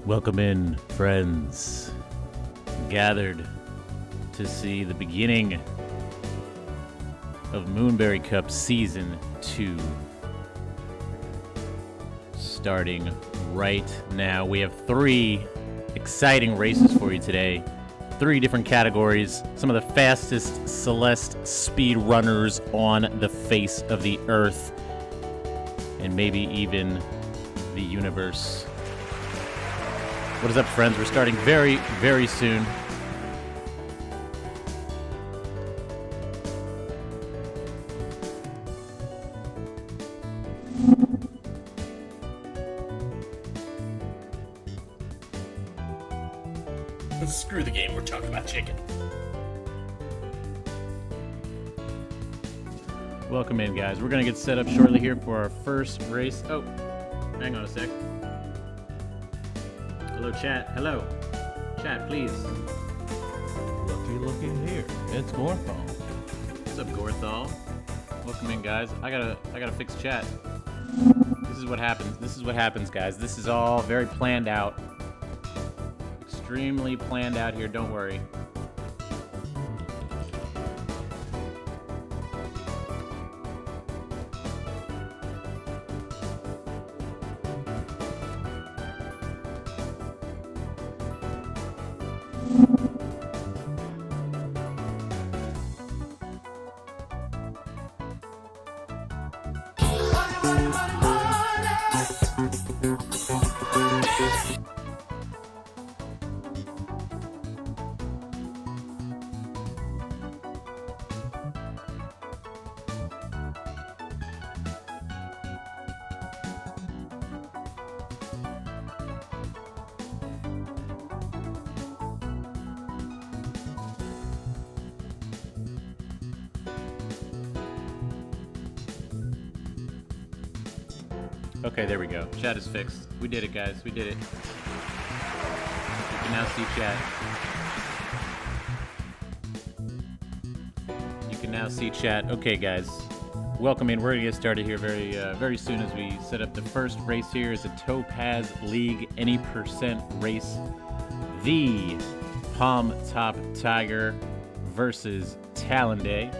Welcome in, friends, gathered to see the beginning of Moonberry Cup Season 2. Starting right now. We have 3 exciting races for you today. 3 different categories. Some of the fastest Celeste speed runners on the face of the earth. And maybe even the universe. What is up, friends? We're starting very, very soon. Screw the game, we're talking about chicken. Welcome in, guys. We're going to get set up shortly here for our first race. Oh, hang on a sec. Hello, chat. Hello. Chat, please. Looky here. It's Gorthal. What's up, Gorthal? Welcome in, guys. I gotta fix chat. This is what happens. This is what happens, guys. This is all very planned out. Extremely planned out here, don't worry. Okay, there we go. Chat is fixed. We did it, guys. We did it. You can now see chat. You can now see chat. Okay, guys. Welcome in. We're going to get started here very soon as we set up the first race here. Is a Topaz League any percent race. The Palm Top Tiger versus Talonday.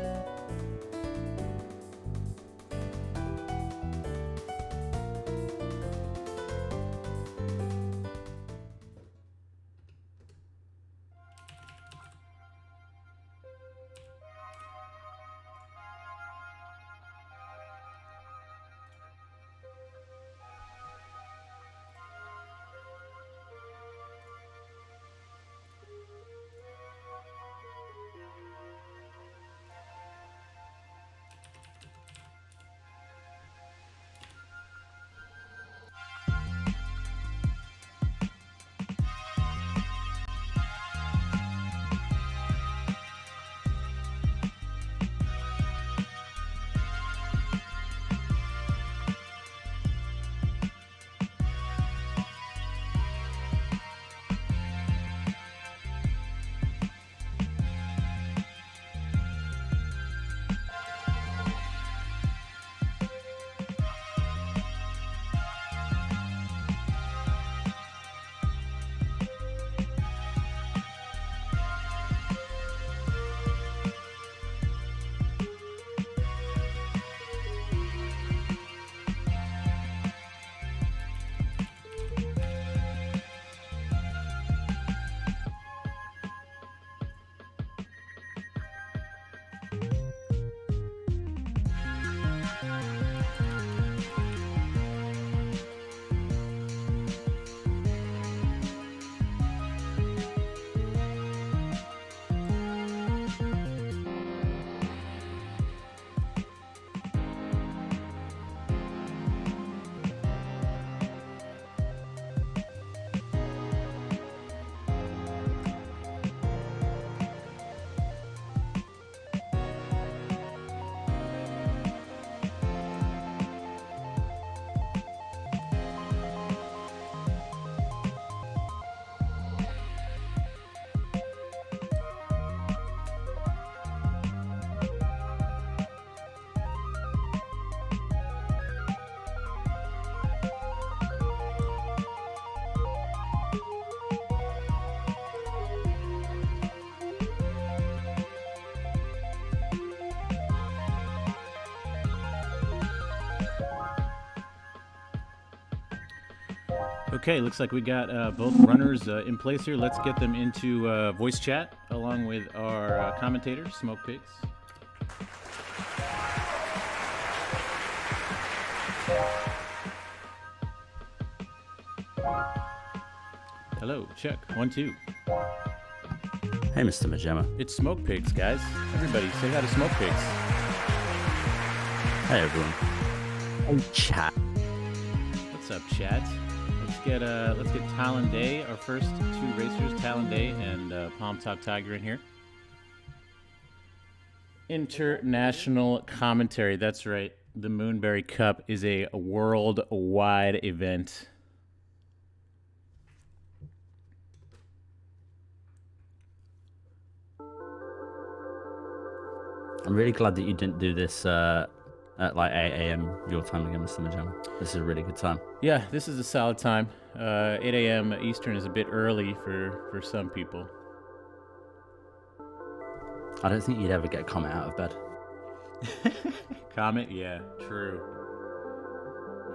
Okay, looks like we got both runners in place here. Let's get them into voice chat along with our commentators, Smoke Pigs. Hello, check. 1, 2. Hey, Mr. Majema. It's Smoke Pigs, guys. Everybody, say hi to Smoke Pigs. Hey, everyone. Hey, chat. What's up, chat? Let's get Talon Day, our first 2 racers, Talon Day and Palm Top Tiger in here. International commentary. That's right. The Moonberry Cup is a worldwide event. I'm really glad that you didn't do this at like 8 a.m. your time again, Mr. Majema. This is a really good time. Yeah, this is a solid time. 8 a.m. Eastern is a bit early for some people. I don't think you'd ever get Comet out of bed. Comet? Yeah, true.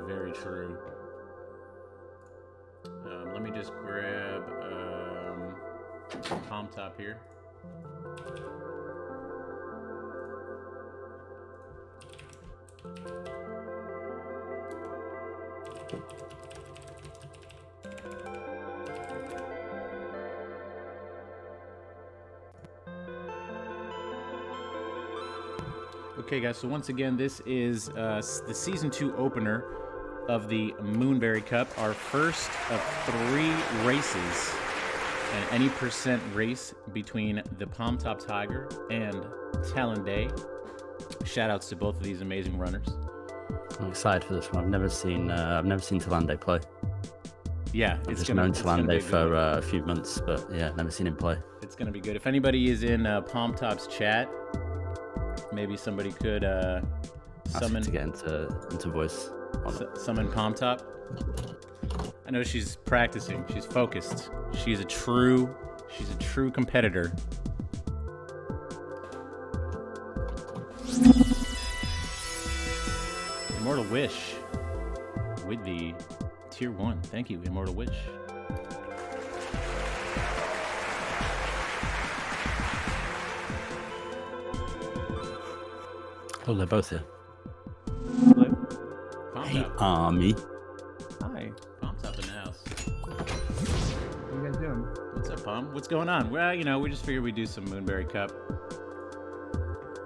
Very true. Let me just grab Palm Top here. Okay, guys, so once again, this is the Season 2 opener of the Moonberry Cup, our first of 3 races, and any percent race between the Palm Top Tiger and Talon Day. Shoutouts to both of these amazing runners. I'm excited for this one. I've never seen Talon Day play. Yeah, I've just known Talon Day for a few months, but yeah, never seen him play. It's gonna be good. If anybody is in Palm Top's chat, maybe somebody could summon to get into voice. Summon Palm Top. I know she's practicing. She's focused. She's a true competitor. Immortal Wish with the Tier 1. Thank you, Immortal Wish. Oh, they're both here. Hello. Palm Hey, Top. Army. Hi. Palm Top in the house. What are you guys doing? What's up, Palm? What's going on? Well, we just figured we'd do some Moonberry Cup.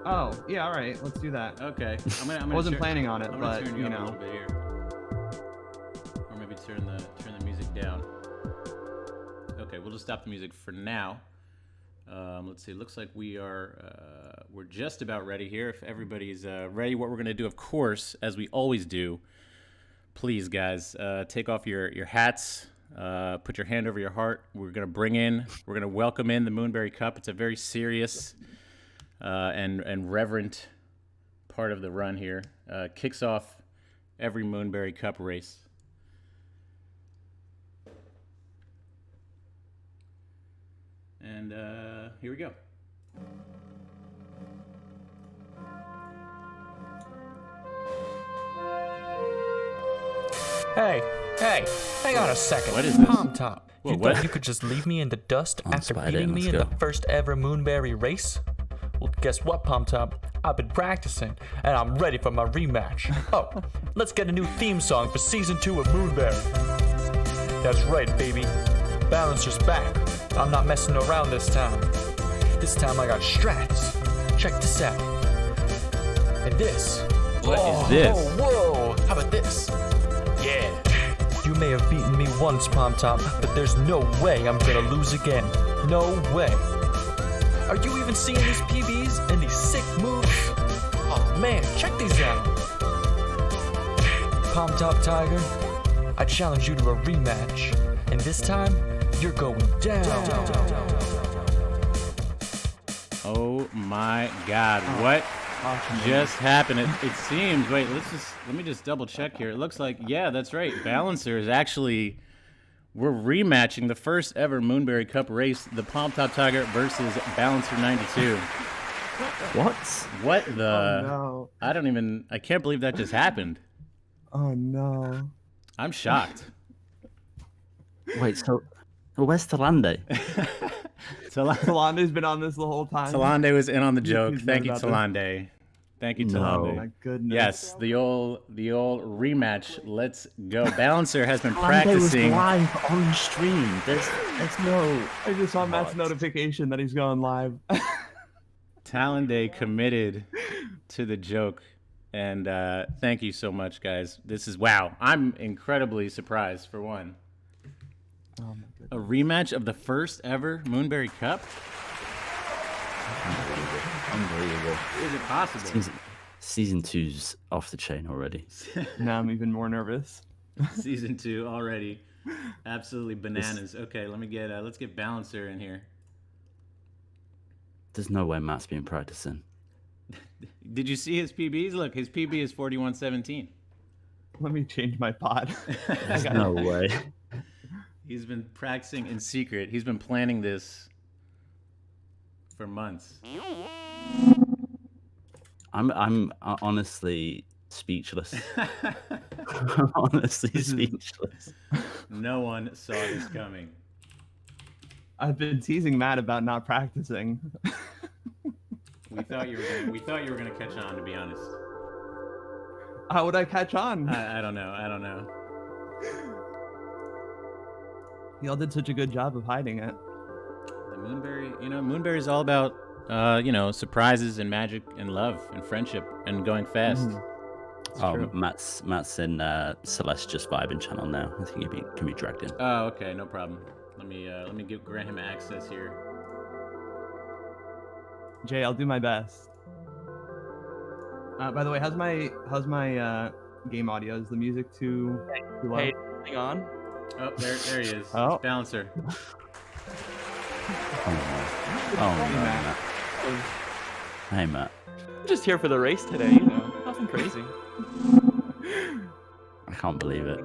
Oh, yeah, all right. Let's do that. Okay. I wasn't planning on it, I'm gonna but turn you up a little bit here. Or maybe turn the music down. Okay, we'll just stop the music for now. Let's see. It looks like we're just about ready here. If everybody's ready, what we're gonna do, of course, as we always do. Please, guys, take off your hats. Put your hand over your heart. We're gonna welcome in the Moonberry Cup. It's a very serious and reverent part of the run here. Kicks off every Moonberry Cup race. And here we go. Hey, hang on a second. What is this? Palm Top. Whoa, You what? thought you could just leave me in the dust On after Spider, beating me let's in the go. first ever Moonberry race? Well, guess what, Palm Top? I've been practicing, and I'm ready for my rematch. Oh, let's get a new theme song for Season 2 of Moonberry. That's right, baby. Balancer's back. I'm not messing around this time. This time I got strats. Check this out. And this. What is this? Whoa, how about this? Yeah. You may have beaten me once, Palm Top, but there's no way I'm gonna lose again. No way. Are you even seeing these PBs and these sick moves? Oh man, check these out. Palm Top Tiger, I challenge you to a rematch. And this time, you're going down. Oh my God! What just happened? It seems. Wait, let me just double check here. It looks like, yeah, that's right. Balancer is actually. We're rematching the first ever Moonberry Cup race, the Palm Top Tiger versus Balancer 92. What? What the? Oh, no. I can't believe that just happened. Oh, no. I'm shocked. Wait, so where's Talande? Solande's been on this the whole time. Talande was in on the He's joke. mad Thank you, about this. Talande. Thank you, No. Talande. My goodness. Yes, the old rematch. Let's go. Balancer has been Talande was practicing. live on stream. There's no. I just saw Matt's What? notification that he's going live. Talande committed to the joke, and thank you so much, guys. This is wow. I'm incredibly surprised for one. Oh my goodness. A rematch of the first ever Moonberry Cup. Unbelievable. Is it possible? Season 2's off the chain already. Now I'm even more nervous. Season 2 already, absolutely bananas. Okay, let's get Balancer in here. There's no way Matt's been practicing. Did you see his PBs? Look, his PB is 4117. Let me change my pod. There's no way. He's been practicing in secret. He's been planning this for months. I'm honestly speechless. I'm honestly speechless. No one saw this coming. I've been teasing Matt about not practicing. We thought you were gonna catch on, to be honest. How would I catch on? I don't know. Y'all did such a good job of hiding it. The Moonberry, Moonberry is all about, surprises and magic and love and friendship and going fast. It's true. Matt's in Celeste just vibing channel now. I think he can be dragged in. Oh, okay, no problem. Let me grant him access here. Jay, I'll do my best. By the way, how's my game audio? Is the music too low? Hey, hang on. Oh, there he is. Oh. It's Balancer. Oh no, Matt. Hey, Matt. I'm just here for the race today, Nothing crazy. I can't believe it.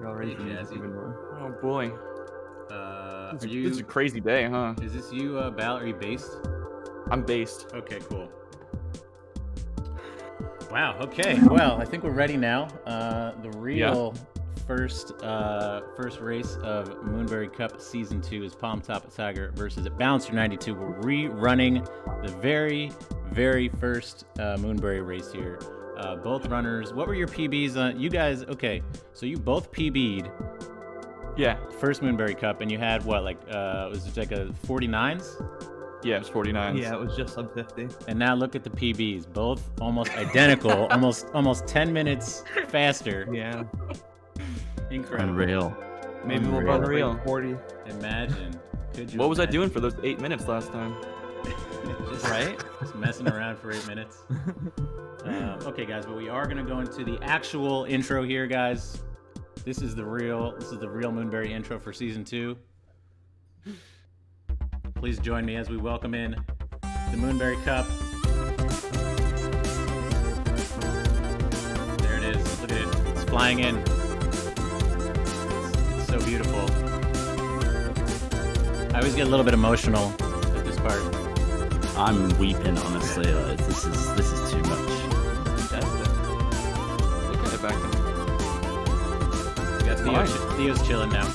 Y'all raised the music Jazzy. even more. Oh boy. Are you? This is a crazy day, huh? Is this you, Bal? Are you based? I'm based. Okay, cool. Wow. Okay. Well, I think we're ready now. The real first race of Moonberry Cup Season 2 is Palm Top Tiger versus Balancer 92. We're rerunning the very, very first Moonberry race here. Both runners. What were your PBs? You guys. Okay. So you both PB'd. Yeah. First Moonberry Cup, and you had what, was it like a 49s? Yeah, it's 49. Yeah, it was just sub 50. And now look at the PBs, both almost identical, almost 10 minutes faster. Yeah. Incredible. Unreal. Maybe we'll Unreal. both Unreal. break 40. Imagine. Could you? What was I imagine? doing for those 8 minutes last time? Just, Right? Just messing around for 8 minutes. Okay, guys, but we are gonna go into the actual intro here, guys. This is the real Moonberry intro for Season 2. Please join me as we welcome in the Moonberry Cup. There it is. Look at it. It's flying in. It's so beautiful. I always get a little bit emotional at this part. I'm weeping, honestly. Like, this is too much. That's it. Look at it back there. We got Theo's chilling now.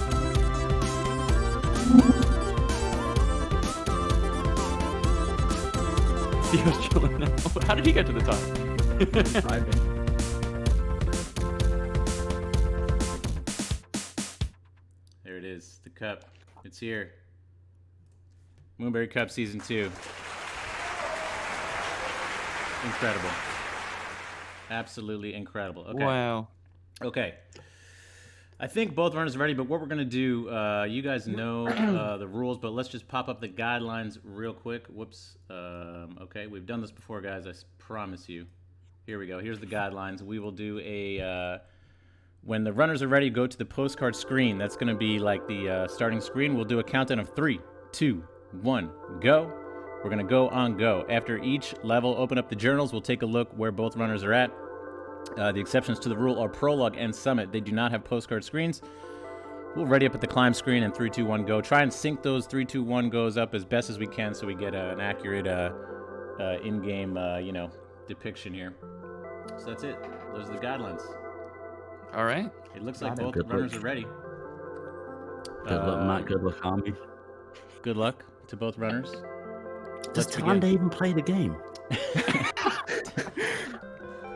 He was chilling now. How did he get to the top? There it is. The cup. It's here. Moonberry Cup Season 2. Incredible. Absolutely incredible. Okay. Wow. Okay. I think both runners are ready, but what we're going to do, you guys know the rules, but let's just pop up the guidelines real quick. Whoops. Okay, we've done this before, guys. I promise you. Here we go. Here's the guidelines. We will do a... when the runners are ready, go to the postcard screen. That's going to be like the starting screen. We'll do a countdown of 3, 2, 1, go. We're going to go on go. After each level, open up the journals. We'll take a look where both runners are at. The exceptions to the rule are Prologue and Summit. They do not have postcard screens. We'll ready up at the climb screen and 3, 2, 1, go. Try and sync those 3, 2, 1 goes up as best as we can so we get an accurate in-game, depiction here. So that's it. Those are the guidelines. All right. It looks like Got it. both Good runners luck. are ready. Good luck, Matt. Good luck, Army. Good luck to both runners. Does Let's begin. Talande even play the game?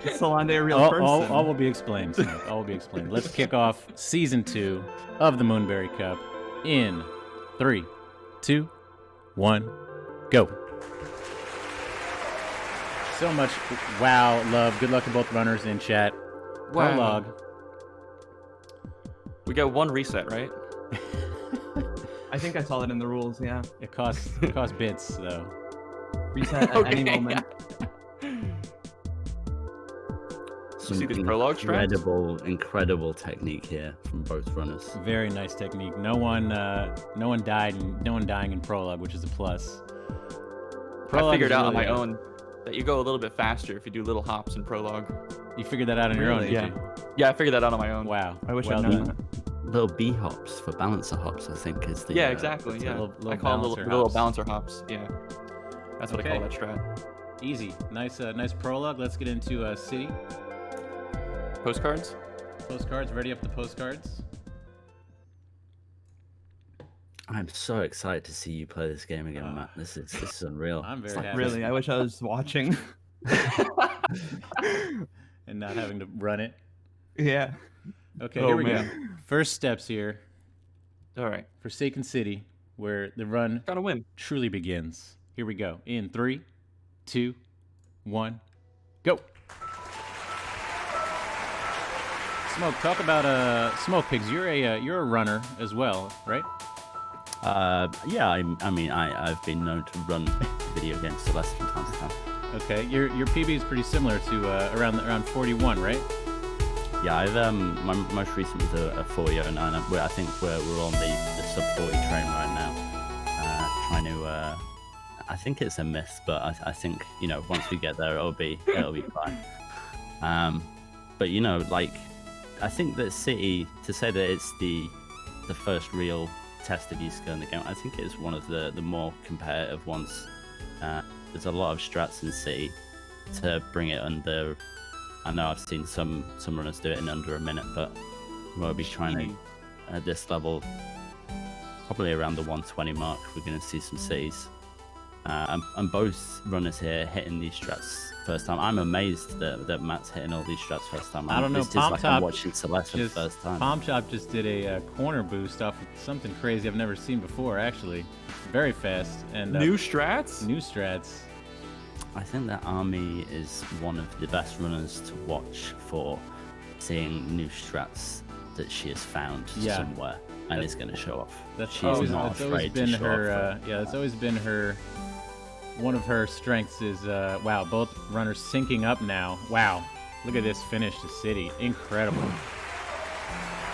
Is Celeste a real all, person? all will be explained. Smoke. All will be explained. Let's kick off season 2 of the Moonberry Cup in 3, 2, 1, go. So much wow, love. Good luck to both runners in chat. Wow. Prologue. We got 1 reset, right? I think I saw that in the rules. Yeah. It costs bits though. Reset at any moment. Some see these prologue strats? incredible technique here from both runners. Very nice technique. No one died, and no one dying in prologue, which is a plus. I figured is out on really my own that you go a little bit faster if you do little hops in prologue. You figured that out on your own, Really? did Yeah. you? Yeah, I figured that out on my own. Wow. I wish well I'd known done. that. Little B hops for balancer hops, I think, is the. Yeah, exactly. Yeah, little I call them balancer little hops. balancer hops. Yeah, that's what I call Okay. that strat. Easy. Nice prologue. Let's get into city. Postcards. Postcards. Ready up the postcards. I'm so excited to see you play this game again, Matt. This is unreal. I'm very happy. Really, I wish I was watching. And not having to run it. Yeah. Okay, Oh, here we go. man. First steps here. All right, Forsaken City, where the run gotta win. truly begins. Here we go. In 3, 2, 1, go. Smoke, talk about Smoke Pigs. You're a runner as well, right? Yeah, I mean, I've been known to run video games Celeste from time to time. Okay, your PB is pretty similar to around 41, right? Yeah, I've my most recent was a 409. I think we're on the sub 40 train right now. Trying to, I think it's a myth, but I think once we get there, it'll be fine. But like, I think that City, to say that it's the first real test of skill in the game, I think it's one of the more competitive ones. There's a lot of strats in City to bring it under. I know I've seen some runners do it in under a minute, but we'll be trying to, at this level, probably around the 120 mark, we're going to see some Cities. And both runners here hitting these strats first time. I'm amazed that Matt's hitting all these strats first time. I don't know, This is like Palm Top I'm watching Celeste for the first time. Palm Chop just did a corner boost off of something crazy I've never seen before, actually. Very fast. And New strats. new strats. I think that Army is one of the best runners to watch for seeing new strats that she has found somewhere and is going to show off. That's not always afraid been to show her. off. That's always been her. One of her strengths is wow. Both runners syncing up now. Wow, look at this finish to City. Incredible.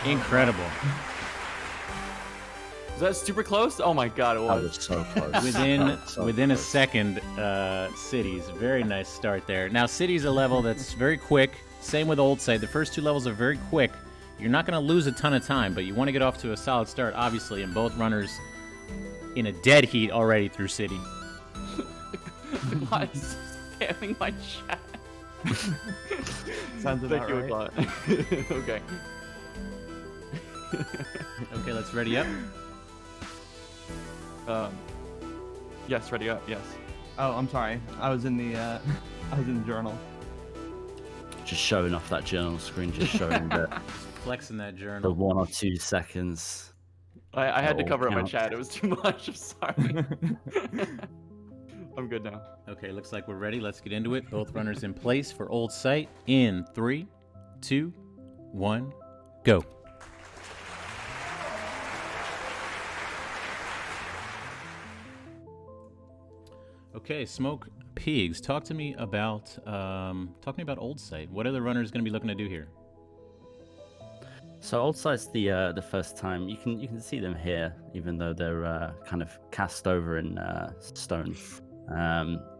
Incredible. Is that super close? Oh my god, it That was. was so close. Within a second, Cities. Very nice start there. Now City's a level that's very quick. Same with Old Site. The first two levels are very quick. You're not going to lose a ton of time, but you want to get off to a solid start, obviously, and both runners in a dead heat already through City. God, is spamming my chat. Sounds about Thank you, right. Glot. Okay. Okay, let's ready up. Yes, ready up. Yes. Oh, I'm sorry. I was in the I was in the journal. Just showing off that journal screen, just showing Flexing that the journal. 1 or 2 seconds. I had to Oh, cover up my count. chat. It was too much. I'm sorry. I'm good now. Okay, looks like we're ready. Let's get into it. Both runners in place for Old Site. In 3, 2, 1, go. Okay, Smoke Pigs, talk to me about Old Site. What are the runners going to be looking to do here? So Old Site's the first time you can see them here, even though they're kind of cast over in stone.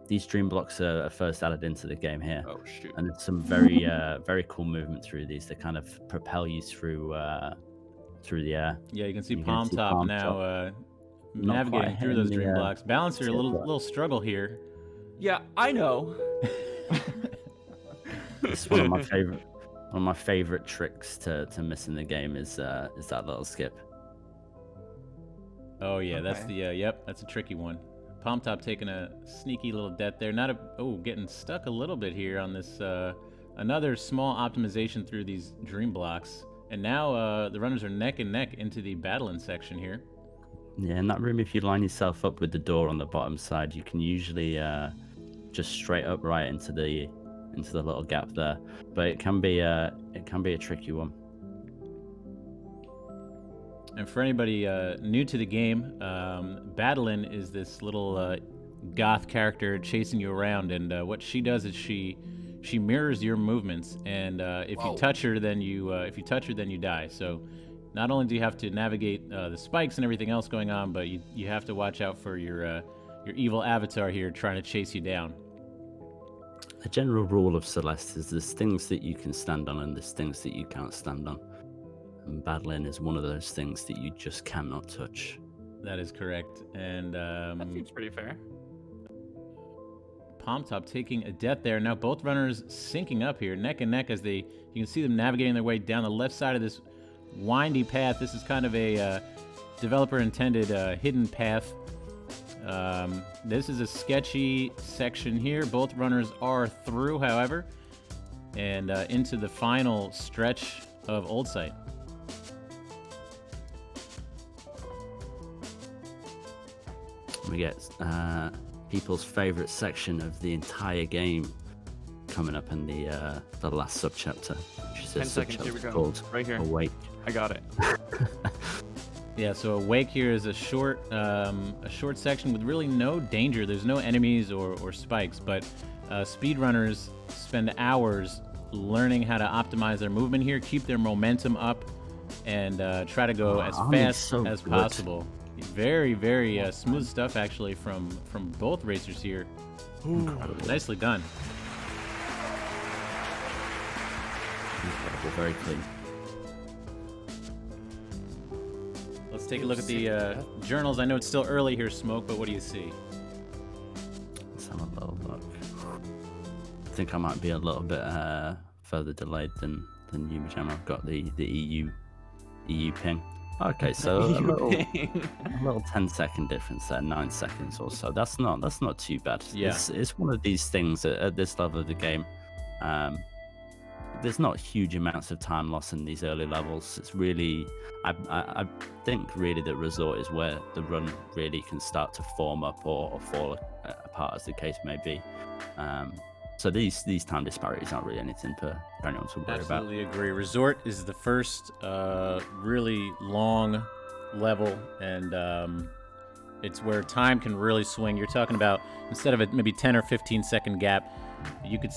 These dream blocks are first added into the game here, Oh shoot. and there's some very very cool movement through these that kind of propel you through the air. Yeah, you can see You can Palm see Top Palm now Top. Not navigating quite through those hitting the, dream blocks. Balancer, a zip little block. little struggle here. Yeah, I know. It's one of my favorite. One of my favorite tricks to miss in the game is that little skip. Oh yeah, that's Okay. the yep, that's a tricky one. Palm Top taking a sneaky little death there. Not a getting stuck a little bit here on this another small optimization through these dream blocks. And now the runners are neck and neck into the battling section here. Yeah, in that room, if you line yourself up with the door on the bottom side, you can usually just straight up right into the little gap there. But it can be a tricky one. And for anybody new to the game, Badeline is this little goth character chasing you around, and what she does is she mirrors your movements, and if you touch her, then you die. So not only do you have to navigate the spikes and everything else going on, but you have to watch out for your evil avatar here trying to chase you down. The general rule of Celeste is there's things that you can stand on and there's things that you can't stand on. And battling is one of those things that you just cannot touch. That is correct. And That seems pretty fair. Palm Top taking a death there. Now both runners syncing up here, neck and neck, as you can see them navigating their way down the left side of this windy path. This is kind of a developer-intended hidden path. This is a sketchy section here. Both runners are through, however, and into the final stretch of Old Site. We get people's favorite section of the entire game coming up in the last subchapter, which is a 10 seconds, here we subchapter go. called Right here. Awake. I got it. Yeah, so Awake here is a short section with really no danger. There's no enemies or spikes, but speedrunners spend hours learning how to optimize their movement here, keep their momentum up, and try to go as fast so as good. possible. Very, very smooth stuff, actually, from both racers here. Incredible. Nicely done. Incredible. Very clean. Let's take a look at the journals. I know it's still early here, Smoke, but what do you see? Let's have a little look. I think I might be a little bit further delayed than you, Jam. I've got the EU ping. Okay, so a little 10-second difference there, 9 seconds or so. That's not too bad. Yeah. It's one of these things at this level of the game. There's not huge amounts of time lost in these early levels. It's really, I think really that Resort is where the run really can start to form up or fall apart, as the case may be. So these time disparities aren't really anything for anyone to worry about. Absolutely agree. Resort is the first really long level, and it's where time can really swing. You're talking about, instead of a maybe 10 or 15 second gap, you could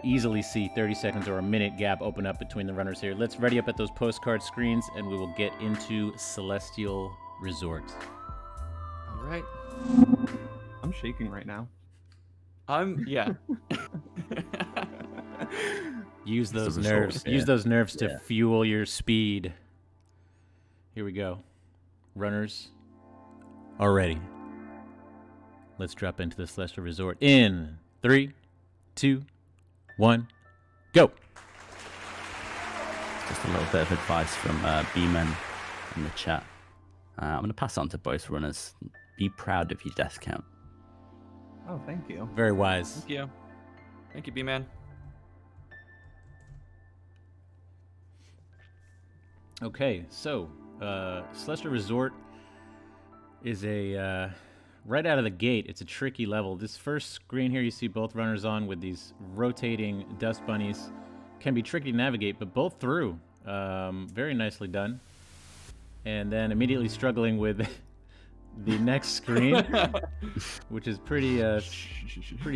easily see 30 seconds or a minute gap open up between the runners here. Let's ready up at those postcard screens, and we will get into Celestial Resort. All right. I'm shaking right now. Yeah. Use those resort, nerves. yeah. Use those nerves to Yeah. fuel your speed. Here we go. Runners are ready. Let's drop into the Celestial Resort in 3, 2, 1, go. Just a little bit of advice from B-Men in the chat. I'm going to pass on to both runners. Be proud of your death count. Oh, thank you. Very wise. Thank you. Thank you, B-Man. Okay, so Celestial Resort is a right out of the gate. It's a tricky level. This first screen here, you see both runners on with these rotating dust bunnies. Can be tricky to navigate, but both through. Very nicely done. And then immediately struggling with the next screen, which is pretty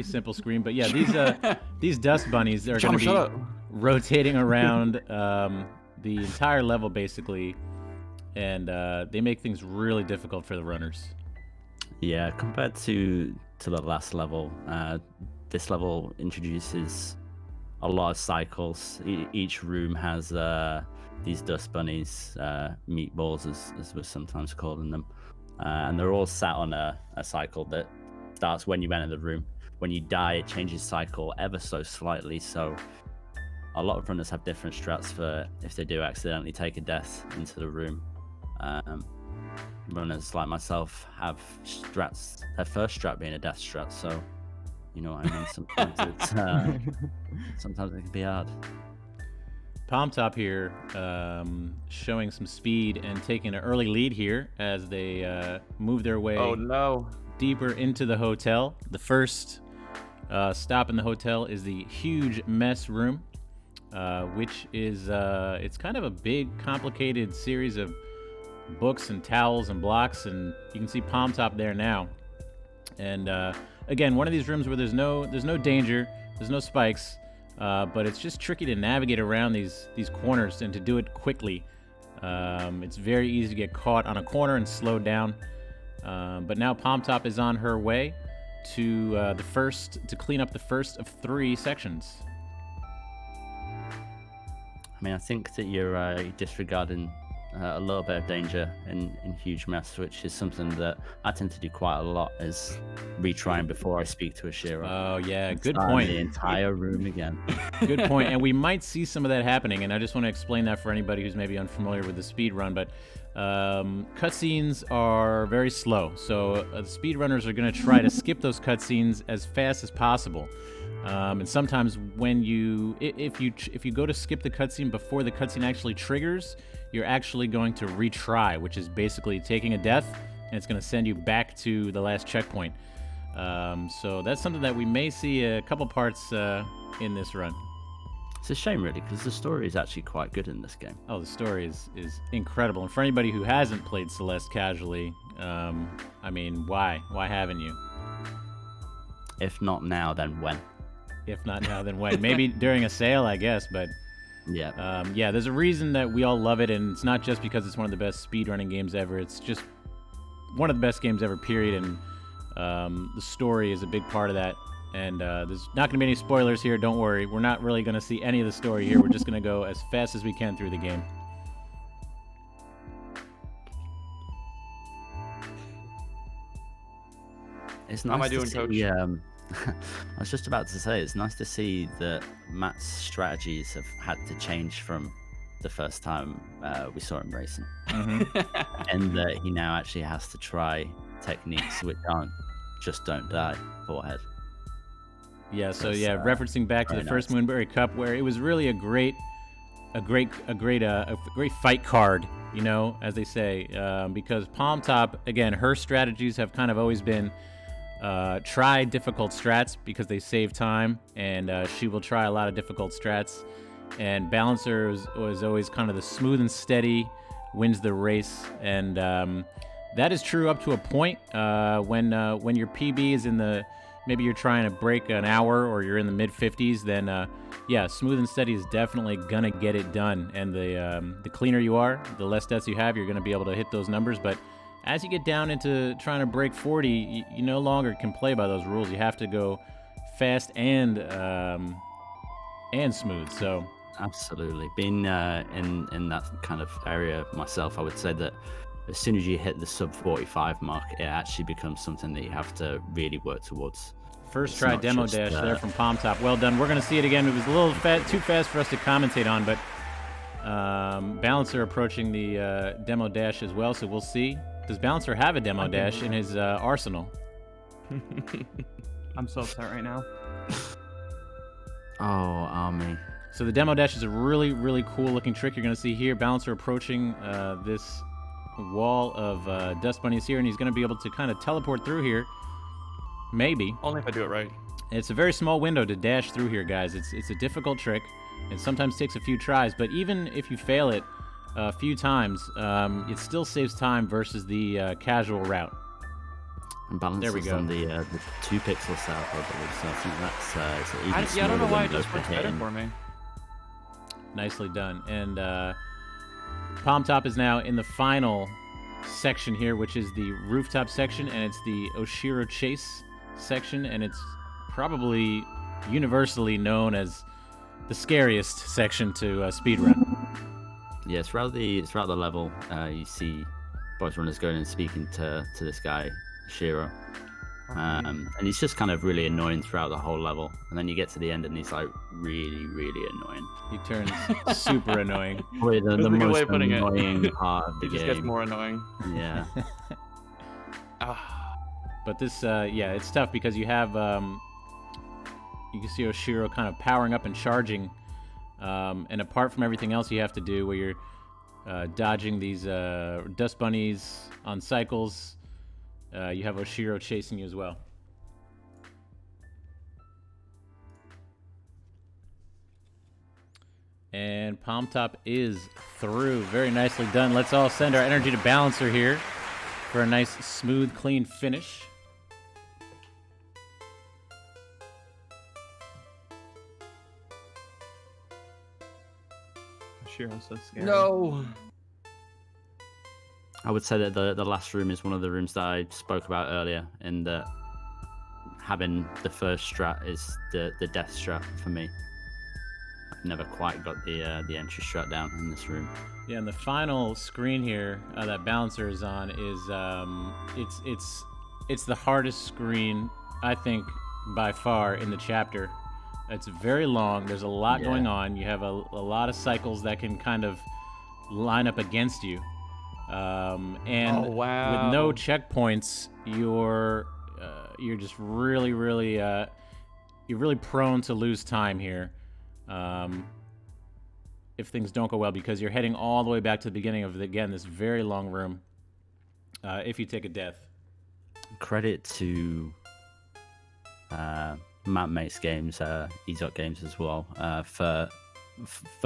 simple screen. But yeah, these dust bunnies are going to be rotating around the entire level basically, and they make things really difficult for the runners. Yeah, compared to the last level, this level introduces a lot of cycles. Each room has these dust bunnies, meatballs as we're sometimes calling them, and they're all sat on a cycle that starts when you enter the room. When you die, it changes cycle ever so slightly, so a lot of runners have different strats for if they do accidentally take a death into the room. Runners like myself have strats, their first strat being a death strat, so you know what I mean. Sometimes it can be hard. Palm Top here, showing some speed and taking an early lead here as they move their way Oh no. deeper into the hotel. The first stop in the hotel is the huge mess room, which is it's kind of a big, complicated series of books and towels and blocks, and you can see Palm Top there now. And again, one of these rooms where there's no danger, there's no spikes, but it's just tricky to navigate around these corners and to do it quickly. It's very easy to get caught on a corner and slowed down. But now Palm Top is on her way to clean up the first of 3 sections. I mean, I think that you're disregarding a little bit of danger in huge mess, which is something that I tend to do quite a lot, is retrying before I speak to a Shiro. Oh yeah, good Start point. The entire room again. Good point. And we might see some of that happening, and I just want to explain that for anybody who's maybe unfamiliar with the speed run. But cutscenes are very slow, so the speedrunners are going to try to skip those cutscenes as fast as possible. And sometimes when if you go to skip the cutscene before the cutscene actually triggers, you're actually going to retry, which is basically taking a death, and it's going to send you back to the last checkpoint. So that's something that we may see a couple parts in this run. It's a shame, really, because the story is actually quite good in this game. Oh, the story is incredible. And for anybody who hasn't played Celeste casually, I mean, why? Why haven't you? If not now, then when? If not now, then when? Maybe during a sale, I guess, but Yeah. yeah, there's a reason that we all love it, and it's not just because it's one of the best speedrunning games ever. It's just one of the best games ever, period, and the story is a big part of that. And there's not going to be any spoilers here, don't worry. We're not really going to see any of the story here. We're just going to go as fast as we can through the game. It's How am I nice to doing, see, Coach? I was just about to say, it's nice to see that Matt's strategies have had to change from the first time we saw him racing. And that he now actually has to try techniques which aren't just don't die forehead. Yeah, so That's, yeah, referencing back to the very first nice. Moonberry Cup, where it was really a great fight card, you know, as they say, because Palm Top, again, her strategies have kind of always been try difficult strats because they save time, and she will try a lot of difficult strats. And Balancer was always kind of the smooth and steady, wins the race, and that is true up to a point. When your PB is in the, maybe you're trying to break an hour or you're in the mid 50s, then yeah, smooth and steady is definitely gonna get it done. And the cleaner you are, the less deaths you have, you're gonna be able to hit those numbers. But as you get down into trying to break 40, you no longer can play by those rules. You have to go fast and smooth. So Absolutely. Being in that kind of area myself, I would say that as soon as you hit the sub 45 mark, it actually becomes something that you have to really work towards. first It's try not demo just, dash there from Palm Top. Well done. We're going to see it again. It was a little too fast for us to commentate on, but Balancer approaching the demo dash as well, so we'll see. Does Balancer have a demo dash in his arsenal? I'm so upset right now. Oh, Army. So the demo dash is a really, really cool looking trick you're going to see here. Balancer approaching this wall of dust bunnies here, and he's going to be able to kind of teleport through here. Maybe. Only if I do it right. It's a very small window to dash through here, guys. It's a difficult trick. It sometimes takes a few tries, but even if you fail it a few times, it still saves time versus the casual route. And balance There we is go. on the 2 pixel setup, I believe. So I think that's it's an even I don't smaller know why it window just for works better hitting. for me. Nicely done. And Palm Top is now in the final section here, which is the rooftop section, and it's the Oshiro Chase section, and it's probably universally known as the scariest section to speedrun. Yeah, throughout the level, you see boys runners going and speaking to this guy, Shiro, And he's just kind of really annoying throughout the whole level. And then you get to the end and he's like really, really annoying. He turns super annoying. Probably the That's a good way most of putting it. annoying part of the It just game. gets more annoying. Yeah. But this, yeah, it's tough because you have, you can see Oshiro kind of powering up and charging. And apart from everything else you have to do, where you're dodging these dust bunnies on cycles, you have Oshiro chasing you as well. And Palm Top is through. Very nicely done. Let's all send our energy to Balancer here for a nice, smooth, clean finish. Shiro's so scary. No. I would say that the last room is one of the rooms that I spoke about earlier, in that having the first strat is the death strat for me. I've never quite got the entry strat down in this room. Yeah, and the final screen here that Balancer is on is it's the hardest screen, I think, by far in the chapter. It's very long. There's a lot going on. You have a lot of cycles that can kind of line up against you. And Oh, wow. with no checkpoints, you're just really you're really prone to lose time here. If things don't go well, because you're heading all the way back to the beginning of this very long room. If you take a death. Credit to Matt Makes Games, Ezot Games as well, for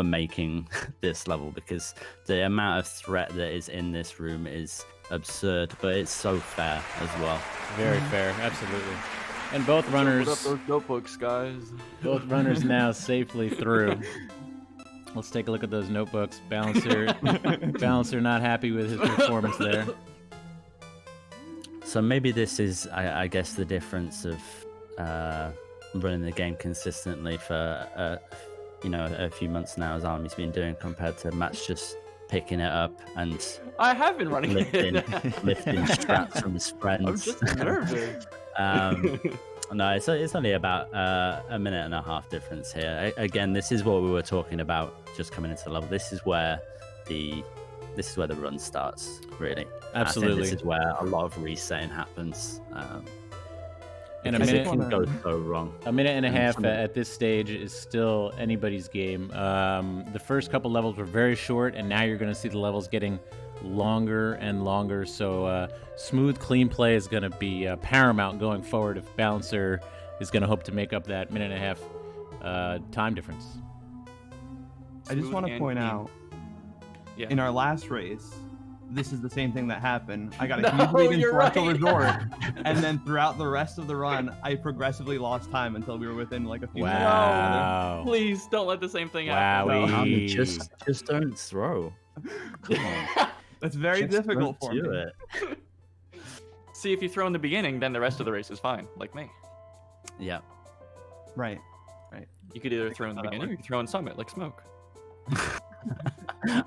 making this level, because the amount of threat that is in this room is absurd, but it's so fair as well. Very fair, absolutely. And both runners, Put up those notebooks, guys. both runners now safely through. Let's take a look at those notebooks. Balancer not happy with his performance there. So maybe this is, I guess, the difference of running the game consistently for a few months now, as Army's been doing, compared to Matt's just picking it up and I have been running lifting it. strats from his friends. I'm just nervous. No, it's only about a minute and a half difference here. Again, this is what we were talking about just coming into the level. This is where the run starts, really. Absolutely. I think this is where a lot of resetting happens. And because it can go so wrong. A minute and a half at this stage is still anybody's game. The first couple levels were very short, and now you're going to see the levels getting longer and longer. So smooth, clean play is going to be paramount going forward if Balancer is going to hope to make up that minute and a half time difference. I just Smooth want to and point clean. out, Yeah. in our last race, this is the same thing that happened. I got a No, huge lead in you're Celestial right. Resort, and then throughout the rest of the run, I progressively lost time until we were within like a few minutes of each other. Wow. Please don't let the same thing happen. Wowie. No. Army, just don't throw. Come on. That's very Just difficult don't for do me. it. See, if you throw in the beginning, then the rest of the race is fine, like me. Yeah. Right. You could either throw in the how that beginning or you could throw in Summit, like Smoke.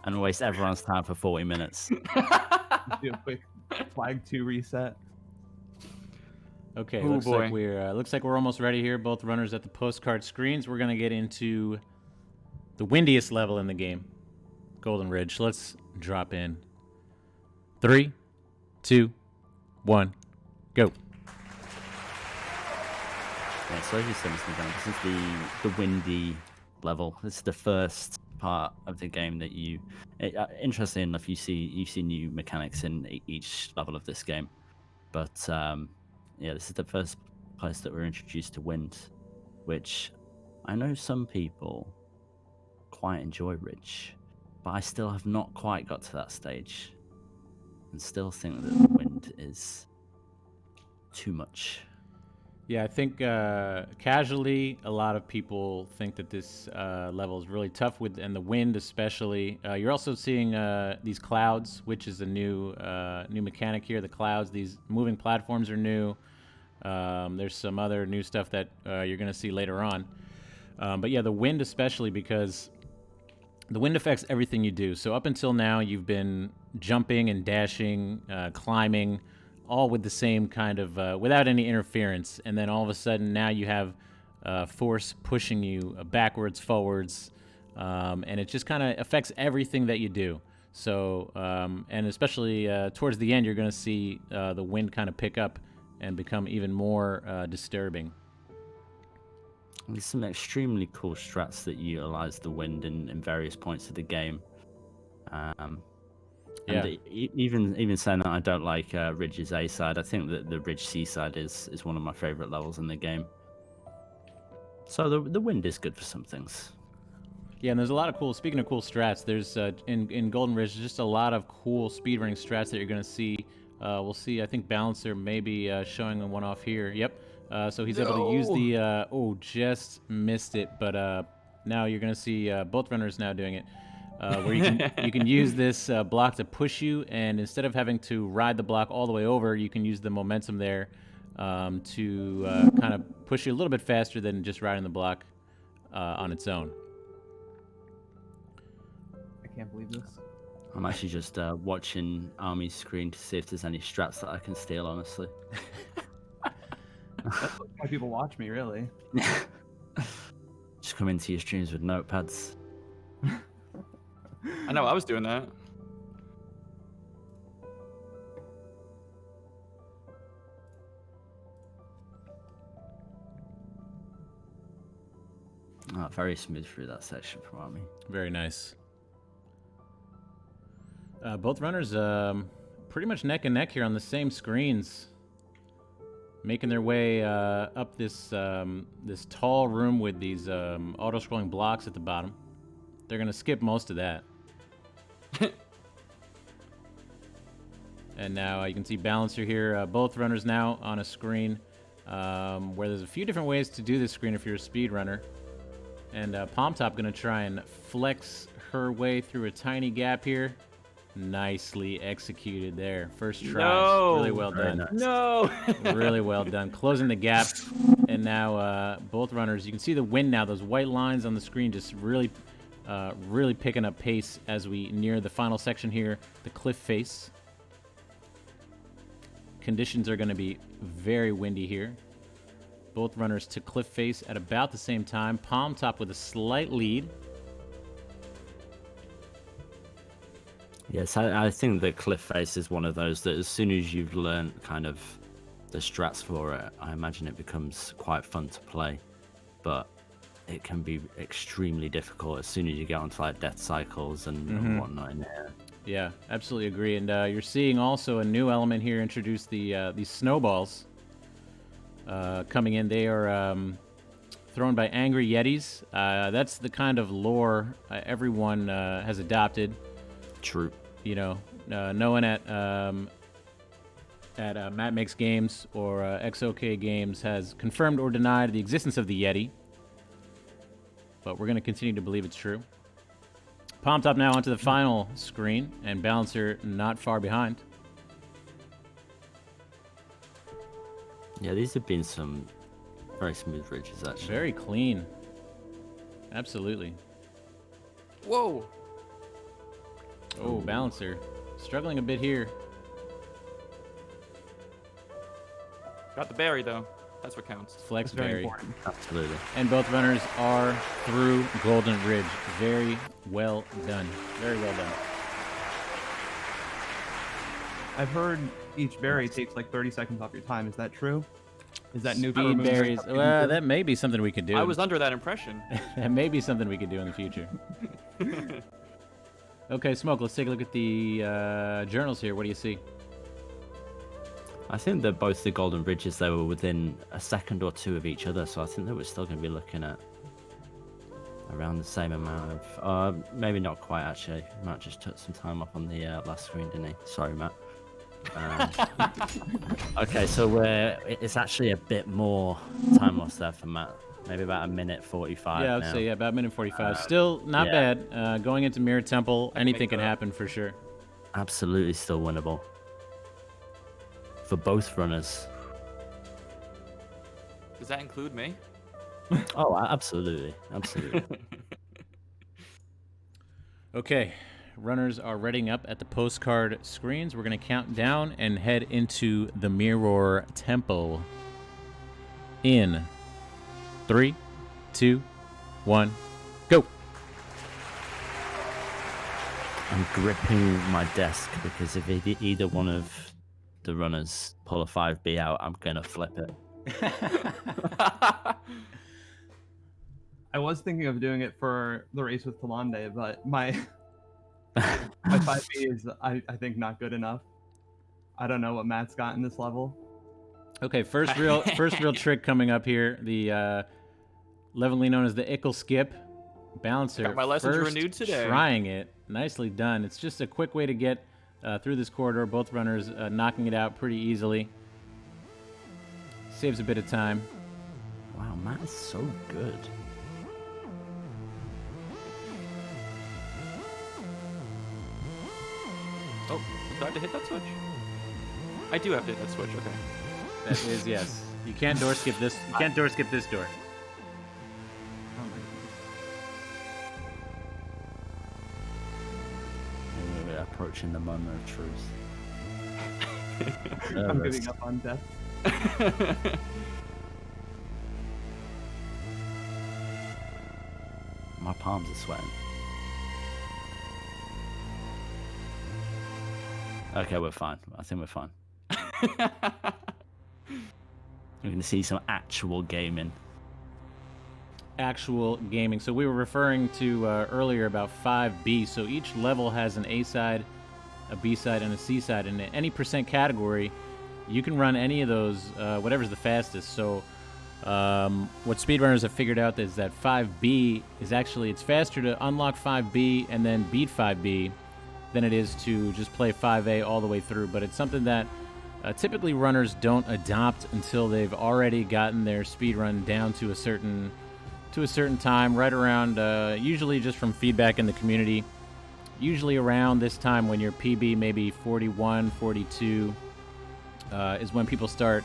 And waste everyone's time for 40 minutes. Do a quick flag 2 reset. Okay, Ooh, boy. looks like we're almost ready here. Both runners at the postcard screens. We're gonna get into the windiest level in the game, Golden Ridge. Let's drop in. 3, 2, 1, go. Yeah, so as you said, Mr. McDonald, this is the windy level. This is the first part of the game that you. Interesting enough, you see new mechanics in each level of this game, but yeah, this is the first place that we're introduced to wind, which I know some people quite enjoy Ridge, but I still have not quite got to that stage, and still think that the wind is too much. Yeah, I think casually, a lot of people think that this level is really tough and the wind especially. You're also seeing these clouds, which is a new mechanic here. The clouds, these moving platforms are new. There's some other new stuff that you're going to see later on. But yeah, the wind especially, because the wind affects everything you do. So up until now, you've been jumping and dashing, climbing, all with the same kind of, without any interference. And then all of a sudden now you have force pushing you backwards, forwards, and it just kind of affects everything that you do. So, and especially towards the end, you're going to see the wind kind of pick up and become even more disturbing. There's some extremely cool strats that utilize the wind in various points of the game. Yeah. And even saying that I don't like Ridge's A side, I think that the Ridge C side is one of my favorite levels in the game. So the wind is good for some things. Yeah, and there's a lot of cool, speaking of cool strats, there's in Golden Ridge, there's just a lot of cool speedrunning strats that you're going to see. We'll see, I think Balancer may be showing one off here. Yep. So he's able to use the, just missed it, but now you're going to see both runners now doing it. Where you can use this block to push you, and instead of having to ride the block all the way over, you can use the momentum there to kind of push you a little bit faster than just riding the block on its own. I can't believe this. I'm actually just watching Army's screen to see if there's any strats that I can steal, honestly. That's why people watch me, really. Just come into your streams with notepads. I know I was doing that. Oh, very smooth through that section from Army. Very nice. Both runners pretty much neck and neck here on the same screens, making their way up this this tall room with these auto-scrolling blocks at the bottom. They're going to skip most of that. And now you can see Balancer here. Both runners now on a screen where there's a few different ways to do this screen if you're a speedrunner. And Palm Top going to try and flex her way through a tiny gap here. Nicely executed there. First try. No. Really well done. Nice. No. Really well done. Closing the gap. And now both runners, you can see the wind now. Those white lines on the screen just really picking up pace as we near the final section here, the cliff face. Conditions are going to be very windy here. Both runners to cliff face at about the same time. Palm Top with a slight lead. Yes, I think the cliff face is one of those that as soon as you've learned kind of the strats for it, I imagine it becomes quite fun to play. But it can be extremely difficult as soon as you get onto like death cycles and whatnot in there. Yeah, absolutely agree. And you're seeing also a new element here introduce these snowballs coming in. They are thrown by angry yetis. That's the kind of lore everyone has adopted. True. You know, no one at Matt Makes Games or XOK Games has confirmed or denied the existence of the Yeti. But we're going to continue to believe it's true. Palm Top now onto the final screen, and Balancer not far behind. Yeah, these have been some very smooth ridges, actually. Very clean. Absolutely. Whoa. Oh, Balancer. Struggling a bit here. Got the berry though. That's what counts. Flex It's very berry. important. Absolutely. And both runners are through Golden Ridge. Very well done. Very well done. I've heard each berry takes like 30 seconds off your time. Is that true? Is that new? Speed berries. Well, that may be something we could do. I was under that impression. That may be something we could do in the future. Okay, Smoke, let's take a look at the journals here. What do you see? I think that both the Golden Ridges, they were within a second or two of each other, so I think that we're still going to be looking at around the same amount of... maybe not quite, actually. Matt just took some time off on the last screen, didn't he? Sorry, Matt. Okay, so it's actually a bit more time lost there for Matt. Maybe about a minute 45 Yeah, I'd now. say about a minute 45. Still not yeah. bad. Going into Mirror Temple, anything can happen for sure. Absolutely still winnable. For both runners. Does that include me? Oh, absolutely. Absolutely. Okay, runners are readying up at the postcard screens. We're going to count down and head into the Mirror Temple. In 3, 2, 1, go. I'm gripping my desk because if either one of the runners pull a 5B out, I'm going to flip it. I was thinking of doing it for the race with Talande, but my 5B is, I think, not good enough. I don't know what Matt's got in this level. Okay, first real trick coming up here. The lovingly known as the Ickle Skip. Balancer. Got my lessons first renewed today. Trying it. Nicely done. It's just a quick way to get through this corridor. Both runners knocking it out pretty easily. Saves a bit of time. Wow, Matt is so good. Oh, do I have to hit that switch? I do have to hit that switch. Okay. That is, yes. You can't door skip this. You can't door skip this door. We're approaching the moment of truth. I'm giving up on death. My palms are sweating. Okay, we're fine. I think we're fine. We're going to see some actual gaming. Actual gaming. So we were referring to earlier about 5B. So each level has an A side, a B side, and a C side. And in any percent category, you can run any of those, whatever's the fastest. So what speedrunners have figured out is that 5B is actually, it's faster to unlock 5B and then beat 5B than it is to just play 5A all the way through. But it's something that typically runners don't adopt until they've already gotten their speedrun down to a certain time, right around, usually just from feedback in the community, usually around this time when your PB maybe 41, 42, is when people start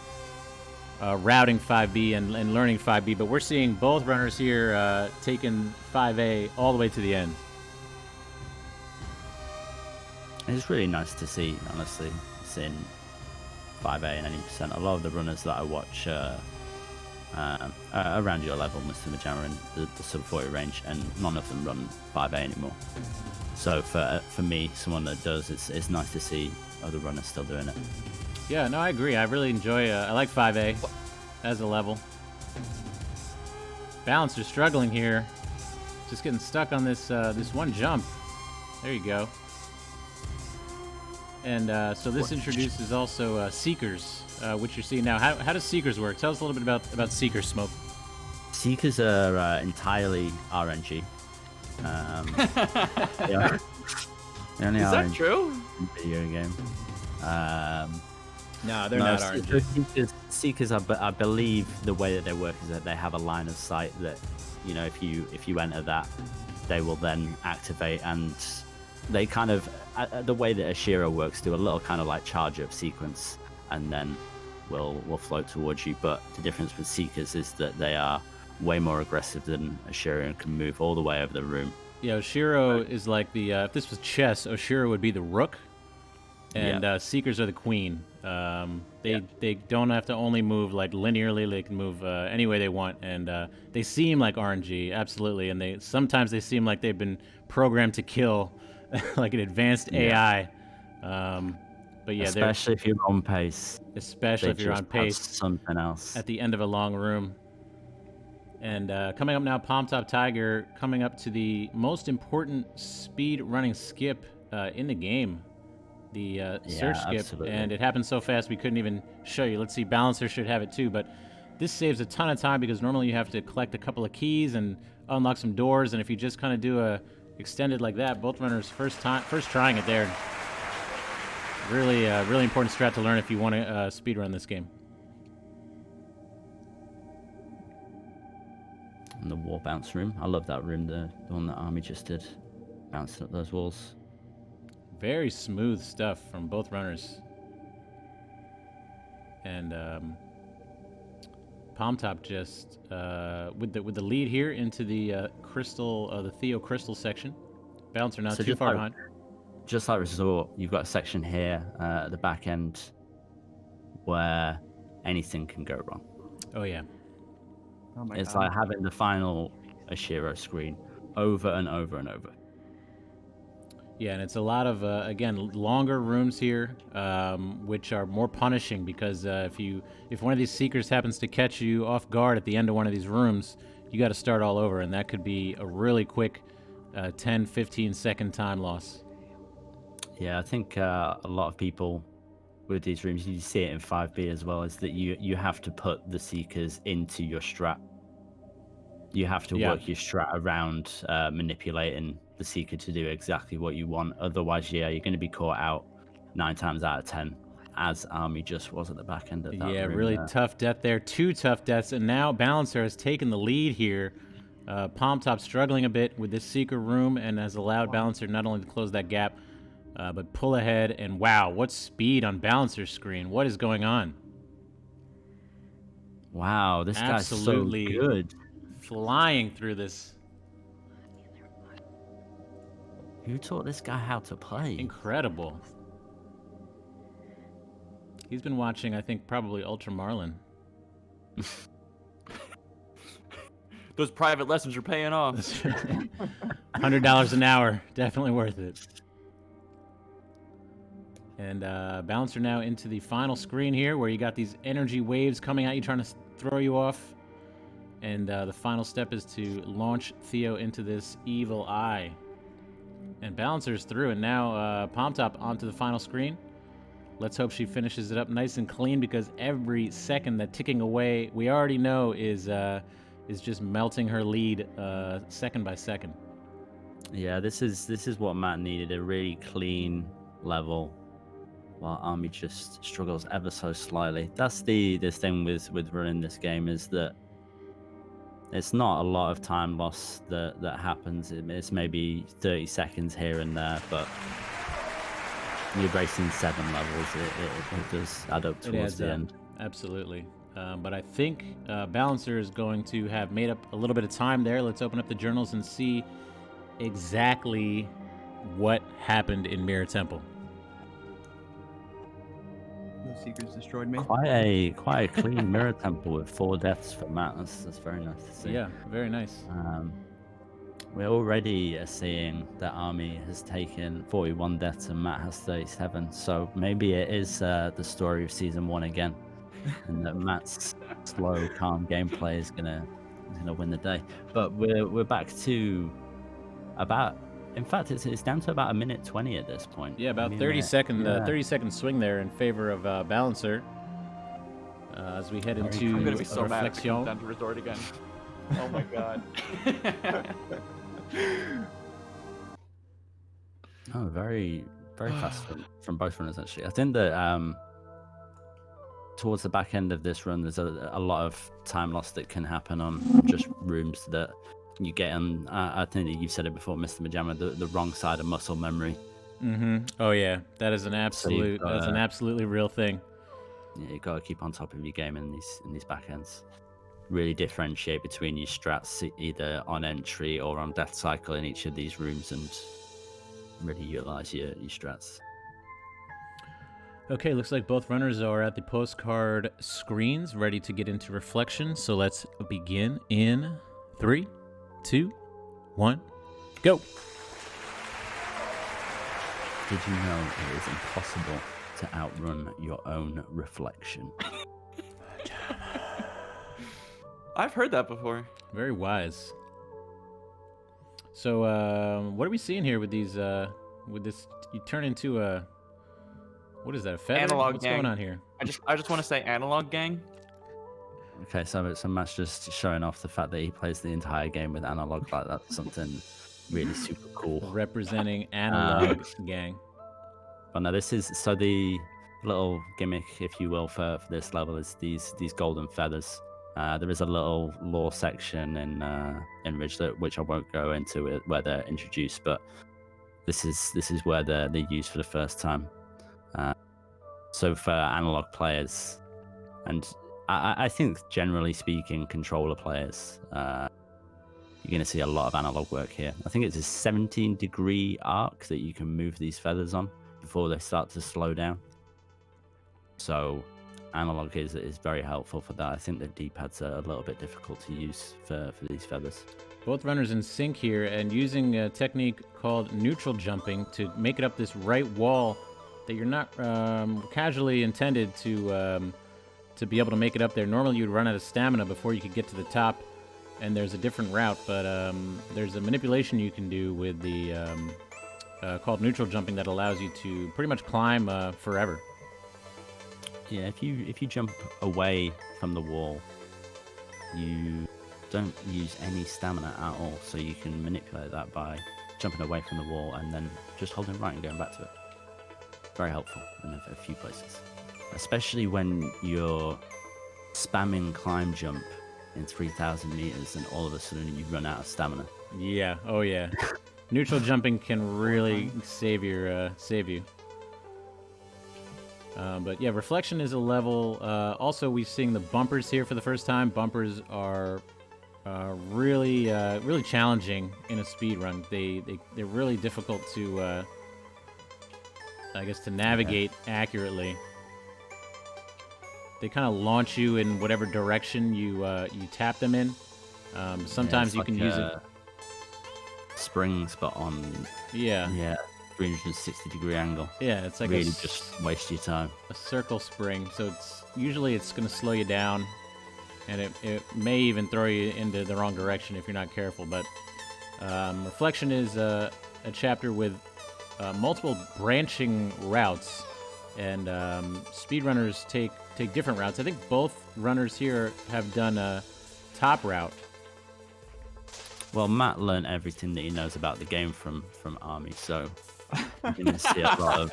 routing 5B and learning 5B. But we're seeing both runners here taking 5A all the way to the end. It's really nice to see, honestly, seeing 5A and any percent. A lot of the runners that I watch around your level, Mr. Majama, in the sub 40 range, and none of them run 5A anymore. So for me, someone that does, it's nice to see other runners still doing it. Yeah, no, I agree. I really enjoy. I like 5A as a level. Balancer struggling here, just getting stuck on this this one jump. There you go. And so this introduces also Seekers, which you're seeing now. How does Seekers work? Tell us a little bit about Seekers, Smoke. Seekers are entirely RNG. Yeah. They're only Is that RNG true? in video game. No, they're not RNG. Seekers, I believe the way that they work is that they have a line of sight that, you know, if you enter that, they will then activate, and they kind of, the way that Ashira works, do a little kind of like charge up sequence, and then will float towards you. But the difference with Seekers is that they are way more aggressive than Ashira and can move all the way over the room. Yeah, Oshiro is like the, if this was chess, Oshiro would be the rook, and Seekers are the queen. They don't have to only move like linearly; they can move any way they want, and they seem like RNG, absolutely. And sometimes they seem like they've been programmed to kill, like an advanced AI. But yeah, especially if you're on pace. Especially if you're on pace. Something else at the end of a long room. And coming up now, Palm Top Tiger coming up to the most important speed running skip in the game. The search skip, absolutely. And it happened so fast we couldn't even show you. Let's see, Balancer should have it too, but this saves a ton of time because normally you have to collect a couple of keys and unlock some doors, and if you just kind of do a extended like that, both runners first trying it there. Really important strat to learn if you want to speed run this game. And the wall bounce room, I love that room, the one that Army just did, bouncing up those walls. Very smooth stuff from both runners. And Palm Top just with the lead here into the crystal, the Theo crystal section. Balancer not So too just far like, behind. just like Resort, you've got a section here at the back end where anything can go wrong. Oh yeah. Oh my It's god. like having the final Ashiro screen over and over and over. Yeah, and it's a lot of again longer rooms here, which are more punishing because if one of these seekers happens to catch you off guard at the end of one of these rooms, you got to start all over, and that could be a really quick 10, 15 second time loss. Yeah, I think a lot of people with these rooms, you see it in 5B as well, is that you have to put the seekers into your strat. You have to work your strat around manipulating the seeker to do exactly what you want. Otherwise, yeah, you're going to be caught out 9 times out of 10, as Army just was at the back end of that room really there. tough death there. 2 tough deaths, and now Balancer has taken the lead here. Palm Top struggling a bit with this seeker room and has allowed Balancer not only to close that gap, but pull ahead. And wow, what speed on Balancer's screen. What is going on? Wow, this Absolutely guy's so good. Flying through this. Who taught this guy how to play? Incredible. He's been watching, I think, probably Ultra Marlin. Those private lessons are paying off. $100 an hour. Definitely worth it. And Balancer now into the final screen here where you got these energy waves coming at you trying to throw you off. And the final step is to launch Theo into this evil eye. And Balancer's through, and now Palm Top onto the final screen. Let's hope she finishes it up nice and clean, because every second that ticking away, we already know is just melting her lead second by second. Yeah, this is what Matt needed, a really clean level, while Army just struggles ever so slightly. That's the thing with running this game, is that it's not a lot of time loss that happens. It's maybe 30 seconds here and there, but you're racing 7 levels. It does add up towards the end. Absolutely. But I think Balancer is going to have made up a little bit of time there. Let's open up the journals and see exactly what happened in Mirror Temple. Those seekers destroyed me. Quite a clean Mirror Temple with 4 deaths for Matt. That's very nice to see. Yeah, very nice. We already are seeing that Army has taken 41 deaths and Matt has 37. So maybe it is the story of season 1 again, and that Matt's slow, calm gameplay is gonna win the day. But we're back to about. In fact, it's down to about 1:20 at this point. Yeah, about 30 second swing there in favor of Balancer. As we head into I'm gonna be so mad if it Reflexion. comes down to Resort again. Oh my god. Oh, very, very fast from both runners, actually. I think that towards the back end of this run, there's a lot of time loss that can happen on just rooms that you get on. I think that you've said it before, Mr. Majama, the wrong side of muscle memory. Oh yeah, that is an absolute. That's an absolutely real thing. Yeah, you got to keep on top of your game in these back ends. Really differentiate between your strats, either on entry or on death cycle in each of these rooms, and really utilize your strats. Okay, looks like both runners are at the postcard screens, ready to get into Reflection. So let's begin in 3, 2, 1, go. Did you know it is impossible to outrun your own reflection? I've heard that before. Very wise. So, what are we seeing here with these? With this, you turn into a. What is that? A feather? Analog What's gang. going on here? I just want to say analog gang. Okay, so Matt's just showing off the fact that he plays the entire game with analog. Like that's something really super cool. Representing analog gang. But no, this is so the little gimmick, if you will, for this level is these golden feathers. There is a little lore section in Ridgelet, which I won't go into it, where they're introduced, but this is where they're used for the first time. So for analog players, and I think generally speaking, controller players, you're going to see a lot of analog work here. I think it's a 17-degree arc that you can move these feathers on before they start to slow down. So analog is very helpful for that. I think the D-pads are a little bit difficult to use for these feathers. Both runners in sync here, and using a technique called neutral jumping to make it up this right wall that you're not casually intended to be able to make it up there. Normally you'd run out of stamina before you could get to the top, and there's a different route, but there's a manipulation you can do with the called neutral jumping that allows you to pretty much climb forever. Yeah, if you jump away from the wall, you don't use any stamina at all, so you can manipulate that by jumping away from the wall and then just holding right and going back to it. Very helpful in a few places, especially when you're spamming climb jump in 3,000 meters and all of a sudden you run out of stamina. Yeah, oh yeah. Neutral jumping can really save you. But yeah, reflection is a level. Also, we're seeing the bumpers here for the first time. Bumpers are really challenging in a speed run. They're really difficult to, I guess, to navigate accurately. They kind of launch you in whatever direction you tap them in. Sometimes you can use it. Springs, but on 360-degree angle. Yeah, it's like really just waste your time. A circle spring. So it's usually going to slow you down, and it may even throw you into the wrong direction if you're not careful. But reflection is a chapter with multiple branching routes, and speedrunners take different routes. I think both runners here have done a top route. Well, Matt learned everything that he knows about the game from Army, so you're going to see a lot of...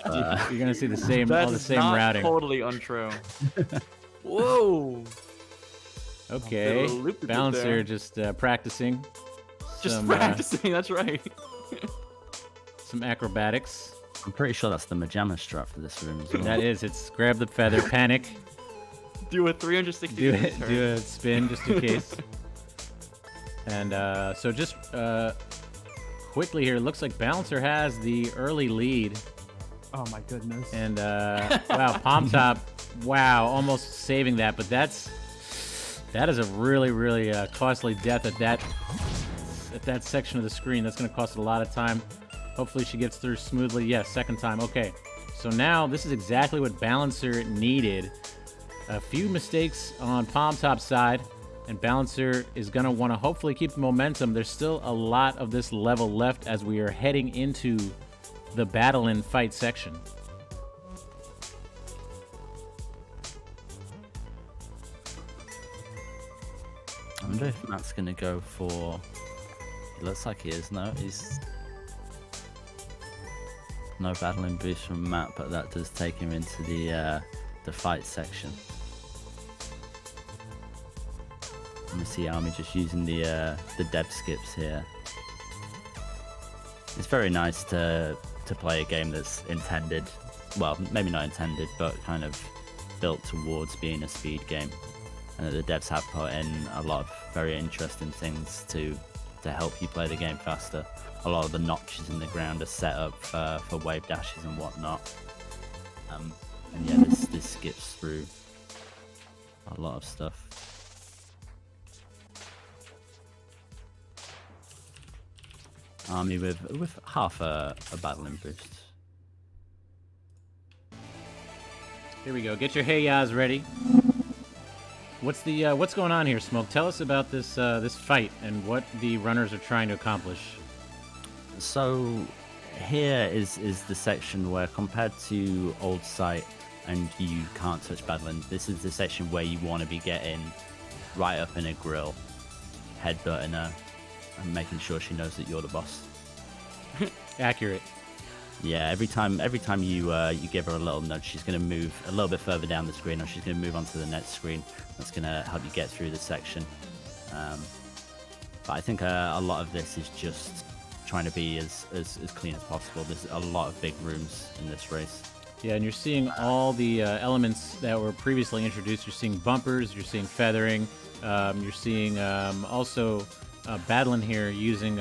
You're going to see the same, all the same not routing. Totally untrue. Whoa! Okay, Balancer just practicing. Just practicing, that's right. Some acrobatics. I'm pretty sure that's the Majama strat for this room as well. That is, it's grab the feather, panic. Do a 360 do a spin just in case. And so just quickly here, it looks like Balancer has the early lead. Oh my goodness. And wow, Palm Top, wow, almost saving that, but that is a really costly death at that section of the screen. That's going to cost a lot of time. Hopefully she gets through smoothly. Yes, second time. Okay. So now this is exactly what Balancer needed. A few mistakes on Palm Top's side, and Balancer is going to want to hopefully keep the momentum. There's still a lot of this level left as we are heading into the battle and fight section. I wonder if Matt's going to go for... It looks like he is. No, he's... No battling boost from Matt, but that does take him into the fight section. And we see Army just using the dev skips here. It's very nice to play a game that's intended, well, maybe not intended, but kind of built towards being a speed game. And that the devs have put in a lot of very interesting things to help you play the game faster. A lot of the notches in the ground are set up for wave dashes and whatnot. And yeah, this skips through a lot of stuff. Army with half a battling boost. Here we go. Get your hey yas ready. What's going on here, Smoke? Tell us about this this fight and what the runners are trying to accomplish. So here is the section where, compared to Old Sight and You Can't Touch Battling, this is the section where you want to be getting right up in a grill, headbutting her, and making sure she knows that you're the boss. Accurate. Yeah, every time you give her a little nudge, she's going to move a little bit further down the screen, or she's going to move onto the next screen. That's going to help you get through the section. But I think a lot of this is just trying to be as clean as possible. There's a lot of big rooms in this race. Yeah, and you're seeing all the elements that were previously introduced. You're seeing bumpers, you're seeing feathering, you're seeing also battling here using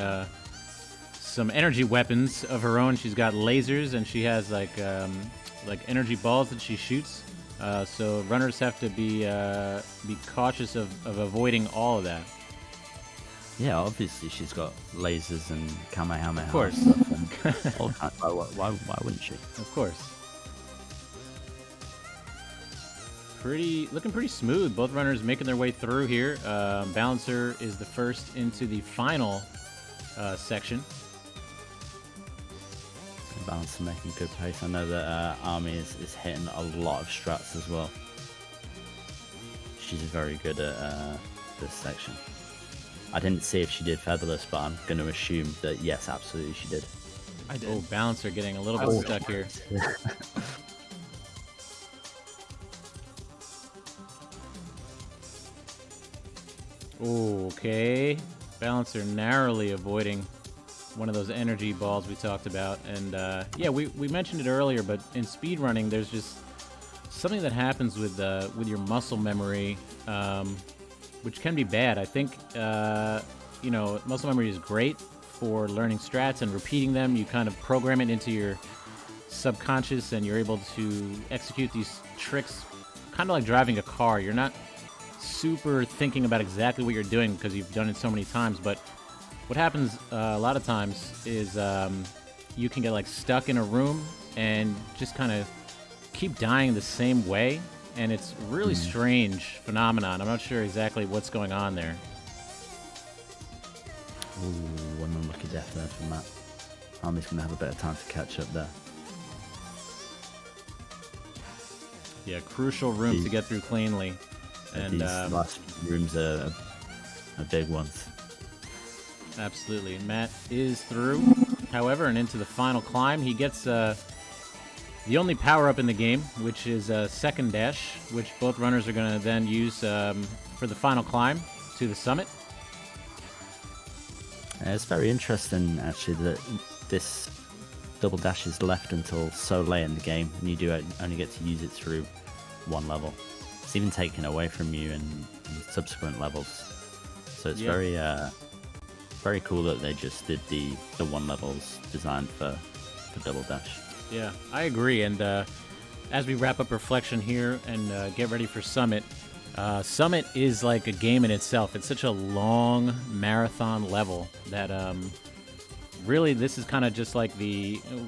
some energy weapons of her own. She's got lasers and she has like energy balls that she shoots. So runners have to be cautious of avoiding all of that. Yeah, obviously she's got lasers and Kamehameha Of course. stuff and all kinds. Why wouldn't she? Of course. Looking pretty smooth. Both runners making their way through here. Balancer is the first into the final section. Balancer making good pace. I know that Army is hitting a lot of strats as well. She's very good at this section. I didn't see if she did Featherless, but I'm going to assume that yes, absolutely she did. I did. Oh, Balancer getting a little bit stuck here. Okay. Balancer narrowly avoiding one of those energy balls we talked about. And yeah, we mentioned it earlier, but in speedrunning, there's just something that happens with your muscle memory, which can be bad. I think, muscle memory is great for learning strats and repeating them. You kind of program it into your subconscious and you're able to execute these tricks kind of like driving a car. You're not super thinking about exactly what you're doing because you've done it so many times, but what happens a lot of times is you can get like stuck in a room and just kind of keep dying the same way, and it's really strange phenomenon. I'm not sure exactly what's going on there. Ooh, an unlucky death there from that. Army's going to have a bit of time to catch up there. Yeah, crucial room to get through cleanly. And these last rooms are big ones. Absolutely. Matt is through, however, and into the final climb. He gets the only power-up in the game, which is second dash, which both runners are going to then use for the final climb to the summit. It's very interesting, actually, that this double dash is left until so late in the game, and you do only get to use it through one level. It's even taken away from you in subsequent levels. So it's very cool that they just did the one levels designed for double dash. Yeah, I agree. And as we wrap up Reflection here and get ready for Summit, Summit is like a game in itself. It's such a long marathon level that really this is kind of just like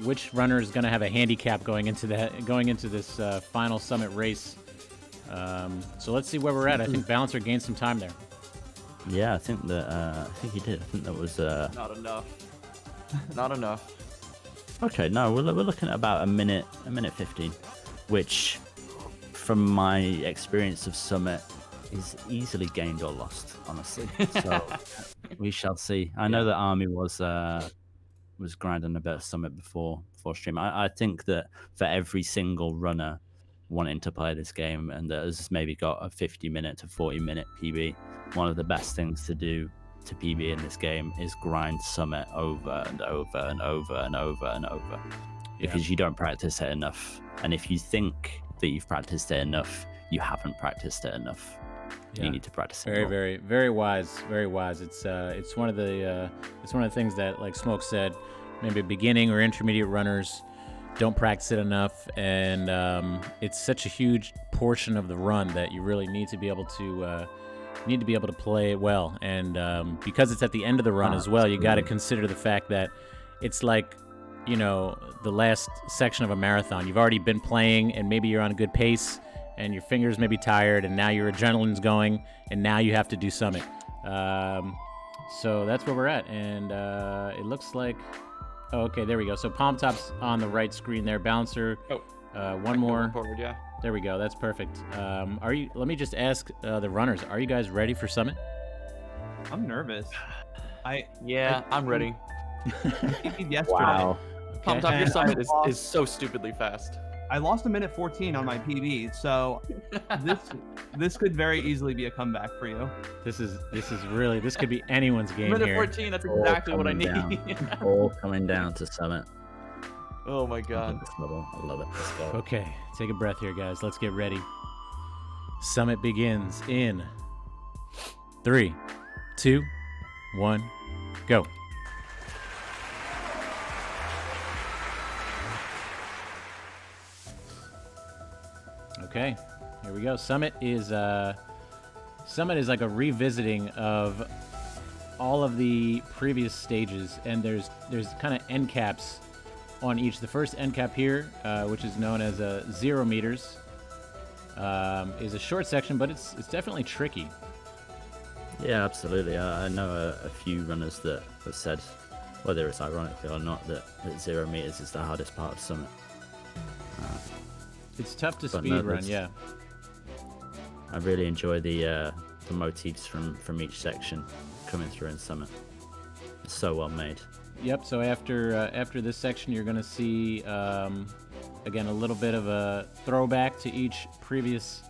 which runner is going to have a handicap going into this final Summit race. So let's see where we're at. I think Balancer gained some time there. Yeah, I think he did. I think that was Not enough. Not enough. Okay, no, we're looking at about a minute 15, which, from my experience of Summit, is easily gained or lost, honestly. So we shall see. I know that Army was grinding a bit of Summit before stream. I think that for every single runner wanting to play this game and that has maybe got a 50-minute to 40-minute PB, one of the best things to do to PB in this game is grind Summit over and over and over and over and over, because you don't practice it enough. And if you think that you've practiced it enough, you haven't practiced it enough. You need to practice it. Very, very wise. Very wise. It's one of the things that, like Smoke said, maybe beginning or intermediate runners don't practice it enough, and it's such a huge portion of the run that you really need to be able to play it well. And because it's at the end of the run as well, you got to consider the fact that it's like, the last section of a marathon. You've already been playing, and maybe you're on a good pace, and your fingers may be tired, and now your adrenaline's going, and now you have to do Summit. So that's where we're at, and it looks like... Oh, okay, there we go. So Palm Top's on the right screen there. Balancer, one more. Forward, yeah. There we go. That's perfect. Let me just ask the runners, are you guys ready for Summit? I'm nervous. I'm ready. Yesterday. Wow. Palm Top, your And Summit I is so stupidly fast. I lost a minute 14 on my PB, so this could very easily be a comeback for you. This could be anyone's game Minute here. 14, that's exactly what I need. All coming down to Summit. Oh my god. This level. I love it. Let's go. Okay, take a breath here, guys. Let's get ready. Summit begins in 3, 2, 1, go. Okay, here we go. Summit is like a revisiting of all of the previous stages, and there's kind of end caps on each. The first end cap here, which is known as 0 meters, is a short section, but it's definitely tricky. Yeah, absolutely. I know a few runners that have said, whether it's ironically or not, that 0 meters is the hardest part of Summit. It's tough to But speed no, run, that's- yeah. I really enjoy the motifs from each section coming through in Summit. It's so well made. Yep. So after this section, you're gonna see again a little bit of a throwback to each previous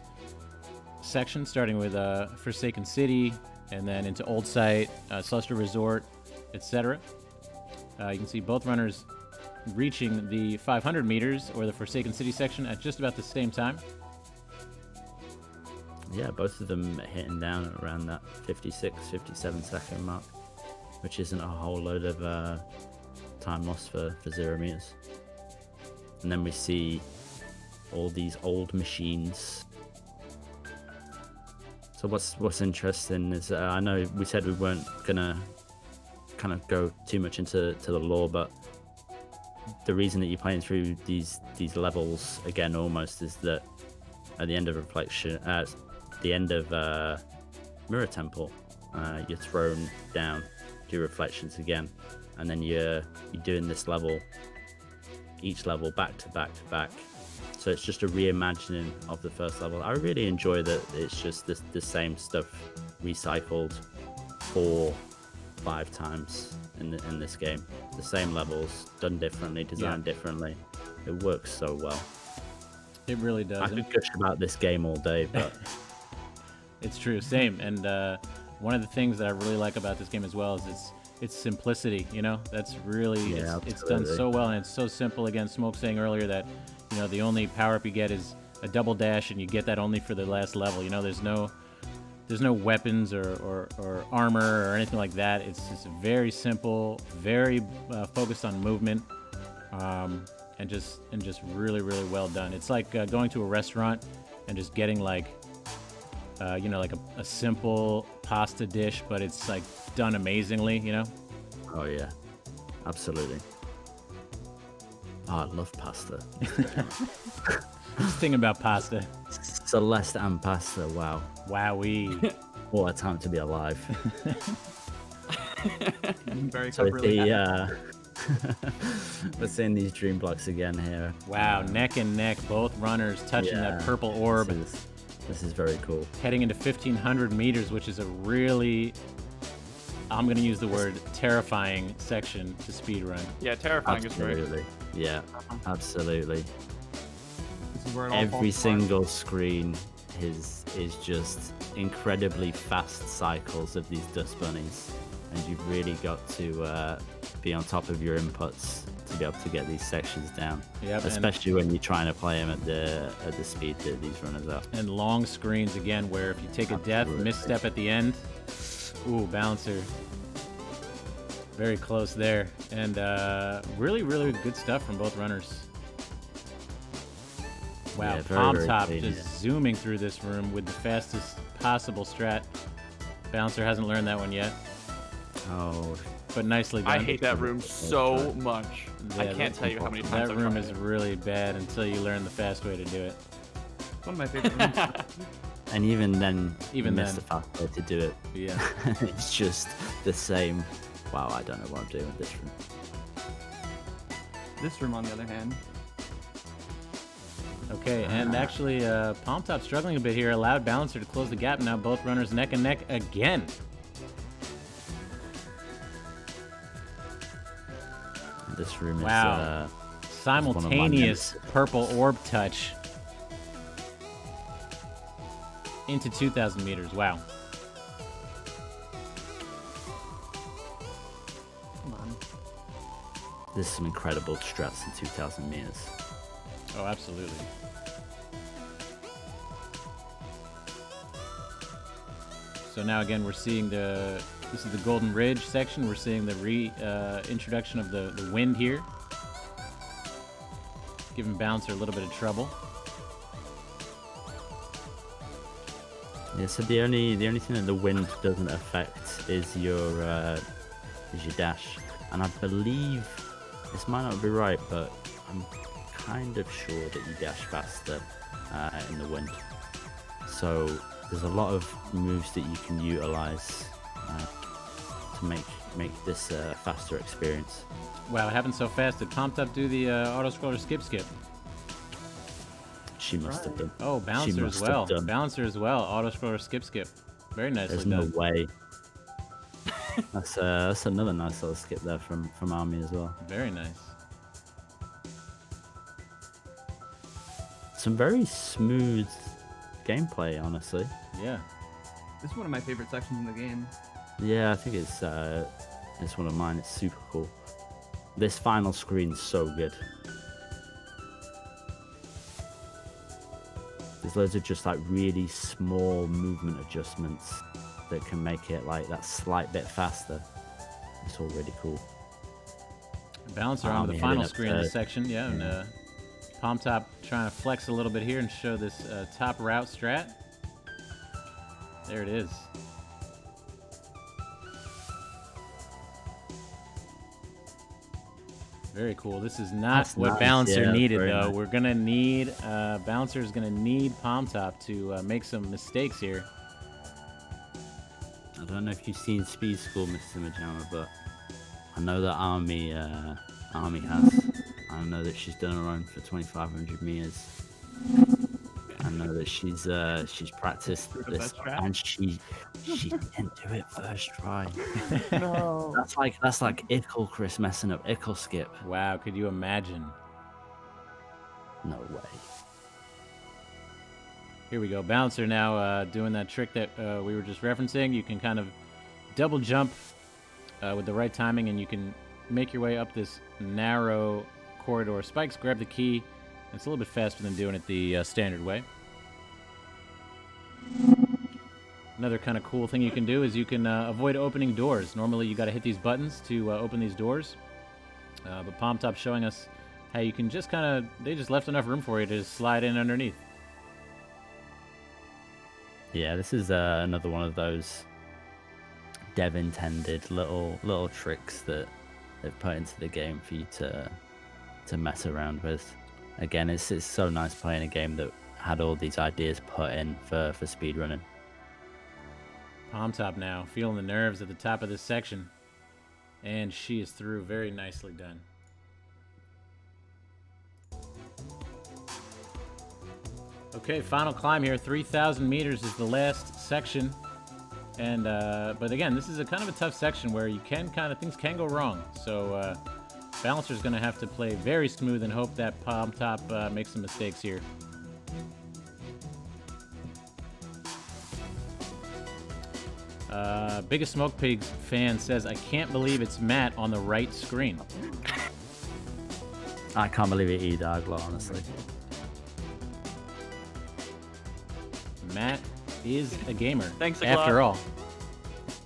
section, starting with Forsaken City, and then into Old Site, Celeste Resort, etc. You can see both runners reaching the 500 meters or the Forsaken City section at just about the same time. Yeah, both of them hitting down around that 56, 57 second mark, which isn't a whole load of time lost for 0 meters. And then we see all these old machines. So what's interesting is I know we said we weren't gonna kind of go too much into the lore, but the reason that you're playing through these levels again almost is that at the end of Reflection, at the end of Mirror Temple, you're thrown down, do Reflections again, and then you're doing this level, each level back to back to back. So it's just a reimagining of the first level. I really enjoy that it's just the same stuff recycled 4-5 times in this game. The same levels, done differently, designed differently. It works so well. It really does. I could gush about this game all day, but It's true, same. And one of the things that I really like about this game as well is its simplicity. You know, that's really Yeah, it's done absolutely. so well, and it's so simple. Again, Smoke saying earlier that the only power up you get is a double dash, and you get that only for the last level. There's no weapons or armor or anything like that. It's just very simple, very focused on movement, and just really well done. It's like going to a restaurant and just getting like a simple pasta dish, but it's like done amazingly. oh yeah, absolutely. Oh, I love pasta. Just thinking about pasta. Celeste and pasta. Wow, Wowee. what a time to be alive. Very So really happy. we're seeing these dream blocks again here. Wow, neck and neck, both runners touching that Yeah, purple orb, This is very cool. heading into 1,500 meters, which is a really, I'm going to use the word terrifying section to speedrun. Yeah, terrifying is great. Absolutely. Yeah, absolutely. This is where it all Every falls apart. single screen is just incredibly fast cycles of these dust bunnies, and you've really got to be on top of your inputs to be able to get these sections down. Yep, Especially when you're trying to play them at the speed that these runners are. and long screens again, where if you take a death, Absolutely. misstep at the end, ooh, bouncer. Very close there, and really good stuff from both runners. Wow, Yeah, very, Palm very Top clean, just yeah. zooming through this room with the fastest possible strat. Bouncer hasn't learned that one yet, Oh, but nicely done. I hate that room so much. I Yeah, can't tell you how many times That I've room tried is it. really bad until you learn the fast way to do it. One of my favorite rooms. and even then, Even you missed then. the fast way to do it. Yeah. It's just the same. Wow, I don't know what I'm doing with this room. This room, on the other hand, Okay, and actually, Palm Top struggling a bit here. Allowed Balancer to close the gap. Now both runners neck and neck again. This room Wow. is Simultaneous purple orb touch into 2,000 meters. Wow. come on. there's some incredible struts in 2,000 meters. Oh, absolutely. So now again, we're seeing the This is the Golden Ridge section. We're seeing the introduction of the wind here. Giving Bouncer a little bit of trouble. Yeah, so the only thing that the wind doesn't affect is your dash, and I believe this might not be right, but I'm kind of sure that you dash faster in the wind. So there's a lot of moves that you can utilize to make this a faster experience. Wow, it happened so fast. Did Pumped Up do the auto-scroller skip? She must have done. Oh, Bouncer as well. Bouncer as well. Auto-scroller skip. Very nicely There's done. no way. That's another nice little skip there from Army as well. Very nice. Some very smooth gameplay, honestly. Yeah. This is one of my favorite sections in the game. Yeah, I think it's one of mine. It's super cool. This final screen's so good. There's loads of just like really small movement adjustments that can make it like that slight bit faster. It's all really cool. Bouncer on the final screen of the section. Yeah, and Palm Top trying to flex a little bit here and show this top route strat. There it is. Very cool. This is not what Bouncer needed, though. Nice. We're going to need, Bouncer's going to need Palm Top to make some mistakes here. I don't know if you've seen Speed School, Mr. Majama, but I know that Army has. I know that she's done her own for 2,500 meters. I know that she's practiced this, and she didn't do it first try. No. That's like Ickle Chris messing up Ickle skip. Wow, could you imagine? No way. Here we go. Bouncer now doing that trick that we were just referencing. You can kind of double jump with the right timing, and you can make your way up this narrow corridor. Spikes, grab the key. It's a little bit faster than doing it the standard way. Another kind of cool thing you can do is you can avoid opening doors. Normally you got to hit these buttons to open these doors. But Palm Top showing us how you can just kind of, they just left enough room for you to just slide in underneath. Yeah, this is another one of those dev intended little tricks that they've put into the game for you to mess around with. Again, it's so nice playing a game that had all these ideas put in for speedrunning. Palm Top now, feeling the nerves at the top of this section. And she is through. Very nicely done. Okay, final climb here. 3,000 meters is the last section. And but again, this is a kind of a tough section where you can things can go wrong. So Balancer's going to have to play very smooth and hope that Palm Top makes some mistakes here. Biggest Smoke Pigs fan says, I can't believe it's Matt on the right screen. I can't believe it either, Agla, honestly. Matt is a gamer. Thanks, after all.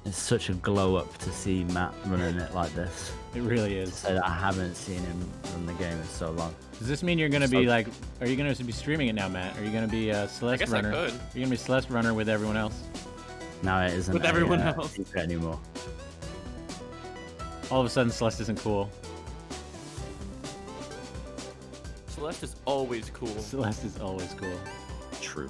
It's such a glow up to see Matt running it like this. It really is. So that I haven't seen him run the game in so long. Does this mean you're going to be like, are you going to be streaming it now, Matt? Are you going to be Celeste I guess runner? I could. Are you going to be Celeste runner with everyone else? Now it isn't With everyone else. secret anymore. All of a sudden, Celeste isn't cool. Celeste is always cool. Celeste is always cool. True.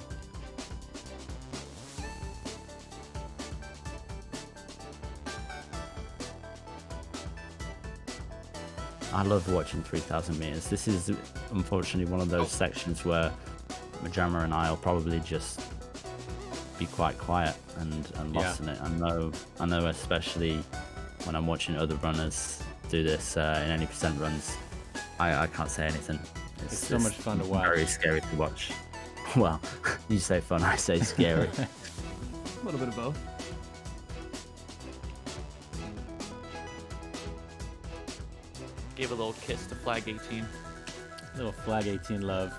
I love watching 3,000 meters. This is unfortunately one of those sections where Majama and I will probably just be quite quiet and lost in it. I know especially when I'm watching other runners do this in any percent runs, I can't say anything. It's so much fun to watch. Very scary to watch. Well, you say fun, I say scary. A little bit of both. Gave a little kiss to Flag 18. Little Flag 18 love.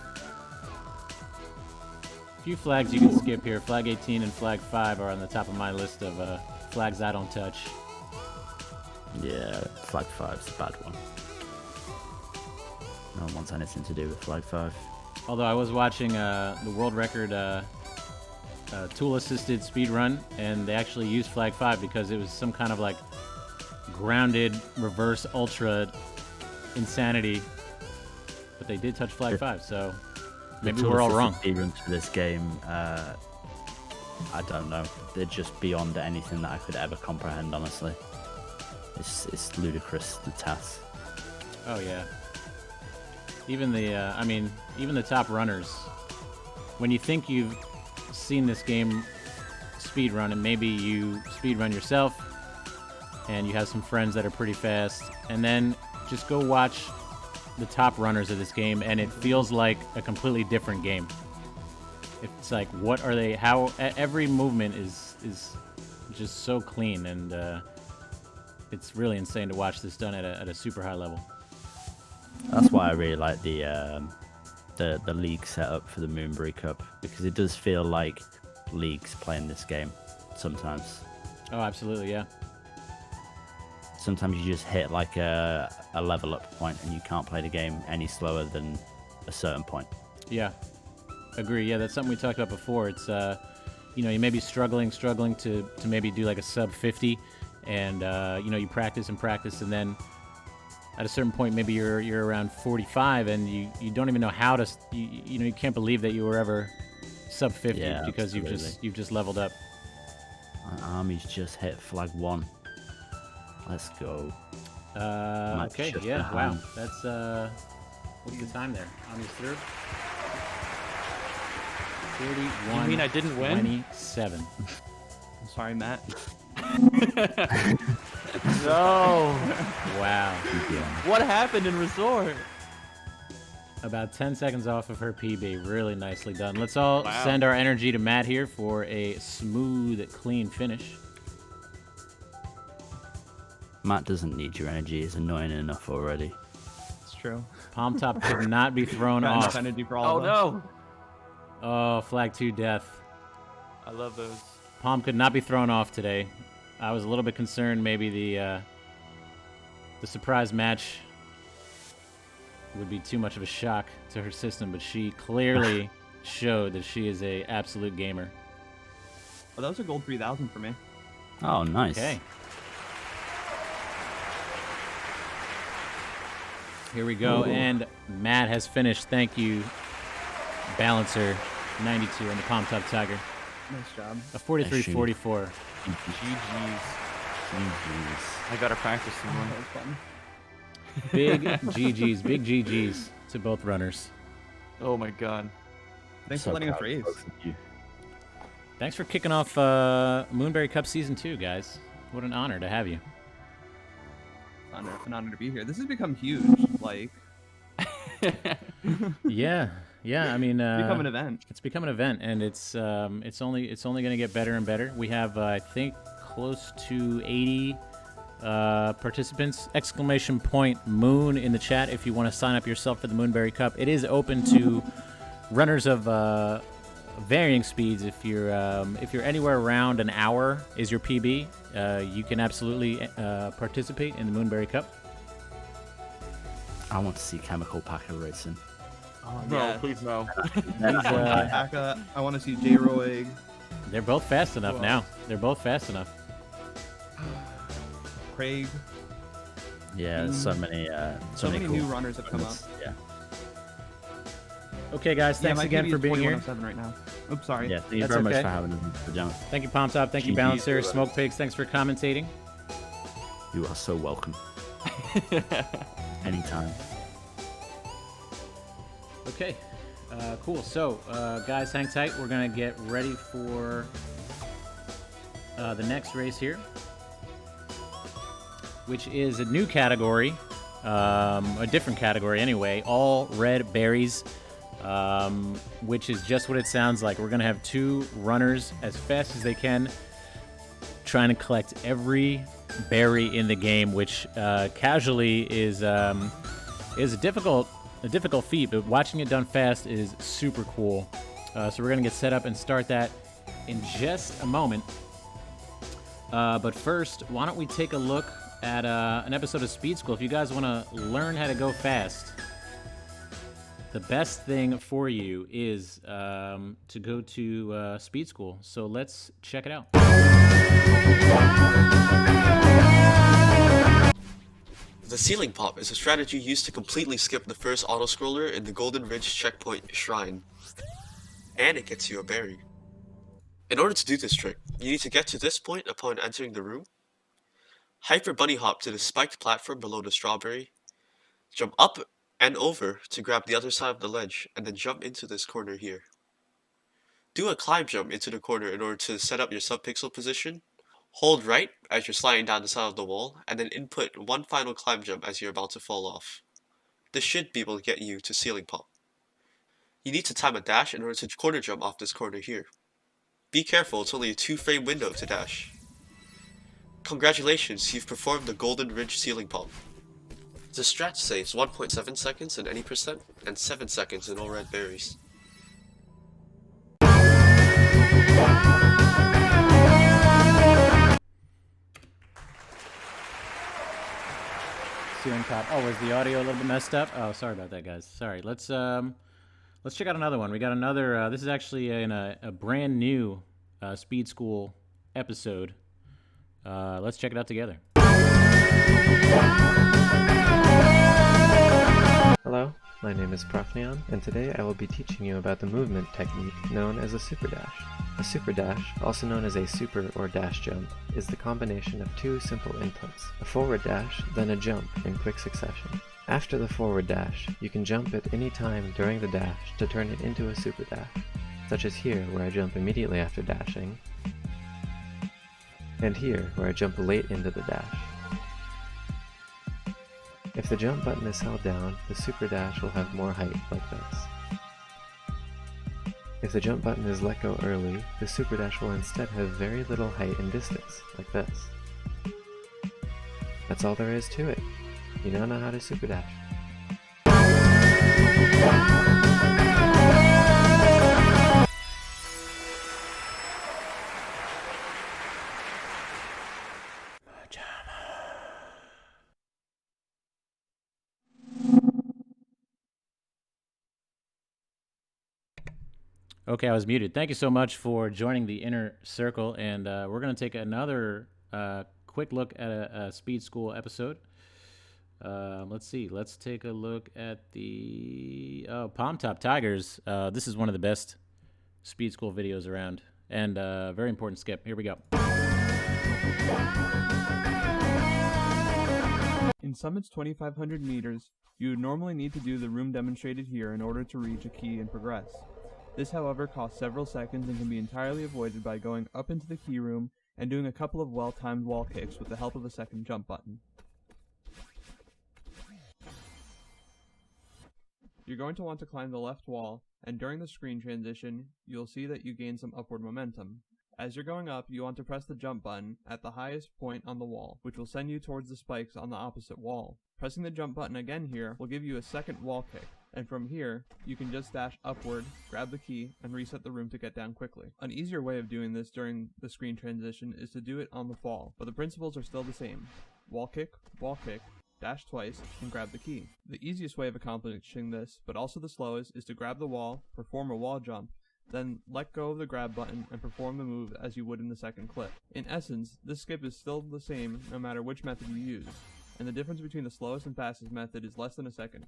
A few flags you can skip here. Flag 18 and Flag 5 are on the top of my list of flags I don't touch. Yeah, flag 5's a bad one. No one wants anything to do with flag 5. Although I was watching the world record tool-assisted speed run, and they actually used flag 5 because it was some kind of like grounded reverse ultra insanity. But they did touch flag 5, so maybe we're all wrong. Speedruns for this game, I don't know. They're just beyond anything that I could ever comprehend, honestly. It's ludicrous, the task. Oh yeah. Even the even the top runners. When you think you've seen this game speedrun, and maybe you speedrun yourself, and you have some friends that are pretty fast, and then just go watch the top runners of this game, and it feels like a completely different game. It's like, what are they? How every movement is just so clean, and it's really insane to watch this done at a super high level. That's why I really like the league setup for the Moonberry Cup, because it does feel like leagues playing this game sometimes. Oh, absolutely, yeah. Sometimes you just hit like a level up point and you can't play the game any slower than a certain point. Yeah, agree. Yeah, that's something we talked about before. It's you know, you may be struggling to maybe do like a sub 50, and you know, you practice, and then at a certain point, maybe you're around 45, and you don't even know how to, you know, you can't believe that you were ever sub 50 because absolutely. you've just leveled up. My army's just hit flag 1. Let's go. Okay, just yeah, wow, behind. that's what's the time there? Army's through. 31. You mean I didn't win? 27. I'm sorry, Matt. No. Wow. What happened in Resort? About 10 seconds off of her PB. Really nicely done. Let's all Wow. send our energy to Matt here for a smooth, clean finish. Matt doesn't need your energy. It's annoying enough already. It's true. Palm top could not be thrown Got enough off. energy for all Oh of us. no. Oh, flag 2 death. I love those. Palm could not be thrown off today. I was a little bit concerned maybe the surprise match would be too much of a shock to her system, but she clearly showed that she is a absolute gamer. Oh, that was a gold 3000 for me. Oh, nice. Okay. Here we go, and Matt has finished. Thank you, Balancer 92 on the Palm Top Tiger. Nice job. A 43-44. GG's. GG's. I gotta practice some more. That was fun. Big GGs, big GGs to both runners. Oh my god. Thanks So for letting us proud of race. both of you. Thanks for kicking off Moonberry Cup Season 2, guys. What an honor to have you. An honor to be here. This has become huge. Like, Yeah, I mean, become an event. it's become an event, and it's only going to get better and better. We have, I think, close to 80 participants. Exclamation point Moon in the chat if you want to sign up yourself for the Moonberry Cup. It is open to runners of varying speeds. If you're anywhere around an hour is your PB, you can absolutely participate in the Moonberry Cup. I want to see Chemical Packer racing. Oh, No, yeah. please no. Aka, I want to see J-Roig. They're both fast enough Who now. else? They're both fast enough. Craig. Yeah, there's so many. So many cool new runners have come up. runners. Yeah. Okay, guys, thanks my again PB for is being here. 2107 right now. Oops, sorry. Yeah. Thank you That's very much okay. for having us, Mr. Jones. Thank you, Palm Top. Thank you, GG, Balancer. brothers. Smoke Pigs, thanks for commentating. You are so welcome. Anytime. Okay, cool. So, guys, hang tight. We're going to get ready for the next race here, which is a new category, a different category anyway, all red berries, which is just what it sounds like. We're going to have two runners as fast as they can trying to collect every berry in the game, which casually is a difficult feat, but watching it done fast is super cool. So we're going to get set up and start that in just a moment. But first, why don't we take a look at an episode of Speed School? If you guys want to learn how to go fast, the best thing for you is to go to Speed School. So let's check it out. The ceiling pop is a strategy used to completely skip the first autoscroller in the Golden Ridge checkpoint shrine. And it gets you a berry. In order to do this trick, you need to get to this point upon entering the room, hyper bunny hop to the spiked platform below the strawberry, jump up and over to grab the other side of the ledge, and then jump into this corner here. Do a climb jump into the corner in order to set up your subpixel position. Hold right as you're sliding down the side of the wall, and then input one final climb jump as you're about to fall off. This should be able to get you to ceiling pop. You need to time a dash in order to corner jump off this corner here. Be careful, it's only a 2-frame window to dash. Congratulations, you've performed the Golden Ridge ceiling pop. The strat saves 1.7 seconds in any percent, and 7 seconds in all red berries. Ceiling pop. Oh, was the audio a little bit messed up? Oh, sorry about that, guys. Sorry. Let's check out another one. We got another. This is actually in a brand new Speed School episode. Let's check it out together. Hello, my name is Prof. Neon, and today I will be teaching you about the movement technique known as a super dash. A super dash, also known as a super or dash jump, is the combination of two simple inputs, a forward dash, then a jump in quick succession. After the forward dash, you can jump at any time during the dash to turn it into a super dash, such as here where I jump immediately after dashing, and here where I jump late into the dash. If the jump button is held down, the super dash will have more height, like this. If the jump button is let go early, the super dash will instead have very little height and distance, like this. That's all there is to it. You now know how to super dash. Okay, I was muted. Thank you so much for joining the inner circle, and we're going to take another quick look at a Speed School episode. Let's see. Let's take a look at the Palm Top Tigers. This is one of the best Speed School videos around, and very important skip. Here we go. In Summit's 2,500 meters, you would normally need to do the room demonstrated here in order to reach a key and progress. This, however, costs several seconds and can be entirely avoided by going up into the key room and doing a couple of well-timed wall kicks with the help of a second jump button. You're going to want to climb the left wall, and during the screen transition, you'll see that you gain some upward momentum. As you're going up, you want to press the jump button at the highest point on the wall, which will send you towards the spikes on the opposite wall. Pressing the jump button again here will give you a second wall kick, and from here, you can just dash upward, grab the key, and reset the room to get down quickly. An easier way of doing this during the screen transition is to do it on the fall, but the principles are still the same. Wall kick, dash twice, and grab the key. The easiest way of accomplishing this, but also the slowest, is to grab the wall, perform a wall jump, then let go of the grab button and perform the move as you would in the second clip. In essence, this skip is still the same no matter which method you use, and the difference between the slowest and fastest method is less than a second.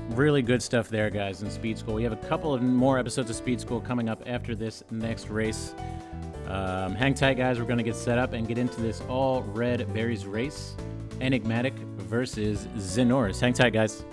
Really good stuff there, guys, in Speed School. We have a couple of more episodes of Speed School coming up after this next race. Hang tight, guys. We're going to get set up and get into this all red berries race. Enigmatic versus Xenoris. Hang tight, guys.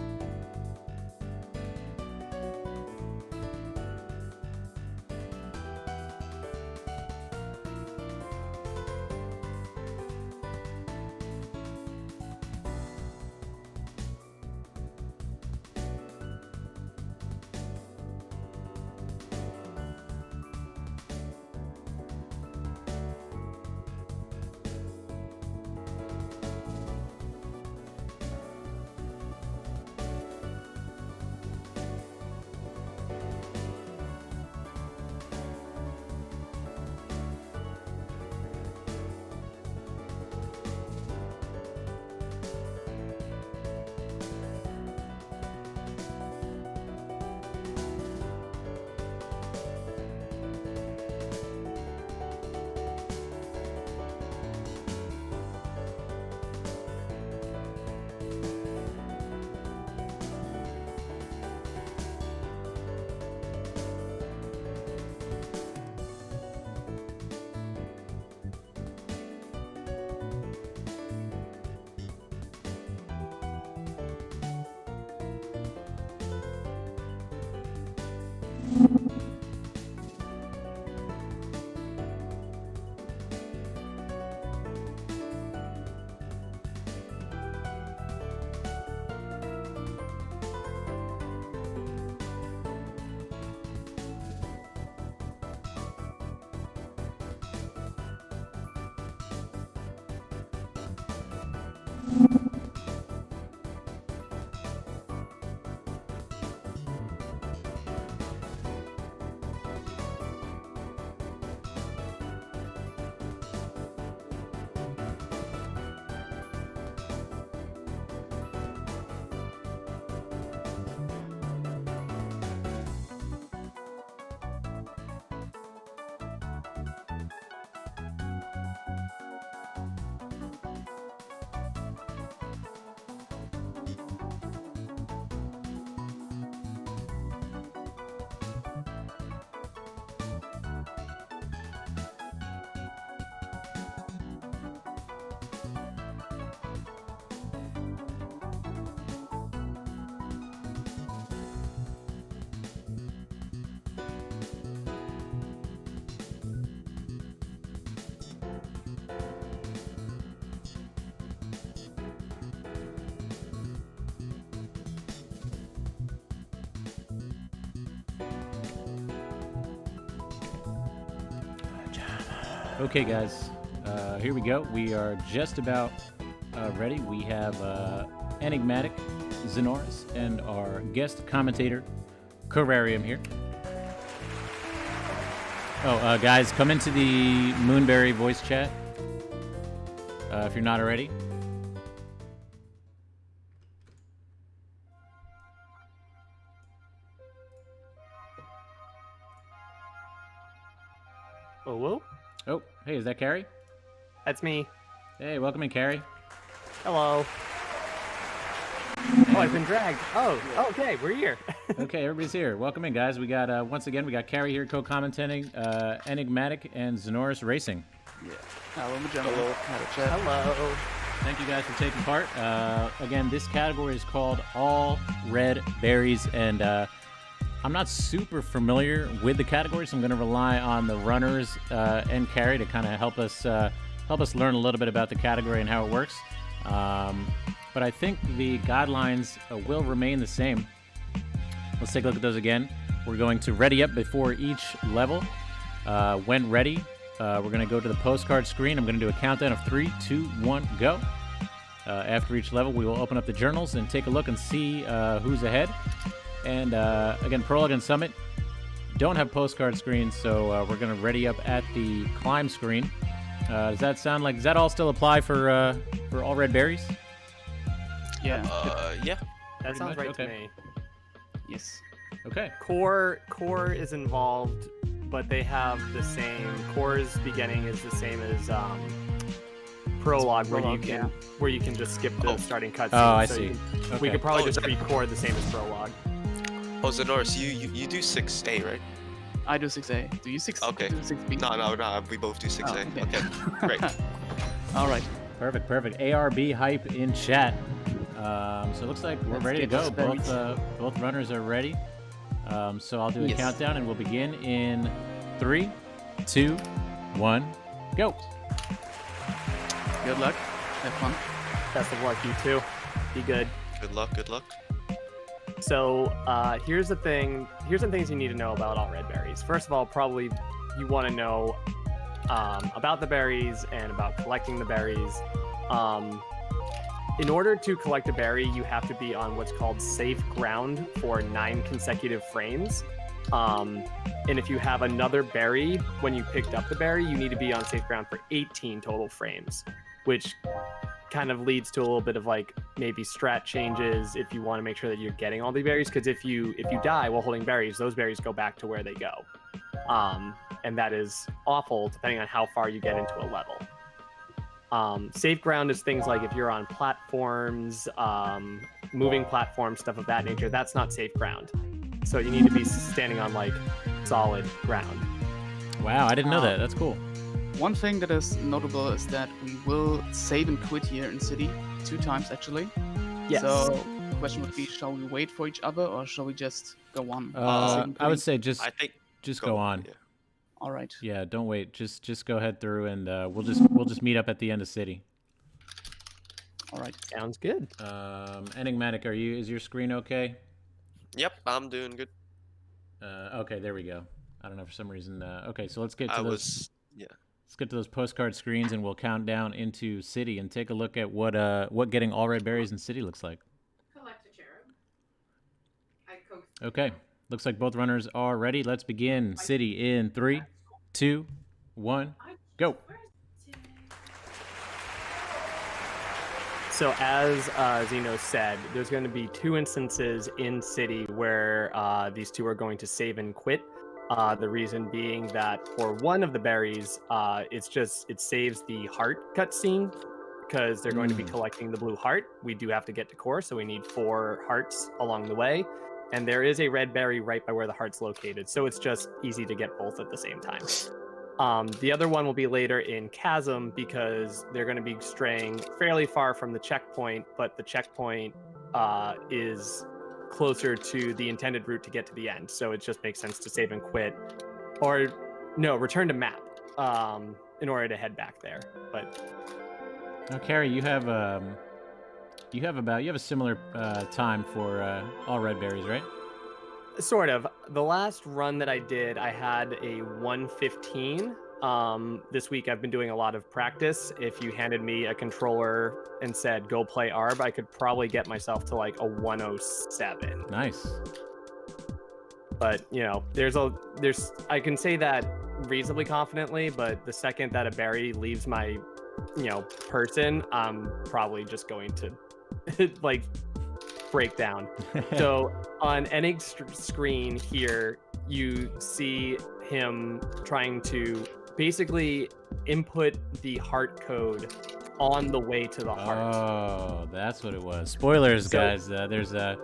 Okay, guys, here we go. We are just about ready. We have Enigmatic, Zenoris, and our guest commentator, Corarium here. Oh, guys, come into the Moonberry voice chat if you're not already. Oh, whoa. Oh, hey, is that Carrie? That's me. Hey, welcome in, Carrie. Hello. Oh, I've been dragged. Oh, okay, we're here. Okay, everybody's here. Welcome in, guys. We got, once again, we got Carrie here co-commentating Enigmatic and Zenoris Racing. Hello, gentlemen. Hello. Thank you guys for taking part. Again, this category is called All Red Berries, and I'm not super familiar with the category, so I'm going to rely on the runners and Carrie to kind of help us learn a little bit about the category and how it works. But I think the guidelines will remain the same. Let's take a look at those again. We're going to ready up before each level. When ready, we're going to go to the postcard screen. I'm going to do a countdown of 3, 2, 1, go. After each level, we will open up the journals and take a look and see who's ahead. And again, Prologue and Summit don't have postcard screens, so we're going to ready up at the climb screen. Does that all still apply for All Red Berries? Yeah. Yeah. That sounds much? right Okay. to me. Yes. Okay. Core is involved, but they have the same. Core's beginning is the same as Prologue, where you can just skip the starting cutscene. Oh, I so see. Okay. We could probably just treat Core the same as Prologue. Oh, Zenoris, you do 6A, right? I do 6A. Do you 6? Okay. Do 6B? No, we both do 6A. Oh, Okay, great. All right. Perfect. ARB hype in chat. So it looks like we're Let's ready to get go. this Both runners are ready. So I'll do a Yes. countdown and we'll begin in 3, 2, 1, go. Good luck. Have fun. Best of luck, you two. Be good. Good luck. So here's the thing. Here's some things you need to know about all red berries. First of all, probably you want to know about the berries and about collecting the berries. In order to collect a berry, you have to be on what's called safe ground for 9 consecutive frames. And if you have another berry when you picked up the berry, you need to be on safe ground for 18 total frames, which kind of leads to a little bit of like maybe strat changes if you want to make sure that you're getting all the berries, because if you die while holding berries, those berries go back to where they go. And that is awful depending on how far you get into a level. Safe ground is things like if you're on platforms, moving platforms, stuff of that nature. That's not safe ground. So you need to be standing on like solid ground. Wow, I didn't know that. That's cool. One thing that is notable is that we will save and quit here in City 2 times actually. Yes. So the question would be, shall we wait for each other or shall we just go on? I would say just I think go on. Yeah. All right. Yeah, don't wait. Just go ahead through, and we'll just meet up at the end of City. All right. Sounds good. Enigmatic, is your screen okay? Yep, I'm doing good. Okay, there we go. I don't know, for some reason. Okay, so let's get to Let's Collect a cherub. I coaxed. Okay, looks like both runners are ready. Let's begin City in 3, 2, 1, go. So as Zeno said, there's going to be 2 instances in City where these 2 are going to save and quit. The reason being that for one of the berries, it saves the heart cutscene because they're going to be collecting the blue heart. We do have to get to core, so we need 4 hearts along the way. And there is a red berry right by where the heart's located, so it's just easy to get both at the same time. The other one will be later in Chasm because they're going to be straying fairly far from the checkpoint, but the checkpoint is closer to the intended route to get to the end. So it just makes sense to save and quit, or no, return to map in order to head back there. But now, Carrie, you have a similar time for all red berries, right? sort of. The last run that I did, I had a 1:15 this week I've been doing a lot of practice. If you handed me a controller and said go play ARB, I could probably get myself to like a 107. Nice. But you know, I can say that reasonably confidently, but the second that a berry leaves my person, I'm probably just going to like break down. So on Enig's screen here, you see him trying to basically input the heart code on the way to the heart. Oh, that's what it was. Spoilers, guys. There's a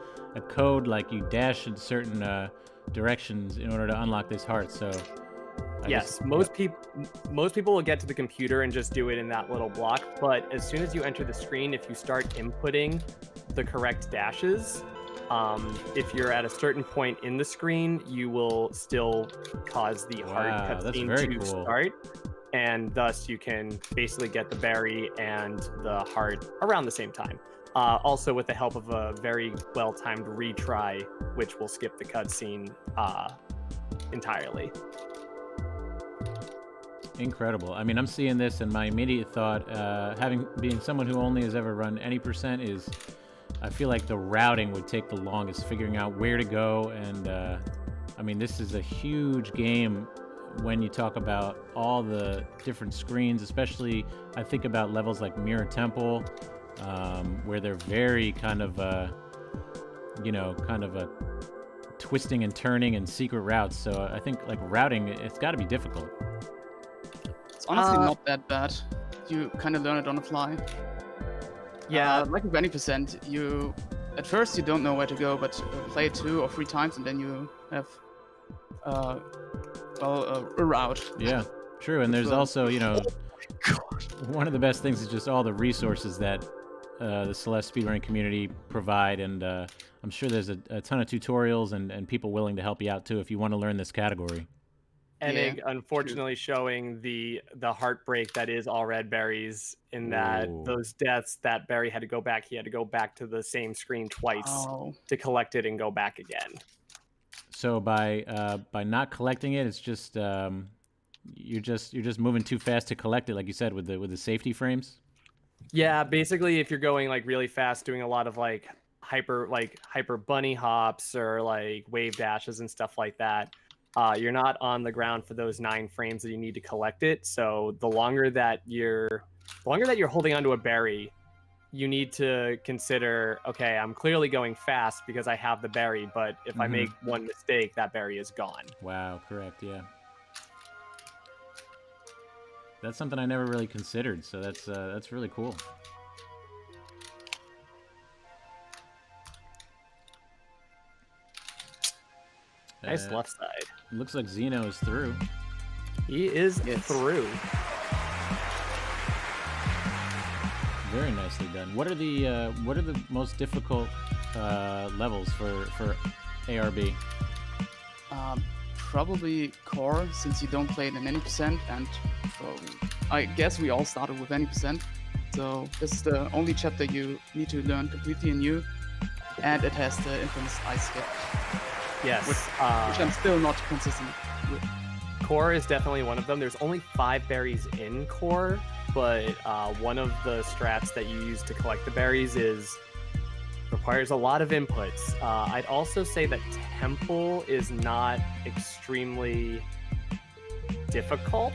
code, like you dash in certain directions in order to unlock this heart. So yes, most people will get to the computer and just do it in that little block. But as soon as you enter the screen, if you start inputting the correct dashes, if you're at a certain point in the screen, you will still cause the hard cutscene to start, and thus you can basically get the berry and the heart around the same time. Also with the help of a very well-timed retry, which will skip the cutscene entirely. Incredible. I mean, I'm seeing this, and my immediate thought, being someone who only has ever run any percent, is I feel like the routing would take the longest, figuring out where to go. And I mean, this is a huge game when you talk about all the different screens, especially I think about levels like Mirror Temple, where they're very kind of a twisting and turning and secret routes. So I think like routing, it's got to be difficult. It's honestly not that bad. You kind of learn it on the fly. Yeah, like with any percent, at first you don't know where to go, but play it 2 or 3 times and then you have a route. Yeah, true. And there's also, one of the best things is just all the resources that the Celeste speedrunning community provide, and I'm sure there's a ton of tutorials and people willing to help you out too if you want to learn this category. Enig, unfortunately, showing the heartbreak that is all red berries, in that those deaths, that berry had to go back. He had to go back to the same screen twice to collect it and go back again. So by not collecting it, it's just you're just moving too fast to collect it, like you said, with the safety frames. Yeah, basically, if you're going like really fast, doing a lot of like hyper bunny hops or like wave dashes and stuff like that. You're not on the ground for those 9 frames that you need to collect it. So the longer that you're holding onto a berry, you need to consider, okay, I'm clearly going fast because I have the berry, but if I make one mistake, that berry is gone. Wow, correct, yeah. That's something I never really considered, so that's really cool. Nice left side. Looks like Zeno is through. He is through. Very nicely done. What are the most difficult levels for ARB? Probably core, since you don't play it in any percent, and I guess we all started with any percent. So this is the only chapter you need to learn completely anew, and it has the infamous ice skip. Yes, which I'm still not consistent with. Core is definitely one of them. There's only 5 berries in core, but one of the strats that you use to collect the berries requires a lot of inputs. I'd also say that Temple is not extremely difficult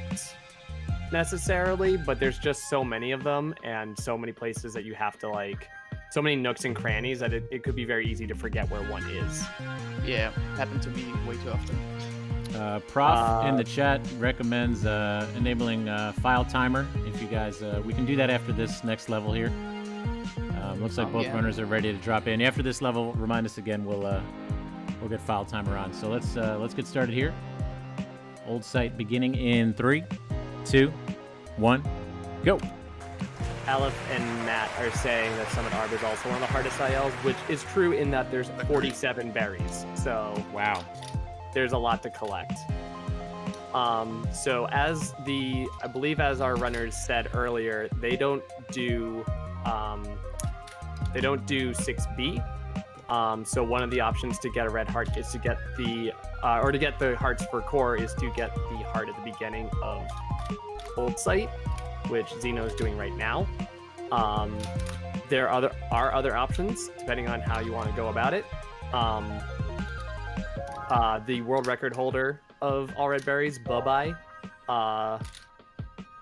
necessarily, but there's just so many of them and so many places that you have to so many nooks and crannies that it could be very easy to forget where one is. Yeah, happened to me way too often. Prof in the chat recommends enabling file timer. If you guys, we can do that after this next level here. Looks like both runners are ready to drop in. After this level, remind us again. We'll get file timer on. So let's get started here. Old site beginning in 3, 2, 1, go. Aleph and Matt are saying that Summit Arb is also one of the hardest ILs, which is true in that there's 47 berries. So wow, there's a lot to collect. So as I believe as our runners said earlier, they don't do 6B. So one of the options to get a red heart is to get the hearts for core is to get the heart at the beginning of Old Site, which Xeno is doing right now. There are other options depending on how you want to go about it. The world record holder of all red berries, Bubai,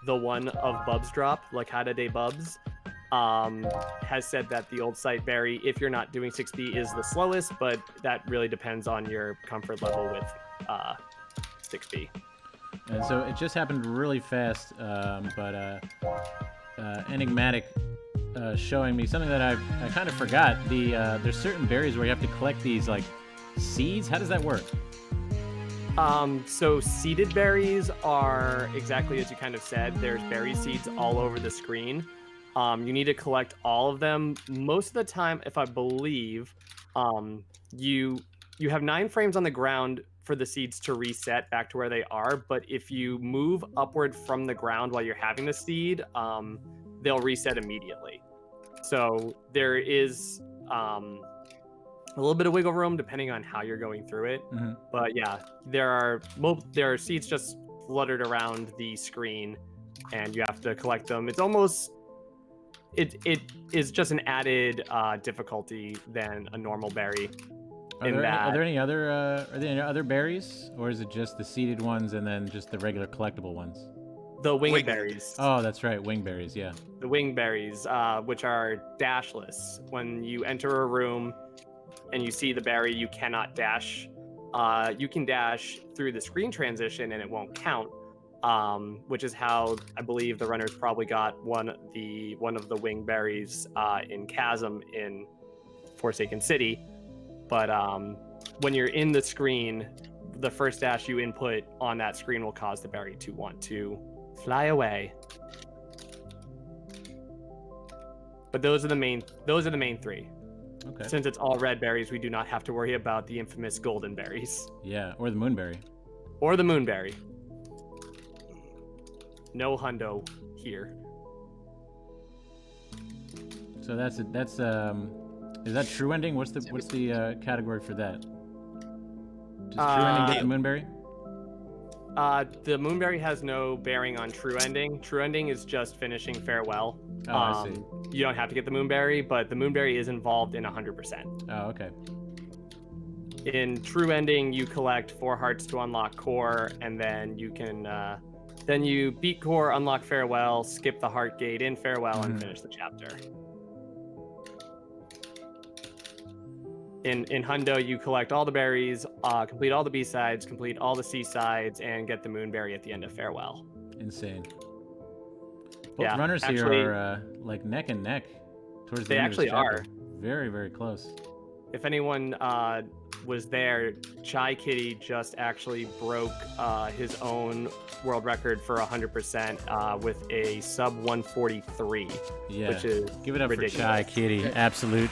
the one of Bubs drop, Lakada de Bubs, has said that the Old Site berry, if you're not doing 6B, is the slowest, but that really depends on your comfort level with 6B. And so it just happened really fast, but Enigmatic showing me something that I kind of forgot. There's certain berries where you have to collect these like seeds. How does that work? So seeded berries are exactly as you kind of said. There's berry seeds all over the screen. You need to collect all of them. Most of the time, if I believe, you have 9 frames on the ground for the seeds to reset back to where they are. But if you move upward from the ground while you're having the seed, they'll reset immediately. So there is a little bit of wiggle room depending on how you're going through it. Mm-hmm. But yeah, there are seeds just fluttered around the screen, and you have to collect them. It's almost it is just an added difficulty than a normal berry. Are there any other berries, or is it just the seeded ones and then just the regular collectible ones? The wing berries. Oh, that's right, wing berries. Yeah. The wing berries, which are dashless. When you enter a room and you see the berry, you cannot dash. You can dash through the screen transition and it won't count. Which is how I believe the runners probably got one of the wing berries in Chasm in Forsaken City. But when you're in the screen, the first dash you input on that screen will cause the berry to want to fly away. But those are the main 3. Okay. Since it's all red berries, we do not have to worry about the infamous golden berries. Yeah, or the moonberry. Or the moonberry. No hundo here. So that's is that true ending? What's the category for that? Does true ending get the moonberry? The moonberry has no bearing on true ending. True ending is just finishing farewell. Oh, I see. You don't have to get the moonberry, but the moonberry is involved in 100%. Oh, okay. In true ending, you collect 4 hearts to unlock core, and then you can then you beat core, unlock farewell, skip the heart gate in farewell, and finish the chapter. In Hundo, you collect all the berries, complete all the B-sides, complete all the C-sides, and get the moonberry at the end of farewell. Insane. Both runners here are like neck and neck towards the end of the chapter. They actually are. Very, very close. If anyone was there, Chai Kitty just actually broke his own world record for 100% with a sub 143. Yeah, which is give it up ridiculous. for Chai Kitty, absolute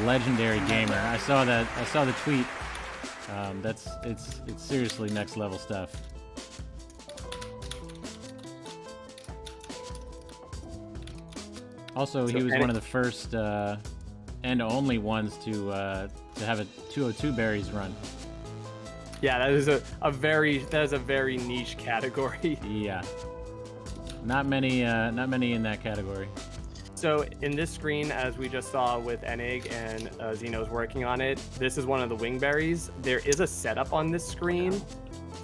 legendary gamer. I saw the tweet. It's seriously next level stuff. Also, he was one of the first and only ones to have a 202 berries run. Yeah, that is a very niche category. Yeah, not many in that category. So in this screen, as we just saw with Enig and Xeno's working on it, this is one of the wing berries. There is a setup on this screen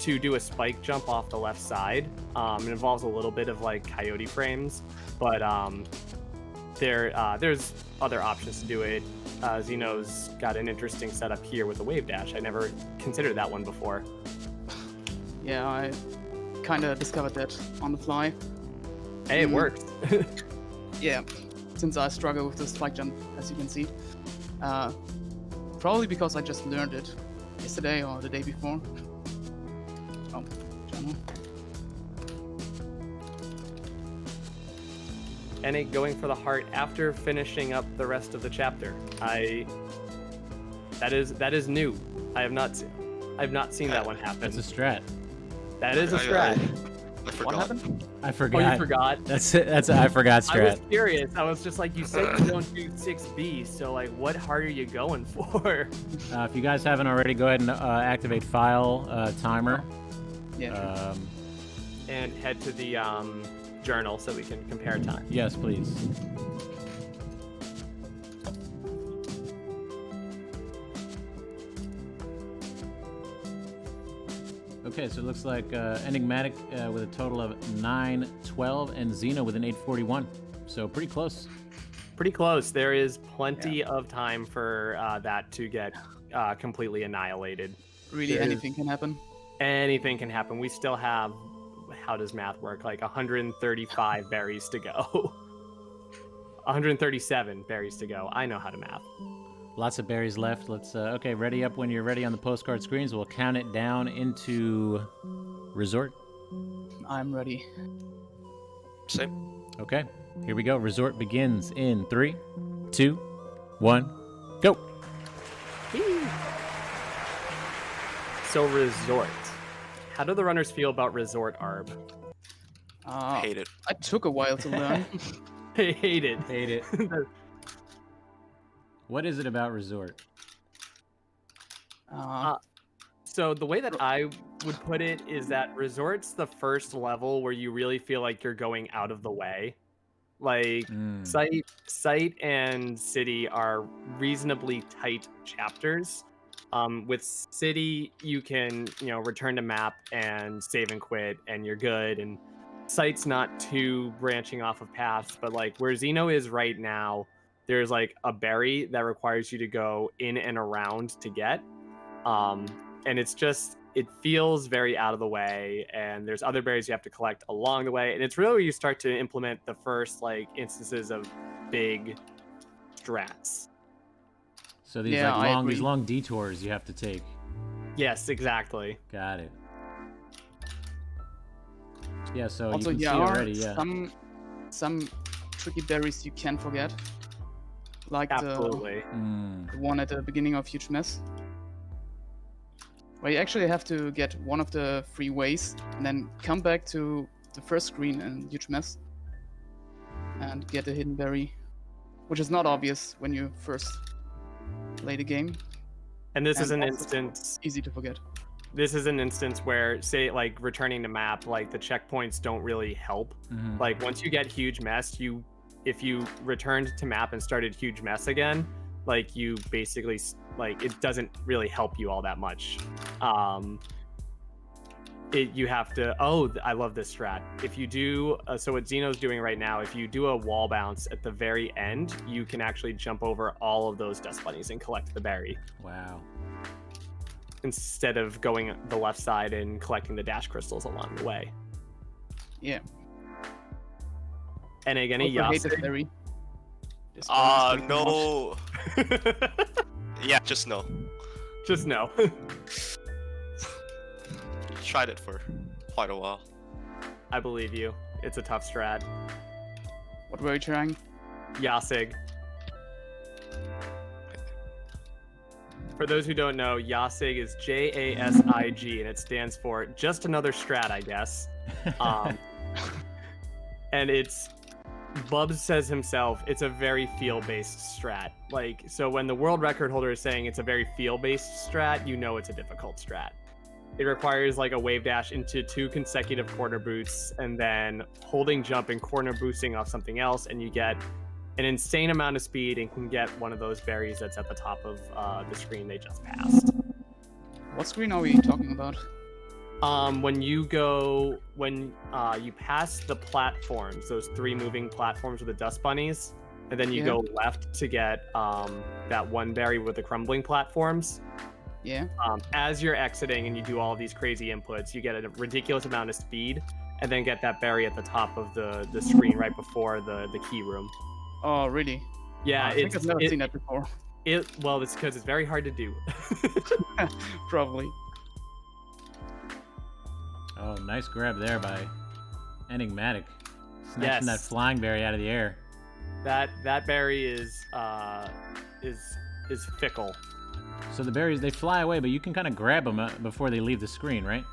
to do a spike jump off the left side. It involves a little bit of like coyote frames, but there's other options to do it. Xeno's got an interesting setup here with the wave dash. I never considered that one before. Yeah, I kind of discovered that on the fly. Hey, it works. Yeah, since I struggle with the spike jump, as you can see. Probably because I just learned it yesterday or the day before. Oh, channel. Enig going for the heart after finishing up the rest of the chapter. That is new. I've not seen that one happen. That's a strat. That is a strat. I forgot. What happened? I Oh, forgot. you forgot? That's it. That's I forgot I was strat. curious. I was just like, you said you don't do 6B, so like, what heart are you going for? If you guys haven't already, go ahead and activate file timer. Yeah. And head to the journal so we can compare time. Yes, please. Okay, so it looks like Enigmatic with a total of 912 and Xeno with an 841. So pretty close. Pretty close. There is plenty of time for that to get completely annihilated. Really, anything can happen. Anything can happen. We still have, how does math work? Like 135 berries to go. 137 berries to go. I know how to math. Lots of berries left. Let's, okay, ready up when you're ready on the postcard screens. We'll count it down into Resort. I'm ready. Same. Okay, here we go. Resort begins in 3, 2, 1, go. So Resort. How do the runners feel about Resort, Arb? Hate it. I took a while to learn. Hate it. Hate it. What is it about Resort? So the way that I would put it is that Resort's the first level where you really feel like you're going out of the way. Like Site and City are reasonably tight chapters. With City, you can, return to map and save and quit, and you're good. And Site's not too branching off of paths, but like where Xeno is right now, there's like a berry that requires you to go in and around to get. And it feels very out of the way, and there's other berries you have to collect along the way. And it's really where you start to implement the first like instances of big strats. So these these long detours you have to take. Yes, exactly. Got it. Yeah, so Also, you can see already, yeah. Some tricky berries you can forget. Like Absolutely. the one at the beginning of Huge Mess. Where you actually have to get one of the 3 ways and then come back to the first screen in Huge Mess and get a hidden berry, which is not obvious when you first play the game. And this is an instance easy to forget. This is an instance where, say, like returning to map, like the checkpoints don't really help. Mm-hmm. Like once you get Huge Mess, if you returned to map and started Huge Mess again, like you basically it doesn't really help you all that much. You have to. Oh, I love this strat. If you do, so what Xeno's doing right now, if you do a wall bounce at the very end, you can actually jump over all of those dust bunnies and collect the berry. Wow. Instead of going the left side and collecting the dash crystals along the way. Yeah. And again, Yasig. No. Yeah, just no. Just no. Tried it for quite a while. I believe you. It's a tough strat. What were you trying? Yasig. For those who don't know, Yasig is JASIG, and it stands for just another strat, I guess. And Bubs says himself, it's a very feel-based strat. Like, so when the world record holder is saying it's a very feel-based strat, you know it's a difficult strat. It requires like a wave dash into 2 consecutive corner boosts, and then holding jump and corner boosting off something else, and you get an insane amount of speed and can get one of those berries that's at the top of the screen they just passed. What screen are we talking about? When you pass the platforms, those 3 moving platforms with the dust bunnies, and then you go left to get that one berry with the crumbling platforms. Yeah. As you're exiting and you do all of these crazy inputs, you get a ridiculous amount of speed, and then get that berry at the top of the screen right before the key room. Oh, really? Yeah, I think I've never seen that before. Well, it's because it's very hard to do. Probably. Oh, nice grab there by Enigmatic. Snatching that flying berry out of the air. That berry is fickle. So the berries, they fly away, but you can kind of grab them before they leave the screen, right?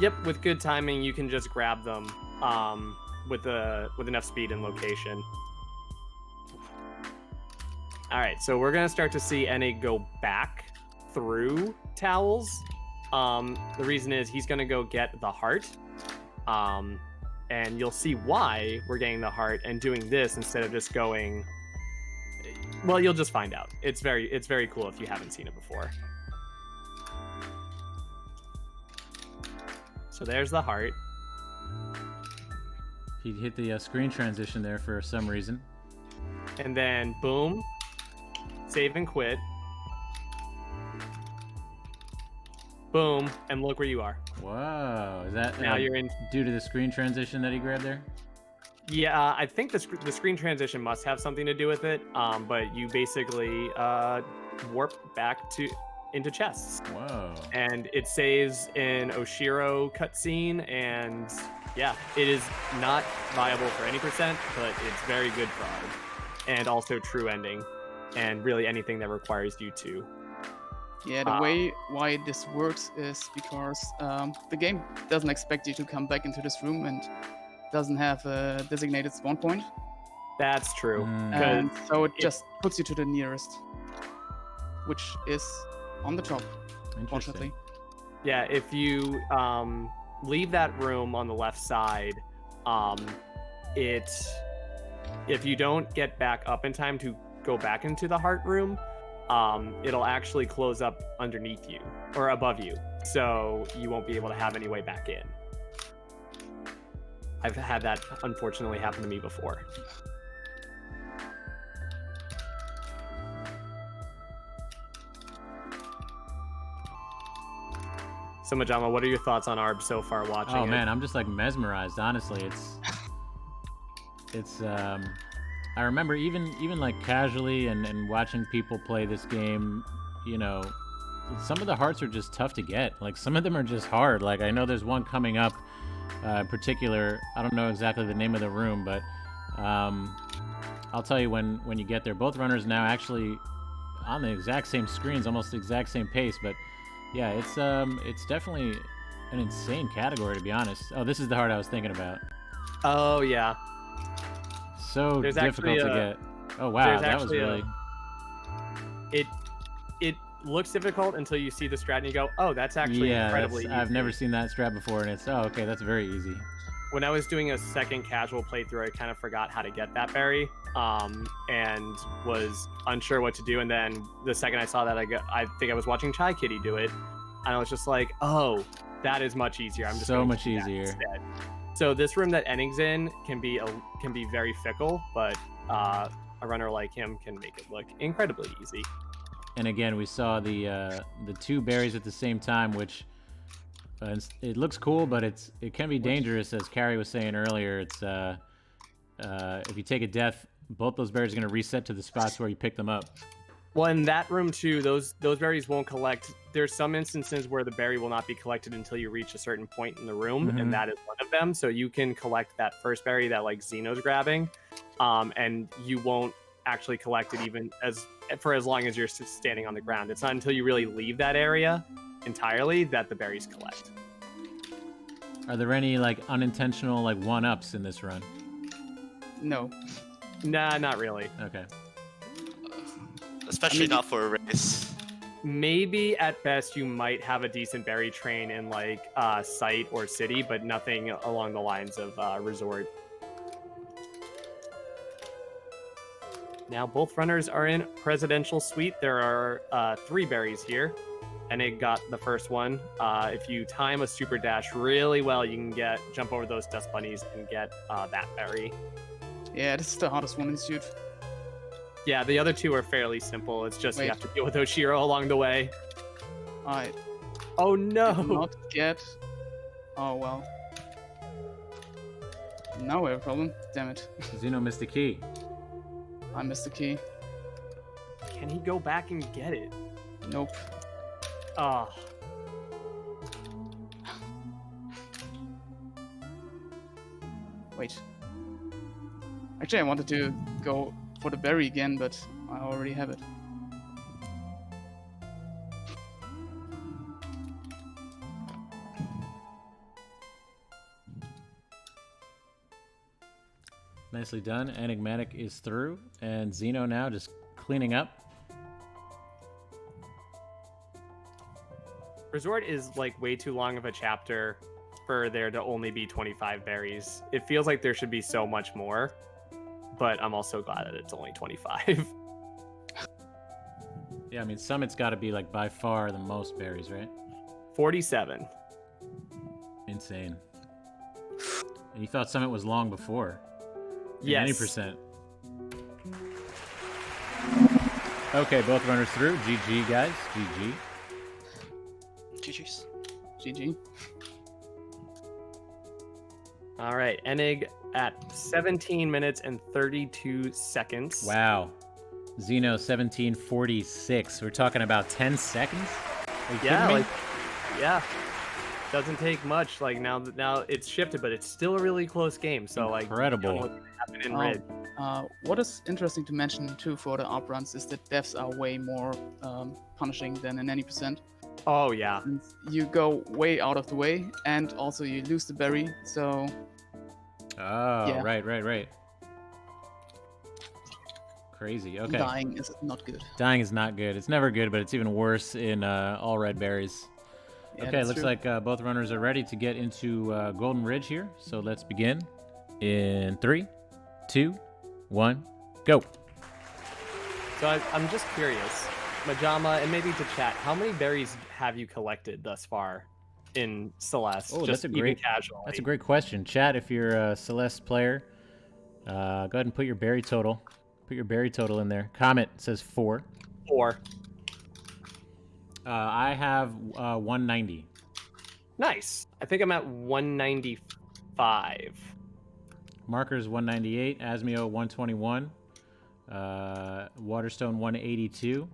Yep, with good timing, you can just grab them with enough speed and location. All right, so we're gonna start to see Enig go back through towels. The reason is he's gonna go get the heart, and you'll see why we're getting the heart and doing this instead of just going. Well, you'll just find out. It's very cool if you haven't seen it before. So there's the heart. He hit the screen transition there for some reason. And then boom, save and quit. Boom, and look where you are. Whoa, is that now you're in due to the screen transition that he grabbed there? Yeah, I think the screen transition must have something to do with it. But you basically warp back into chests. Whoa. And it saves an Oshiro cutscene, and yeah, it is not viable for any percent, but it's very good frog, and also true ending, and really anything that requires you to. Yeah, the way why this works is because the game doesn't expect you to come back into this room and doesn't have a designated spawn point. That's true. And so it just puts you to the nearest, which is on the top, unfortunately. Yeah, if you leave that room on the left side, if you don't get back up in time to go back into the heart room, it'll actually close up underneath you or above you, so you won't be able to have any way back in. I've had that unfortunately happen to me before. So Majama, what are your thoughts on Arb so far watching Oh it? man, I'm just like mesmerized, honestly. It's I remember even like casually and watching people play this game, you know, some of the hearts are just tough to get. Like some of them are just hard. Like I know there's one coming up in particular. I don't know exactly the name of the room, but I'll tell you when you get there. Both runners now actually on the exact same screens, almost the exact same pace, but yeah, it's definitely an insane category, to be honest. Oh, this is the heart I was thinking about. Oh yeah. So There's difficult to get. Oh wow, that was really. It looks difficult until you see the strat and you go, oh, that's actually incredibly easy. I've never seen that strat before, and it's okay, that's very easy. When I was doing a second casual playthrough, I kind of forgot how to get that berry, and was unsure what to do. And then the second I saw that, I think I was watching Chai Kitty do it, and I was just like, oh, that is much easier. I'm just so much easier. So this room that Enning's in can be very fickle, but a runner like him can make it look incredibly easy. And again, we saw the two berries at the same time, which it looks cool, but it can be dangerous, as Carrie was saying earlier. It's if you take a death, both those berries are going to reset to the spots where you pick them up. Well, in that room too, those berries won't collect. There's some instances where the berry will not be collected until you reach a certain point in the room, and that is one of them. So you can collect that first berry that like Xeno's grabbing, and you won't actually collect it even for as long as you're standing on the ground. It's not until you really leave that area entirely that the berries collect. Are there any like unintentional like one-ups in this run? No. Nah, not really. Okay. Especially not for a race. Maybe at best you might have a decent berry train in like site or city, but nothing along the lines of resort. Now both runners are in presidential suite. There are 3 berries here. Enig got the first one. If you time a super dash really well, you can jump over those dust bunnies and get that berry. Yeah, this is the hardest one in suit. Yeah, the other 2 are fairly simple. It's just you have to deal with Oshiro along the way. Oh no! Did not get. Oh well. Now we have a problem. Damn it. Xeno missed the key. I missed the key. Can he go back and get it? Nope. Oh. Wait. Actually, I wanted to go for the berry again, but I already have it. Nicely done. Enigmatic is through, and Xeno now just cleaning up. Resort is like way too long of a chapter for there to only be 25 berries. It feels like there should be so much more, but I'm also glad that it's only 25. Yeah, I mean, Summit's got to be like by far the most berries, right? 47. Insane. And you thought Summit was long before? Yes. Any percent. Okay, both runners through. GG, guys. GG. GG's. GG. All right, Enig at 17 minutes and 32 seconds. Wow. Xeno 1746. We're talking about 10 seconds? Are you kidding me? Yeah. Doesn't take much. Like now it's shifted, but it's still a really close game. So Incredible. like, what's gonna happen in red. What is interesting to mention too for the upruns is that deaths are way more punishing than in any percent. Oh yeah. And you go way out of the way, and also you lose the berry. So. Oh, yeah. Right. Crazy. Okay. Dying is not good. Dying is not good. It's never good, but it's even worse in all red berries. Yeah, Okay, that's looks true. like both runners are ready to get into Golden Ridge here. So let's begin in 3, 2, 1, go. So I'm just curious, Majama, and maybe to chat, how many berries have you collected thus far in Celeste? Oh, just that's a even great casually. That's a great question. Chat, if you're a Celeste player, go ahead and put your berry total. Put your berry total in there. Comment says 4. 4. I have 190. Nice. I think I'm at 195. Markers 198. Asmio 121. Waterstone 182.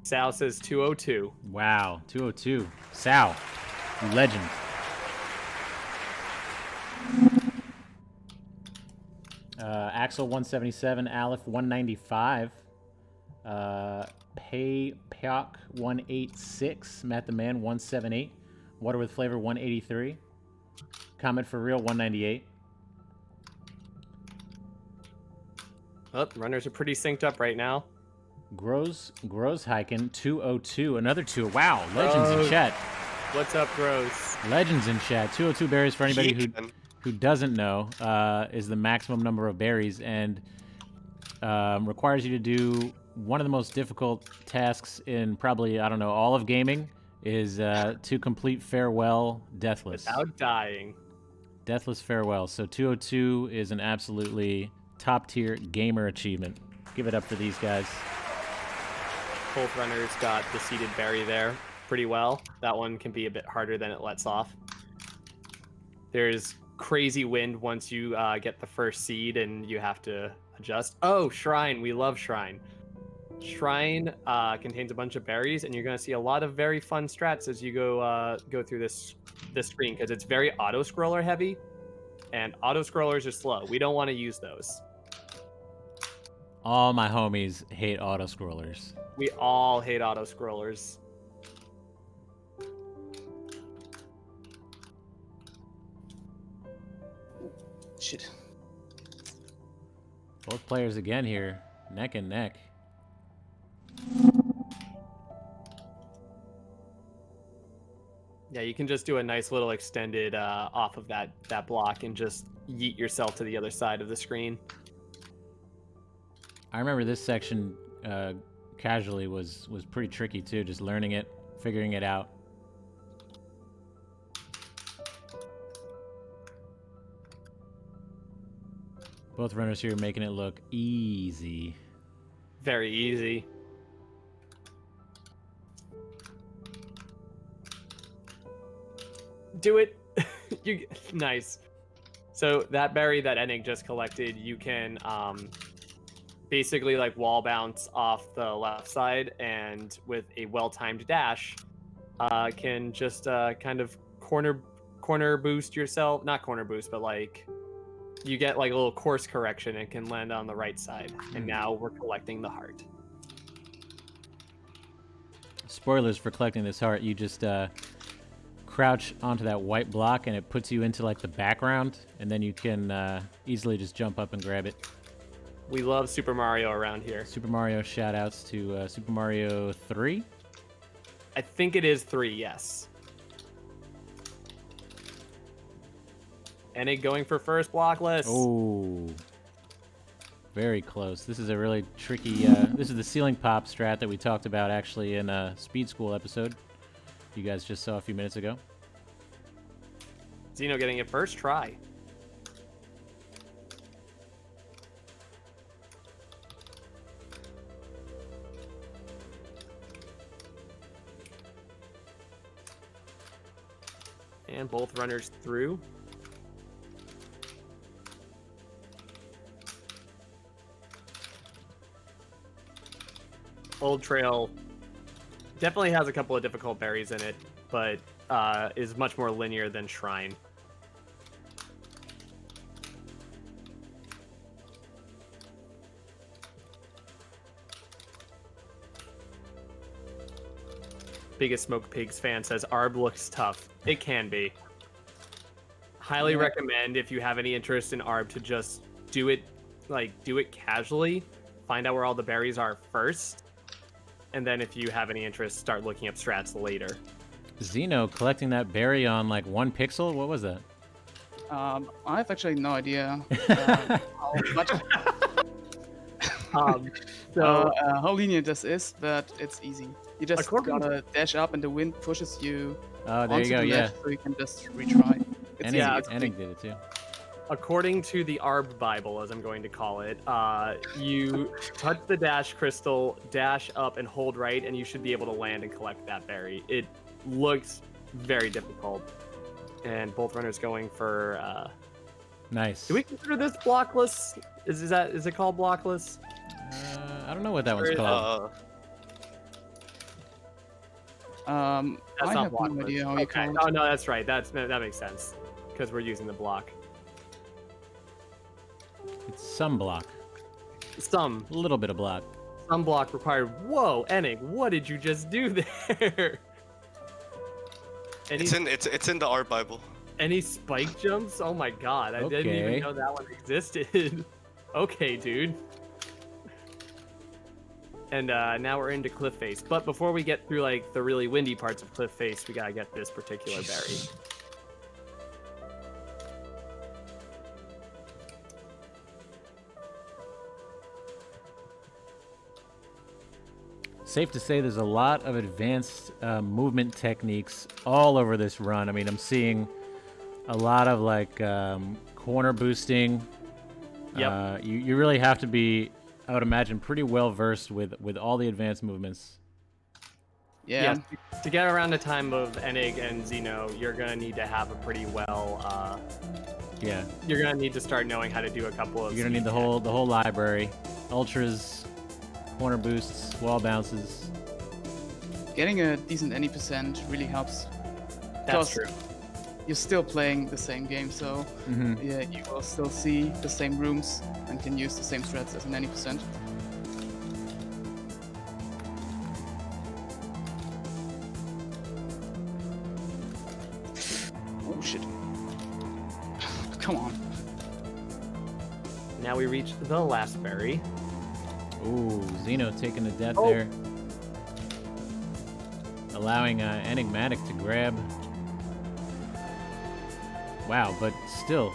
Sal says 202. Wow, 202. Sal, you legend. Axel 177. Aleph 195. Payok 186. Matt the Man 178. Water with Flavor 183. Comment for Real 198. Oh, runners are pretty synced up right now. Grows Hiken 202. Another 2. Wow, legends in chat. What's up, Gross? Legends in chat. 202 berries for anybody who doesn't know is the maximum number of berries, and requires you to do one of the most difficult tasks in probably, I don't know, all of gaming, is to complete Farewell Deathless. Without dying. Deathless Farewell. So 202 is an absolutely top-tier gamer achievement. Give it up for these guys. Both runners got the seeded berry there pretty well. That one can be a bit harder than it lets off. There's crazy wind once you get the first seed and you have to adjust. Oh, Shrine. We love Shrine. Shrine contains a bunch of berries, and you're going to see a lot of very fun strats as you go through this screen, because it's very auto-scroller heavy, and auto-scrollers are slow. We don't want to use those. All my homies hate auto-scrollers. We all hate auto-scrollers. Shit. Both players again here, neck and neck. Yeah, you can just do a nice little extended off of that block and just yeet yourself to the other side of the screen. I remember this section casually was pretty tricky too, just learning it, figuring it out. Both runners here making it look easy. Very easy. Do it. Nice. So that berry that Enig just collected, you can basically like wall bounce off the left side, and with a well-timed dash, can just kind of corner boost yourself. Not corner boost, but like you get like a little course correction and can land on the right side. And now we're collecting the heart. Spoilers for collecting this heart. You just crouch onto that white block, and it puts you into like the background, and then you can easily just jump up and grab it. We love Super Mario around here. Super Mario shoutouts to Super Mario 3. I think it is 3, yes. Enig going for first blockless. Oh, very close. This is a really tricky. This is the ceiling pop strat that we talked about actually in a Speed School episode you guys just saw a few minutes ago. Zeno getting it first try. And both runners through. Old Trail definitely has a couple of difficult berries in it, but is much more linear than Shrine. Biggest Smoke Pigs fan says Arb looks tough. It can be. Highly recommend if you have any interest in Arb to just do it casually. Find out where all the berries are first. And then if you have any interest, start looking up strats later. Zeno collecting that berry on like 1 pixel? What was that? I have actually no idea how much. How lenient this is, but it's easy. You just gotta dash up and the wind pushes you Oh, there onto you go, the yeah. ledge, so you can just retry. It's easy. It's Enig did it too. According to the Arb Bible, as I'm going to call it, you touch the dash crystal, dash up, and hold right, and you should be able to land and collect that berry. It looks very difficult, and both runners going for. Nice. Do we consider this blockless? Is it called blockless? I don't know what that one's called. That's I not have blockless. no idea how you Okay. call it. Oh no, that's right. That makes sense because we're using the block. It's some block. Some. A little bit of block. Some block required. Whoa, Enig, what did you just do there? It's in the art Bible. Any spike jumps? Oh my god, I didn't Okay. even know that one existed. Okay, dude. And now we're into Cliff Face. But before we get through like the really windy parts of Cliff Face, we gotta get this particular berry. Safe to say there's a lot of advanced movement techniques all over this run. I mean, I'm seeing a lot of like corner boosting. Yep. You really have to be, I would imagine, pretty well versed with all the advanced movements. Yeah. To get around the time of Enig and Zeno, you're gonna need to have a pretty well. Yeah. You're gonna need to start knowing how to do a couple of. You're gonna need the whole library, ultras, corner boosts, wall bounces. Getting a decent any percent really helps. That's Because true. You're still playing the same game, so yeah, you will still see the same rooms and can use the same strats as an any percent. Oh shit! Come on. Now we reach the last berry. Ooh, Zeno taking the death Oh. there. Allowing Enigmatic to grab. Wow, but still,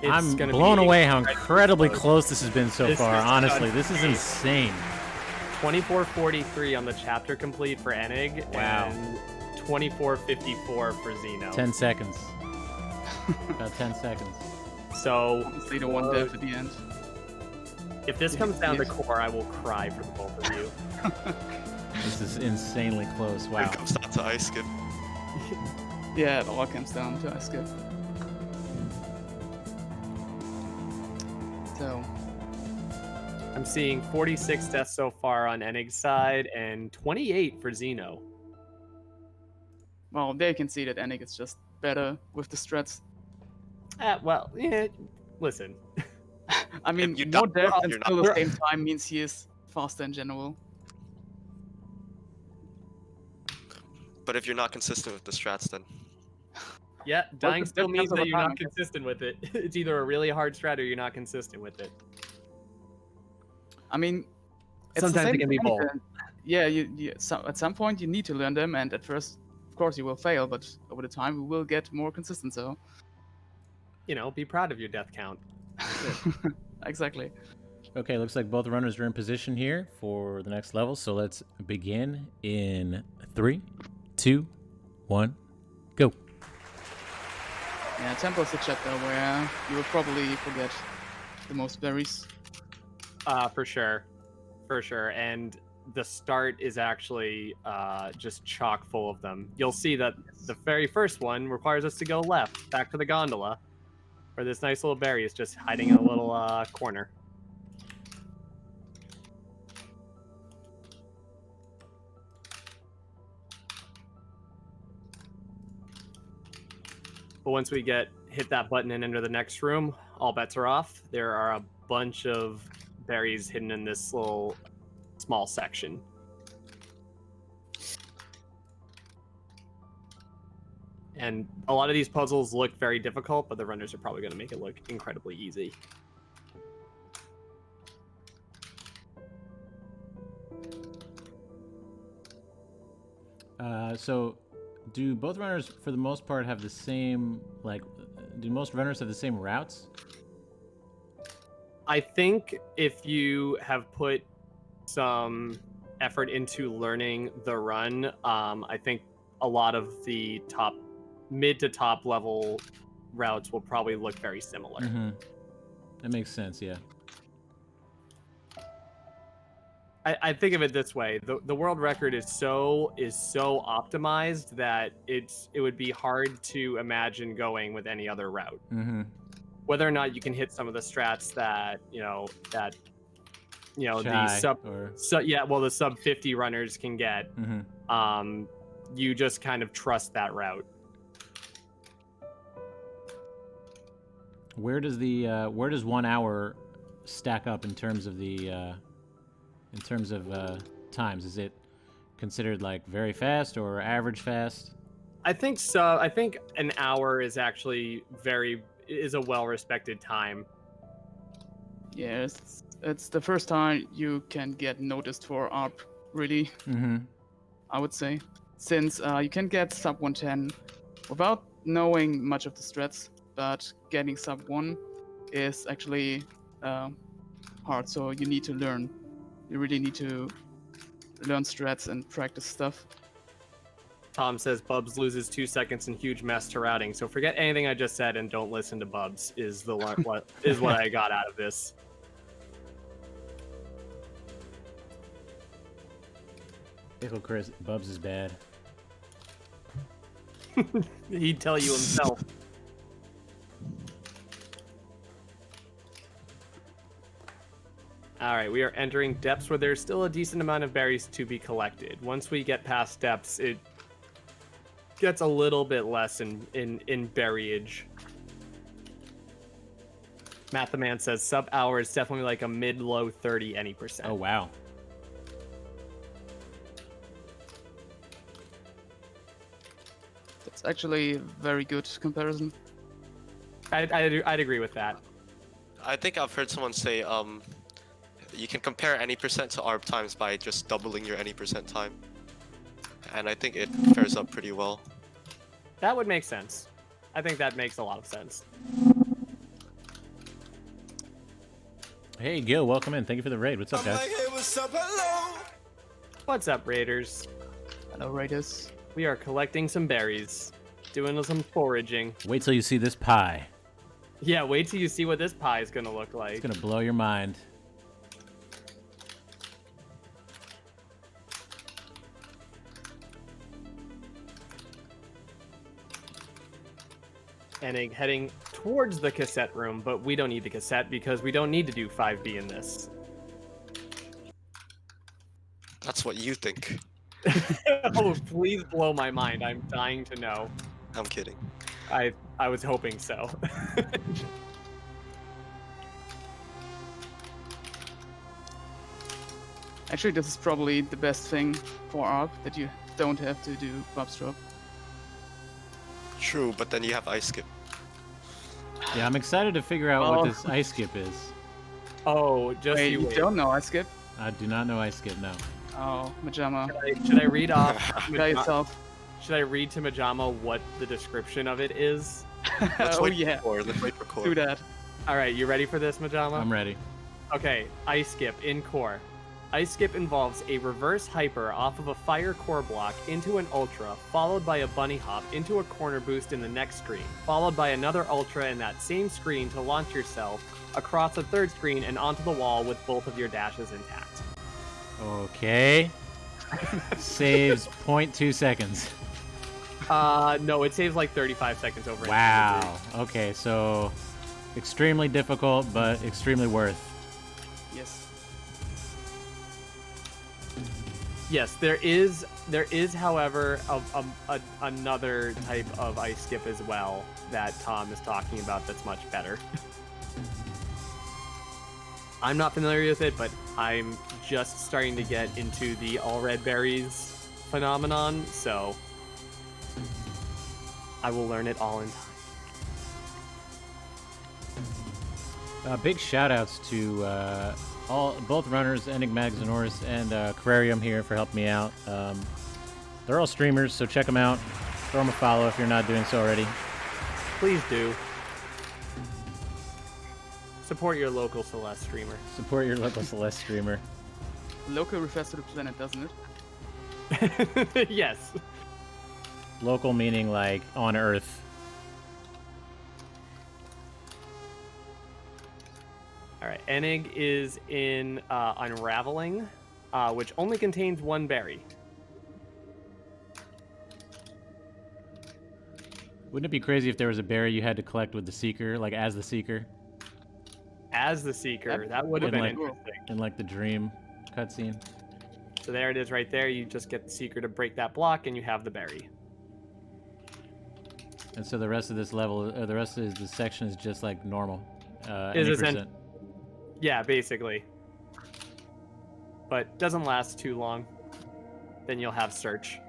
It's I'm gonna blown be away how incredibly incredibly close. close this has been so This far. is Honestly, this is insane. insane. 24:43 on the chapter complete for Enig. Wow. And 24:54 for Zeno. 10 seconds. About 10 seconds. So Honestly, the one death at the end. if this comes down to Yes. core, I will cry for the both of you. This is insanely close. When Wow. it comes down to ice skip. Yeah, it all comes down to ice skip. So, I'm seeing 46 deaths so far on Enig's side and 28 for Zeno. well, there you can see that Enig is just better with the strats. Well, yeah, listen. I mean, you more die, death and you're still not- the same time means he is faster in general. But if you're not consistent with the strats, then Yeah, dying it still depends means on that the you're time, not I guess. consistent with it. It's either a really hard strat or you're not consistent with it. I mean, it's Sometimes the same it can be with both. anything. Yeah, at some point you need to learn them, and at first, of course, you will fail, but over the time we will get more consistent. So, You know, be proud of your death count. exactly. Okay, looks like both runners are in position here for the next level. So let's begin in 3, 2, 1, go. Yeah, tempo is the chapter where you will probably forget the most berries. For sure. For sure. And the start is actually just chock full of them. You'll see that the very first one requires us to go left, back to the gondola, where this nice little berry is just hiding in a little corner. But once we hit that button and enter the next room, all bets are off. There are a bunch of berries hidden in this little small section. And a lot of these puzzles look very difficult, but the runners are probably going to make it look incredibly easy. So do both runners, for the most part, have the same, like, do most runners have the same routes? I think if you have put some effort into learning the run, I think a lot of the mid to top level routes will probably look very similar. Mm-hmm. That makes sense, yeah. I think of it this way: the world record is so optimized that it would be hard to imagine going with any other route. Mm-hmm. Whether or not you can hit some of the strats that the sub 50 runners can get. Mm-hmm. You just kind of trust that route. Where does 1 hour stack up in terms of the times? Is it considered like very fast or average fast? I think so. I think an hour is actually is a well-respected time. Yeah, it's the first time you can get noticed for ARP, really. Mm-hmm. I would say, since you can get sub 110 without knowing much of the strats, but getting sub 1 is actually hard. So you need to learn. You really need to learn strats and practice stuff. Tom says Bubs loses 2 seconds in huge mess to routing. So forget anything I just said and don't listen to Bubs. Is what I got out of this. Pickle Chris, Bubs is bad. He'd tell you himself. All right, we are entering depths where there's still a decent amount of berries to be collected. Once we get past depths, it gets a little bit less in berryage. Matt the Man says sub hour is definitely like a mid-low 30 any percent. Oh, wow. That's actually a very good comparison. I'd agree with that. I think I've heard someone say, you can compare any percent to ARP times by just doubling your any percent time. And I think it fares up pretty well. That would make sense. I think that makes a lot of sense. Hey, Gil, welcome in. Thank you for the raid. What's up, guys? What's up, Raiders? Hello, Raiders. We are collecting some berries, doing some foraging. Wait till you see this pie. Yeah, wait till you see what this pie is gonna look like. It's gonna blow your mind. And heading towards the cassette room, but we don't need the cassette because we don't need to do 5B in this. That's what you think. Oh, please blow my mind. I'm dying to know. I'm kidding. I was hoping so. Actually, this is probably the best thing for ARP, that you don't have to do Bob's drop. True, but then you have ice skip. Yeah, I'm excited to figure out Well- what this ice skip is. Oh, just Wait, you you wait. don't know I skip? I do not know ice skip, no. Oh, Majama. Should I read off? Try yourself. Should I read to Majama what the description of it is? Let's Oh wait yeah, for core. Let's wait for core. do that. All right, you ready for this, Majama? I'm ready. Okay, ice skip in core. Ice skip involves a reverse hyper off of a fire core block into an ultra, followed by a bunny hop into a corner boost in the next screen, followed by another ultra in that same screen to launch yourself across a third screen and onto the wall with both of your dashes intact. Okay. Saves 0.2 seconds. No, it saves like 35 seconds over. Wow. Okay, so extremely difficult, but extremely worth. Yes. Yes, there is, however, another type of ice skip as well that Tom is talking about that's much better. I'm not familiar with it, but I'm just starting to get into the all red berries phenomenon, so I will learn it all in time. Big shout outs to both runners, Enigmatic Xenoris and Aquarium here for helping me out. They're all streamers, so check them out. Throw them a follow if you're not doing so already. Please do. Support your local Celeste streamer. Support your local Celeste streamer. Local refers to the planet, doesn't it? Yes. Local meaning like on Earth. All right, Enig is in Unraveling, which only contains one berry. Wouldn't it be crazy if there was a berry you had to collect with the Seeker, like as the Seeker? As the Seeker, that would have In been like, interesting. in like the Dream cutscene. So there it is right there. You just get the Seeker to break that block, and you have the berry. And so the rest of this level, the rest of this section is just like normal. Is any it then- percent. Yeah, basically. But doesn't last too long. Then you'll have search.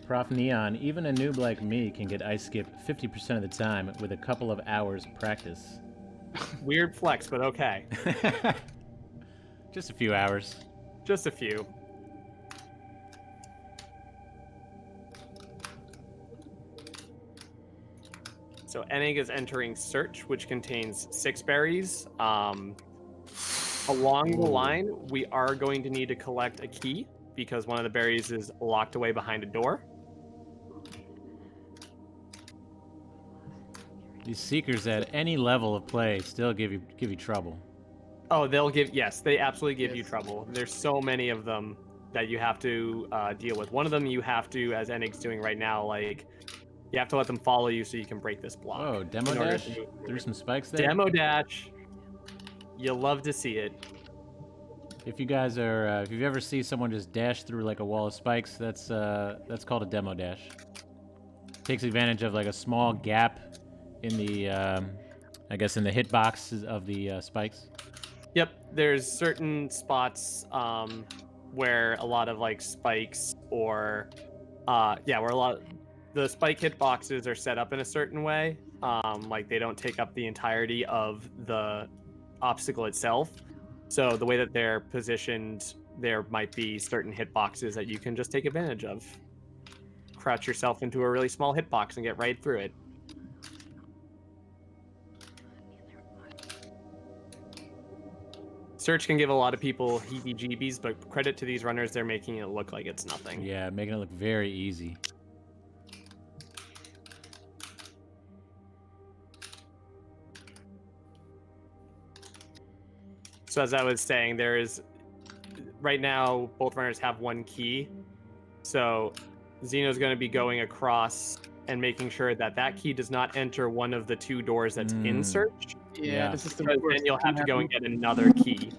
Prof Neon, even a noob like me can get ice skip 50% of the time with a couple of hours practice. Weird flex, but okay. Just a few hours. Just a few. So Enig is entering search, which contains 6 berries. Along the line, we are going to need to collect a key because one of the berries is locked away behind a door. These Seekers at any level of play still give you trouble. Oh, yes, they absolutely give you trouble. There's so many of them that you have to deal with. One of them you have to, as Enig's doing right now, like, you have to let them follow you so you can break this block. Oh, demo in order dash? to move Threw some spikes there? Demo dash. You'll love to see it. If you guys are, if you ever see someone just dash through like a wall of spikes, that's called a demo dash. Takes advantage of like a small gap in the, I guess in the hitbox of the spikes. Yep, there's certain spots where a lot of like spikes or where the spike hitboxes are set up in a certain way. Like they don't take up the entirety of the obstacle itself. So the way that they're positioned, there might be certain hitboxes that you can just take advantage of. Crouch yourself into a really small hitbox and get right through it. Search can give a lot of people heebie-jeebies, but credit to these runners, they're making it look like it's nothing. Yeah, making it look very easy. So as I was saying, right now, both runners have one key. So Xeno's going to be going across and making sure that that key does not enter one of the 2 doors that's in search. Yeah, this is the Because worst then you'll have to thing go and get another key.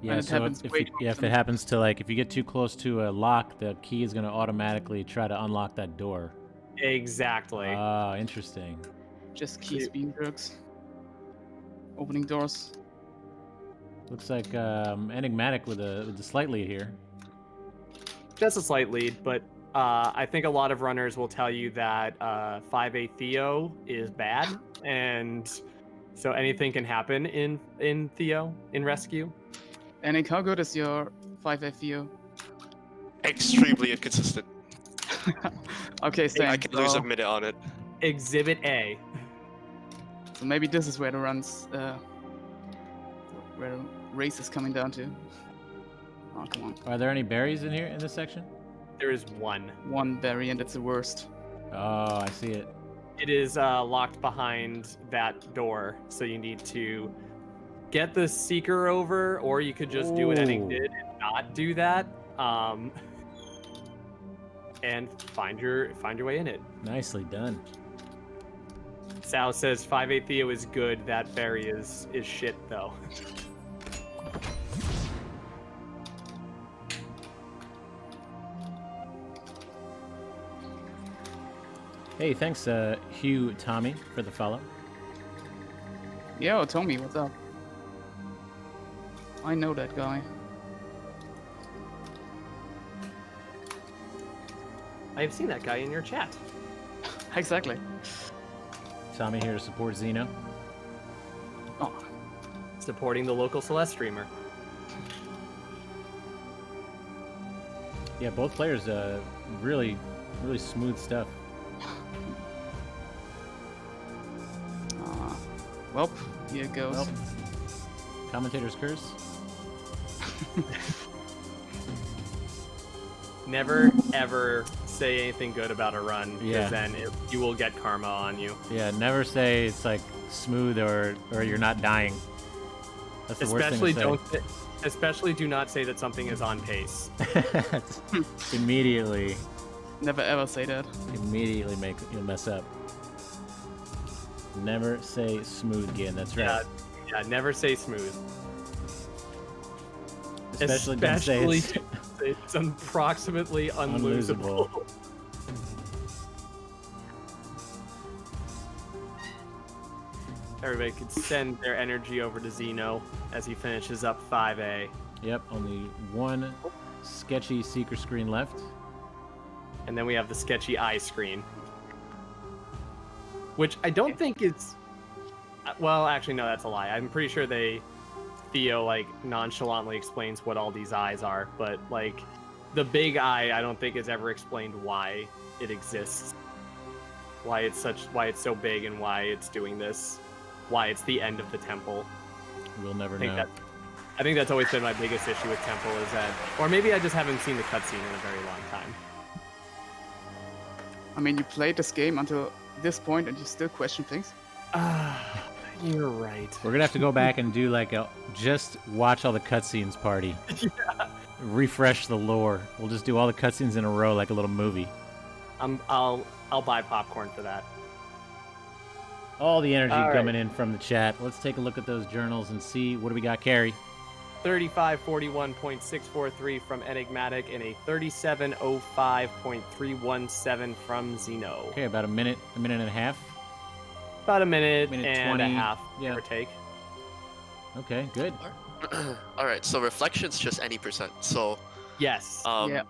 Yeah, And it so happens way too if it happens to like, if you get too close to a lock, the key is going to automatically try to unlock that door. Exactly. Ah, interesting. Just key speed drugs. Opening doors. Looks like Enigmatic with the slight lead here. Just a slight lead, but I think a lot of runners will tell you that 5A Theo is bad, and so anything can happen in Theo, in Rescue. Anik, how good is your 5A view? Extremely inconsistent. Okay, same. I can lose a minute on it. Exhibit A. So maybe this is where the where the race is coming down to. Oh, come on. Are there any berries in here in this section? There is one. One berry, and it's the worst. Oh, I see it. It is locked behind that door, so you need to get the seeker over, or you could just do what Edding did and not do that, and find your way in it. Nicely done. Sal says 5A Theo is good. That berry is shit though. Hey, thanks, Hugh Tommy, for the follow. Yo, Tommy, what's up? I know that guy. I've seen that guy in your chat. Exactly. Tommy here to support Xeno. Oh, Supporting the local Celeste streamer. Yeah, both players, really smooth stuff. well, here it goes. Well, commentator's curse. Never ever say anything good about a run, because Yeah. then you will get karma on you. Yeah, never say it's like smooth or you're not dying. That's the Especially worst thing to especially do not say that something is on pace. say. Immediately Never ever say that. you'll mess up. Never say smooth again. That's right. Yeah, never say smooth. Especially don't say it's it's approximately unlosable. Everybody could send their energy over to Xeno as he finishes up 5A. Yep, only one sketchy seeker screen left. And then we have the sketchy eye screen. Which I don't think is... Well, actually, no, that's a lie. I'm pretty sure Theo, like, nonchalantly explains what all these eyes are. But, like, the big eye, I don't think is ever explained why it exists. Why it's so big and why it's doing this. Why it's the end of the temple. We'll never know. I think that's always been my biggest issue with Temple is that... Or maybe I just haven't seen the cutscene in a very long time. I mean, you played this game until this point and you still question things? You're right. We're gonna have to go back and do like a just watch all the cutscenes party. Yeah. Refresh the lore. We'll just do all the cutscenes in a row like a little movie. I'll buy popcorn for that. All the energy All coming in from the chat. Let's take a look at those journals and see what do we got, Carrie. 3541.643 from Enigmatic and a 3705.317 from Xeno. Okay, about a minute and a half. About a minute, Minute and 20, a half, yeah. give or take. Okay, good. Alright, so reflection's just any percent. So, Yes. Yeah.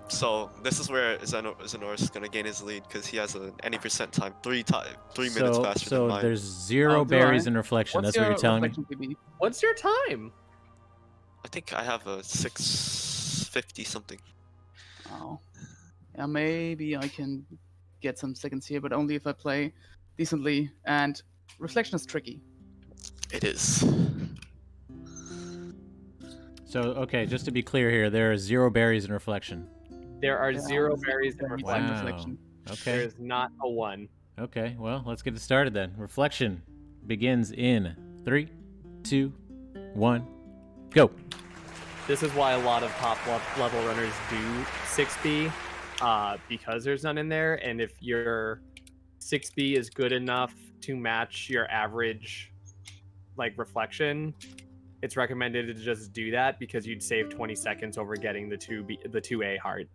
so this is where Xenor's gonna gain his lead because he has an any percent time, 3 minutes faster So than mine. there's zero Oh, do berries I? in reflection. What's That's what your you're telling me. reflection PB? What's your time? I think I have a 650 something. Oh. Yeah, maybe I can get some seconds here, but only if I play decently. And reflection is tricky. It is. So, okay, just to be clear here, there are 0 berries in reflection. There are Yeah, 0 zero berries in berries in reflection. reflection. Okay. There is not a 1. Okay, well, let's get it started then. Reflection begins in 3, 2, 1, go. This is why a lot of top level runners do 6B, because there's none in there. And if your 6B is good enough to match your average, like, reflection, it's recommended to just do that because you'd save 20 seconds over getting the 2A heart.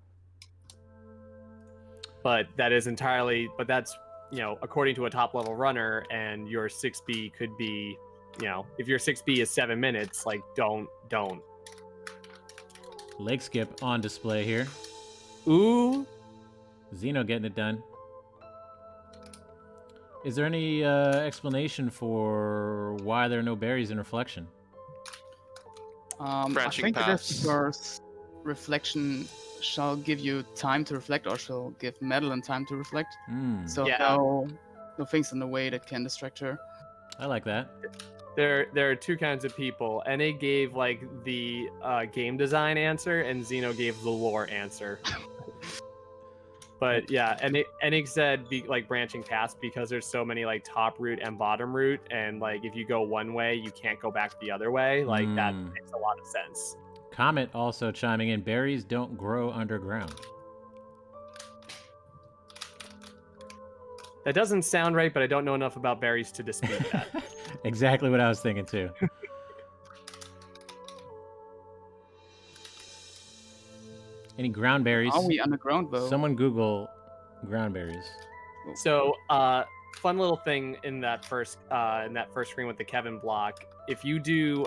but that is entirely. But that's according to a top level runner, and your 6B could be, if your 6B is 7 minutes, like don't. Leg skip on display here. Ooh. Xeno getting it done. Is there any explanation for why there are no berries in reflection? I think it is because reflection shall give you time to reflect, or shall give Madeline time to reflect. So no things in the way that can distract her. I like that. There are two kinds of people. NA gave like the game design answer, and Xeno gave the lore answer. But yeah, Enig said like branching past because there's so many like top route and bottom route, and like if you go one way, you can't go back the other way. Like that makes a lot of sense. Comet also chiming in, berries don't grow underground. That doesn't sound right, but I don't know enough about berries to dispute that. Exactly what I was thinking too. Any ground berries? Are we underground though? Someone Google ground berries. So, fun little thing in that first screen with the Kevin block. If you do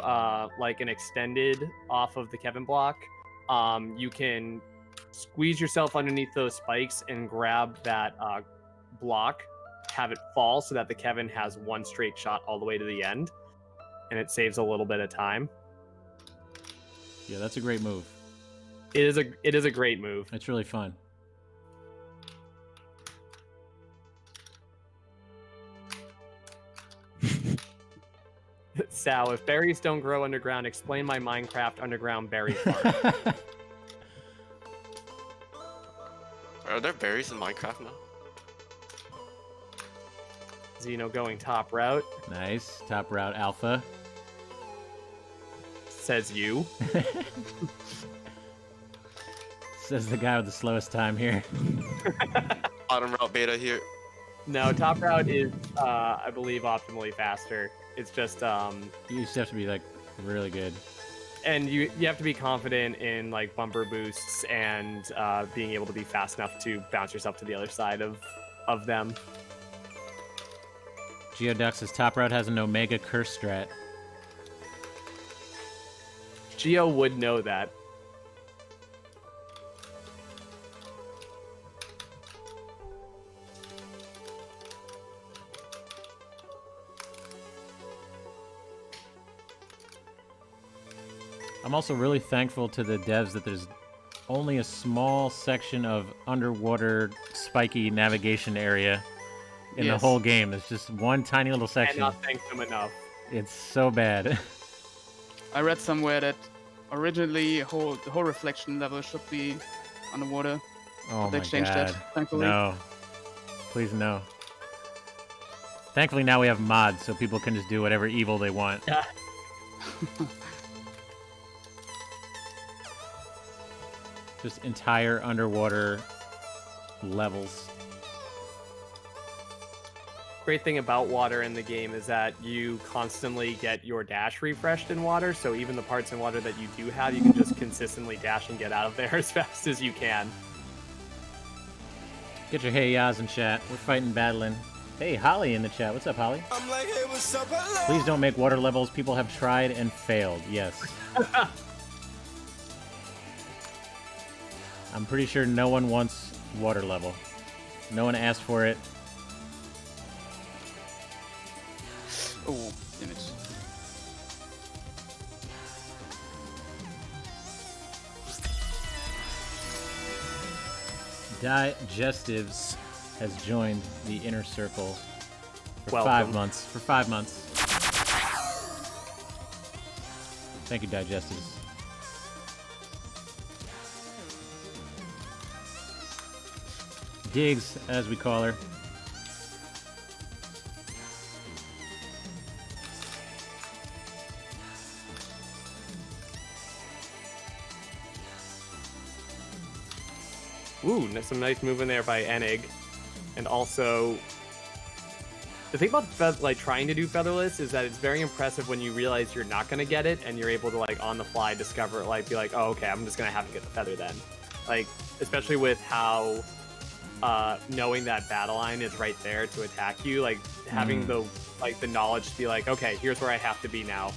like an extended off of the Kevin block, you can squeeze yourself underneath those spikes and grab that block, have it fall so that the Kevin has one straight shot all the way to the end, and it saves a little bit of time. Yeah, that's a great move. It is a great move. It's really fun. Sal, if berries don't grow underground, explain my Minecraft underground berry farm. Are there berries in Minecraft now? Xeno going top route. Nice. Top route alpha. Says you. Says the guy with the slowest time here. Bottom route beta here. No, top route is, I believe, optimally faster. It's just, You just have to be, like, really good. And you have to be confident in, like, bumper boosts and being able to be fast enough to bounce yourself to the other side of them. Geoduck says top route has an Omega curse strat. Geo would know that. I'm also really thankful to the devs that there's only a small section of underwater spiky navigation area in the whole game. There's just one tiny little section. I cannot thank them enough. It's so bad. I read somewhere that originally the whole reflection level should be underwater. Oh but they my changed god. it, thankfully. No. Please no. Thankfully now we have mods so people can just do whatever evil they want. Yeah. Just entire underwater levels. Great thing about water in the game is that you constantly get your dash refreshed in water, so even the parts in water that you do have, you can just consistently dash and get out of there as fast as you can. Get your hey yas in chat. We're fighting, battling. Hey, Holly in the chat. What's up, Holly? I'm like, hey, what's up, hello? Please don't make water levels. People have tried and failed. Yes. I'm pretty sure no one wants water level. No one asked for it. Oh, damn it. Digestives has joined the inner circle for Welcome. 5 months. For 5 months. Thank you, Digestives. Diggs, as we call her. Ooh, some nice movement there by Enig. And also, the thing about like trying to do featherless is that it's very impressive when you realize you're not going to get it and you're able to like on the fly discover it, like be like, oh, okay, I'm just going to have to get the feather then. Like, especially with how knowing that battle line is right there to attack you, like having the knowledge to be like, okay, here's where I have to be now,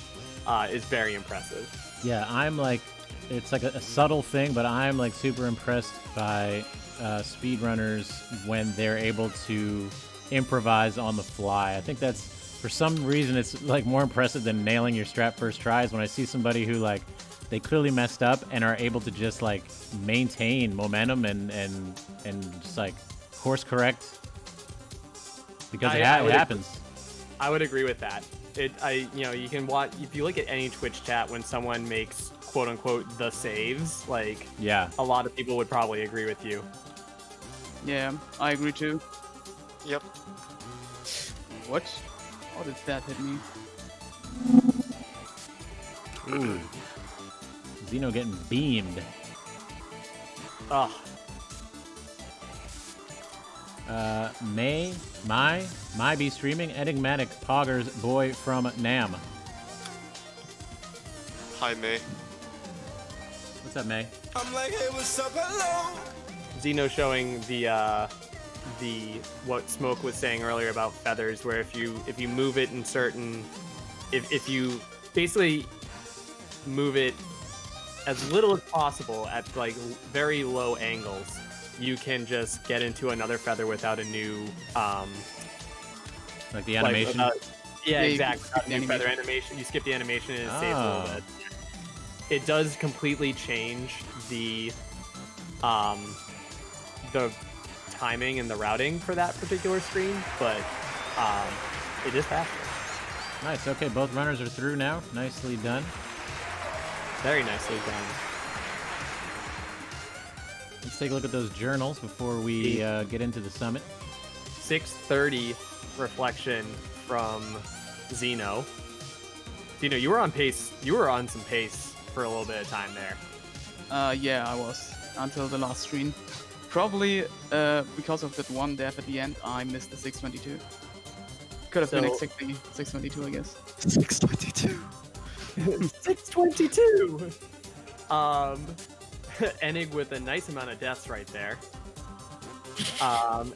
is very impressive. Yeah, I'm like, it's like a subtle thing, but I'm like super impressed by speedrunners when they're able to improvise on the fly. I think that's, for some reason, it's like more impressive than nailing your strat first tries. When I see somebody who like, they clearly messed up and are able to just like maintain momentum and just like course correct, because it happens. I would agree with that. You can watch, if you look at any Twitch chat when someone makes quote unquote the saves, like, yeah, a lot of people would probably agree with you. Yeah, I agree too. Yep. What? How did that hit me? Ooh. Xeno getting beamed. Ugh. My be streaming enigmatic poggers boy from Nam. Hi, May. What's up, May? I'm like, hey, what's up, hello? Xeno showing the what Smoke was saying earlier about feathers, where if you move it in certain, if you basically move it as little as possible at like very low angles, you can just get into another feather without a new like the animation. Yeah, Yeah, you exactly. skip the New feather animation. You skip the animation and it saves a little bit. It does completely change the timing and the routing for that particular screen, but it is faster. Nice. Okay, both runners are through now. Nicely done. Very nicely done. Let's take a look at those journals before we get into the summit. 6:30 reflection from Xeno. Xeno, you were on pace. You were on some pace for a little bit of time there. Yeah, I was until the last screen. Probably because of that one death at the end, I missed the 622. Could have been exactly 622, I guess. 622. 622. Enig with a nice amount of deaths right there.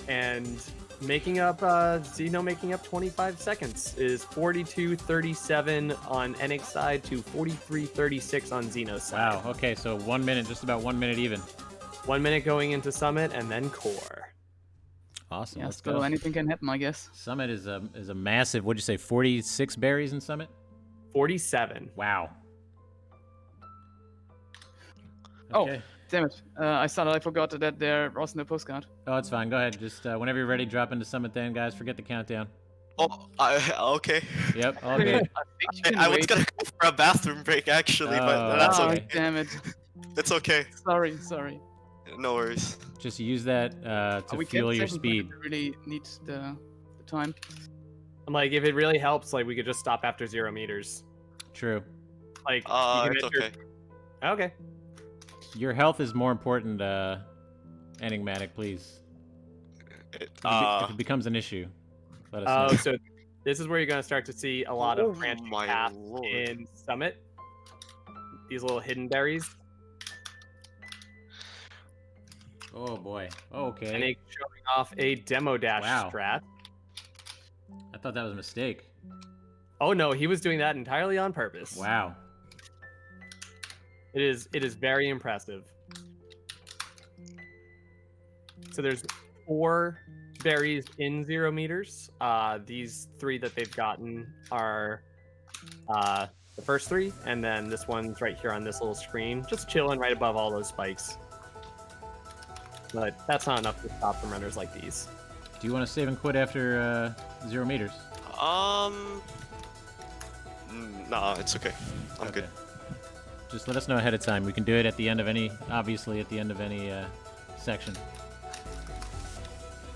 And making up Xeno making up 25 seconds is 42:37 on Enig's side to 43:36 on Xeno's side. Wow. Okay, so 1 minute, just about 1 minute even. 1 minute going into Summit and then Core. Awesome. Yeah, Let's so go. anything can happen, I guess. Summit is a massive. What'd you say? 46 berries in Summit. 47. Wow. Oh, Okay. damn it. I forgot that there was no postcard. Oh, it's fine. Go ahead. Just whenever you're ready, drop into Summit then, guys. Forget the countdown. Oh, okay. Yep, all good. I was gonna go for a bathroom break actually, but that's Oh, okay. damn it. It's okay. Sorry. No worries. Just use that to We fuel kept your second, but speed. we really need the time. I'm like, if it really helps, like we could just stop after 0 meters. True. Like, you can It's enter- okay. Okay. Your health is more important, enigmatic, please. If it becomes an issue, let us know. Oh, so this is where you're going to start to see a lot of branching my paths lord. in Summit. These little hidden berries. Oh boy. And Okay. it's showing off a demo dash Wow. strat. I thought that was a mistake. Oh no, he was doing that entirely on purpose. Wow. It is very impressive. So there's 4 berries in 0 meters. These 3 that they've gotten are the first 3, and then this one's right here on this little screen, just chilling right above all those spikes. But that's not enough to stop from runners like these. Do you want to save and quit after 0 meters? Nah, it's okay. I'm good. Just let us know ahead of time. We can do it at the end of any, obviously, at the end of any section.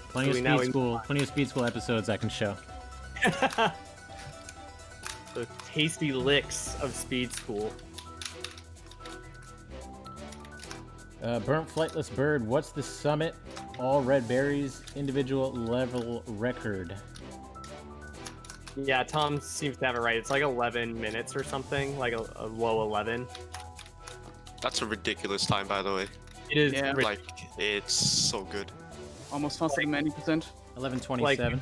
Plenty of speed school episodes I can show. The tasty licks of Speed School. Burnt Flightless Bird, what's the Summit All Red Berries individual level record? Yeah, Tom seems to have it right. It's like 11 minutes or something, like a low 11. That's a ridiculous time, by the way. It is. Yeah. Like, it's so good. Almost faster than 90%. 11:27.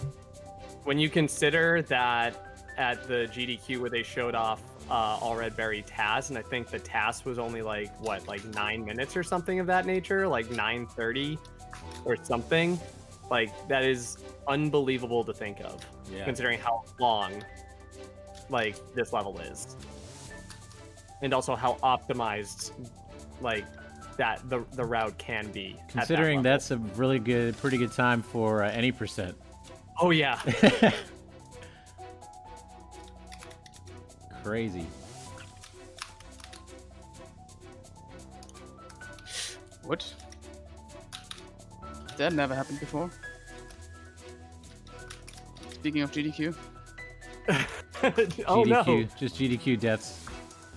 When you consider that at the GDQ where they showed off All Red Berry TAS, and I think the TAS was only like 9 minutes or something of that nature, like 9:30 or something. Like that is unbelievable to think of, considering how long like this level is, and also how optimized like that the route can be. Considering that's a really good, pretty good time for any percent. Oh yeah. Crazy. What? That never happened before. Speaking of GDQ. Oh no. Just GDQ deaths.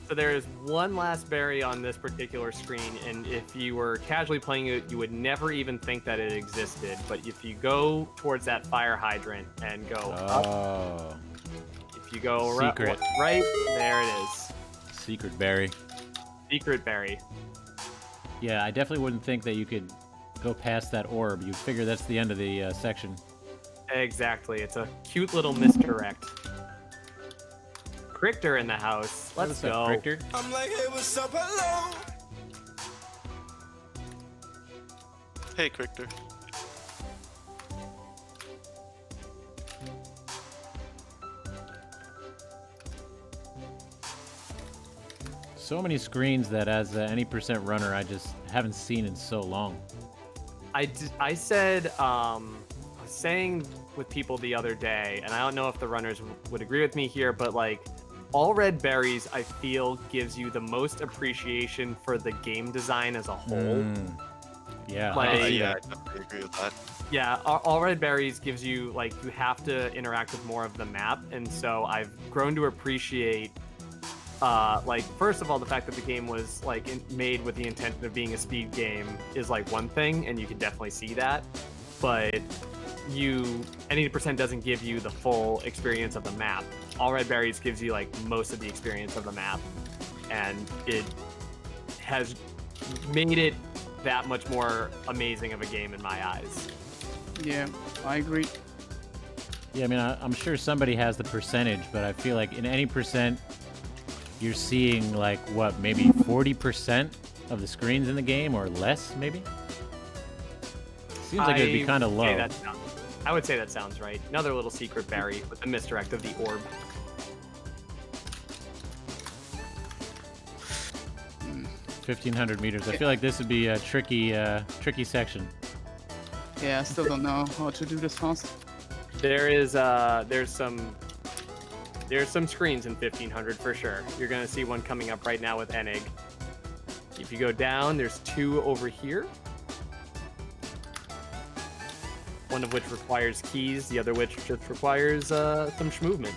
So there is one last berry on this particular screen, and if you were casually playing it, you would never even think that it existed. But if you go towards that fire hydrant and go up, if you go right, there it is. Secret berry. Secret berry. Yeah, I definitely wouldn't think that you could go past that orb. You'd figure that's the end of the section. Exactly. It's a cute little misdirect. Crichter in the house. Let's go. Crichter. I'm like, hey, what's up, hello? Hey, Crichter. So many screens that as any percent runner, I just haven't seen in so long. I said, I was saying with people the other day, and I don't know if the runners would agree with me here, but like, All Red Berries, I feel, gives you the most appreciation for the game design as a whole. Yeah. Yeah, I definitely agree with that. Yeah, All Red Berries gives you, like, you have to interact with more of the map, and so I've grown to appreciate, like, first of all, the fact that the game was, like, made with the intention of being a speed game is, like, one thing, and you can definitely see that, but any percent doesn't give you the full experience of the map. All Red Berries gives you like most of the experience of the map, and it has made it that much more amazing of a game in my eyes. Yeah, I agree. Yeah, I mean, I'm sure somebody has the percentage, but I feel like in any percent, you're seeing like what, maybe 40% of the screens in the game, or less, maybe. Seems like it'd be kind of low. I would say that sounds right. Another little secret berry with the misdirect of the orb. Mm. 1,500 meters. I feel like this would be a tricky section. Yeah, I still don't know how to do this fast. There's some screens in 1,500 for sure. You're gonna see one coming up right now with Enig. If you go down, there's two over here. One of which requires keys, the other which just requires some movement.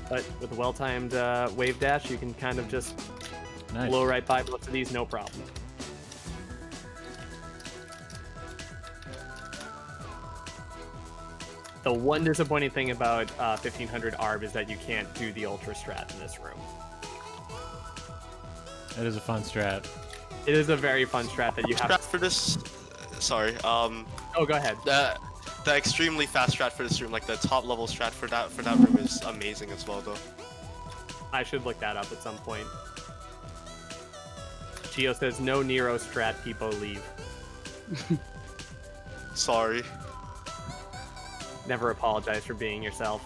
But with a well-timed wave dash, you can kind of just blow right by most of these, no problem. The one disappointing thing about 1,500 ARB is that you can't do the Ultra Strat in this room. It is a fun strat. It is a very fun strat that you have. Strat for this, sorry. Oh, go ahead. The extremely fast strat for this room, like the top level strat for that room, is amazing as well, though. I should look that up at some point. Gio says no Nero strat, people leave. Sorry. Never apologize for being yourself.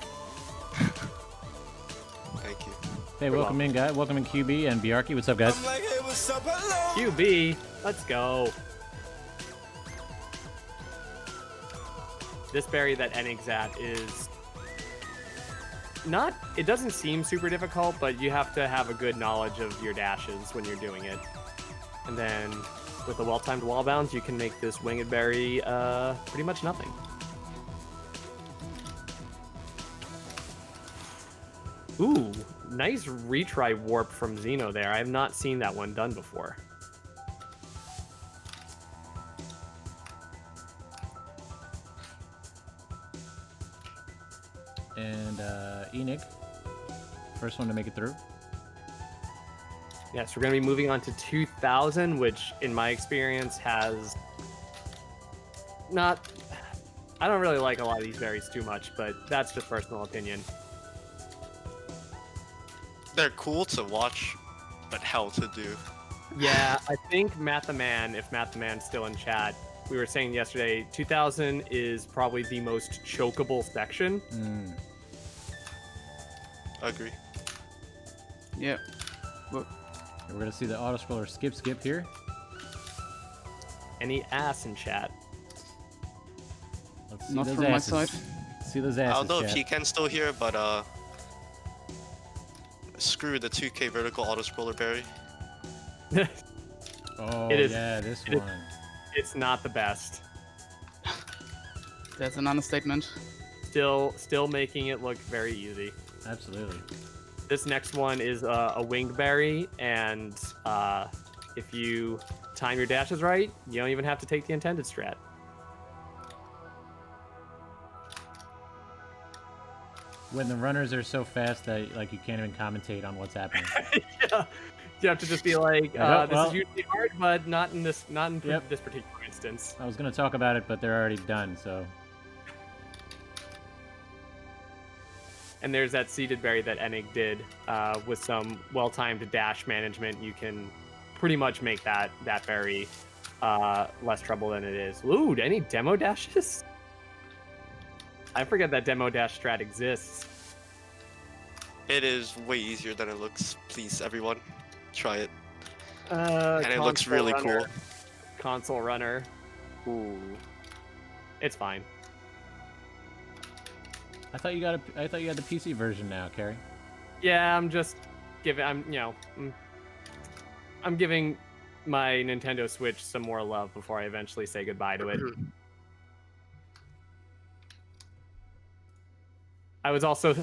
Thank you. Hey, welcome in, guys. Welcome in, QB and Bjarki. What's up, guys? I'm like, hey, what's up, hello? QB, let's go. This berry that Enig's at is not, it doesn't seem super difficult, but you have to have a good knowledge of your dashes when you're doing it. And then with the well-timed wall bounds, you can make this winged berry pretty much nothing. Ooh, nice retry warp from Xeno there. I have not seen that one done before. And Enig, first one to make it through. Yes, we're going to be moving on to 2000, which in my experience has not... I don't really like a lot of these berries too much, but that's just personal opinion. They're cool to watch, but hell to do. Yeah, I think Matt the Man, if Matt the Man's still in chat, we were saying yesterday, 2000 is probably the most chokeable section. Agree. Yeah. We're gonna see the autoscroller skip here. Any ass in chat? Let's see Not those from my asses. side. See those asses. I don't know if chat. he can still hear, but screw the 2K vertical autoscroller berry. Oh, It is- yeah, this it is- one. It's not the best. That's an understatement. Still making it look very easy. Absolutely. This next one is a winged berry, and if you time your dashes right, you don't even have to take the intended strat. When the runners are so fast that like you can't even commentate on what's happening. Yeah. You have to just be like, Oh, this well. is usually hard, but not in this Yep. this particular instance. I was gonna talk about it, but they're already done. So And there's that seeded berry that Enig did with some well-timed dash management. You can pretty much make that berry less trouble than it is. Ooh, any demo dashes? I forget that demo dash strat exists. It is way easier than it looks. Please, everyone, try it. And it looks really cool. Console runner. Ooh. It's fine. I thought you had the PC version now, Carrie. Yeah, I'm just giving. I'm giving my Nintendo Switch some more love before I eventually say goodbye to it. I was also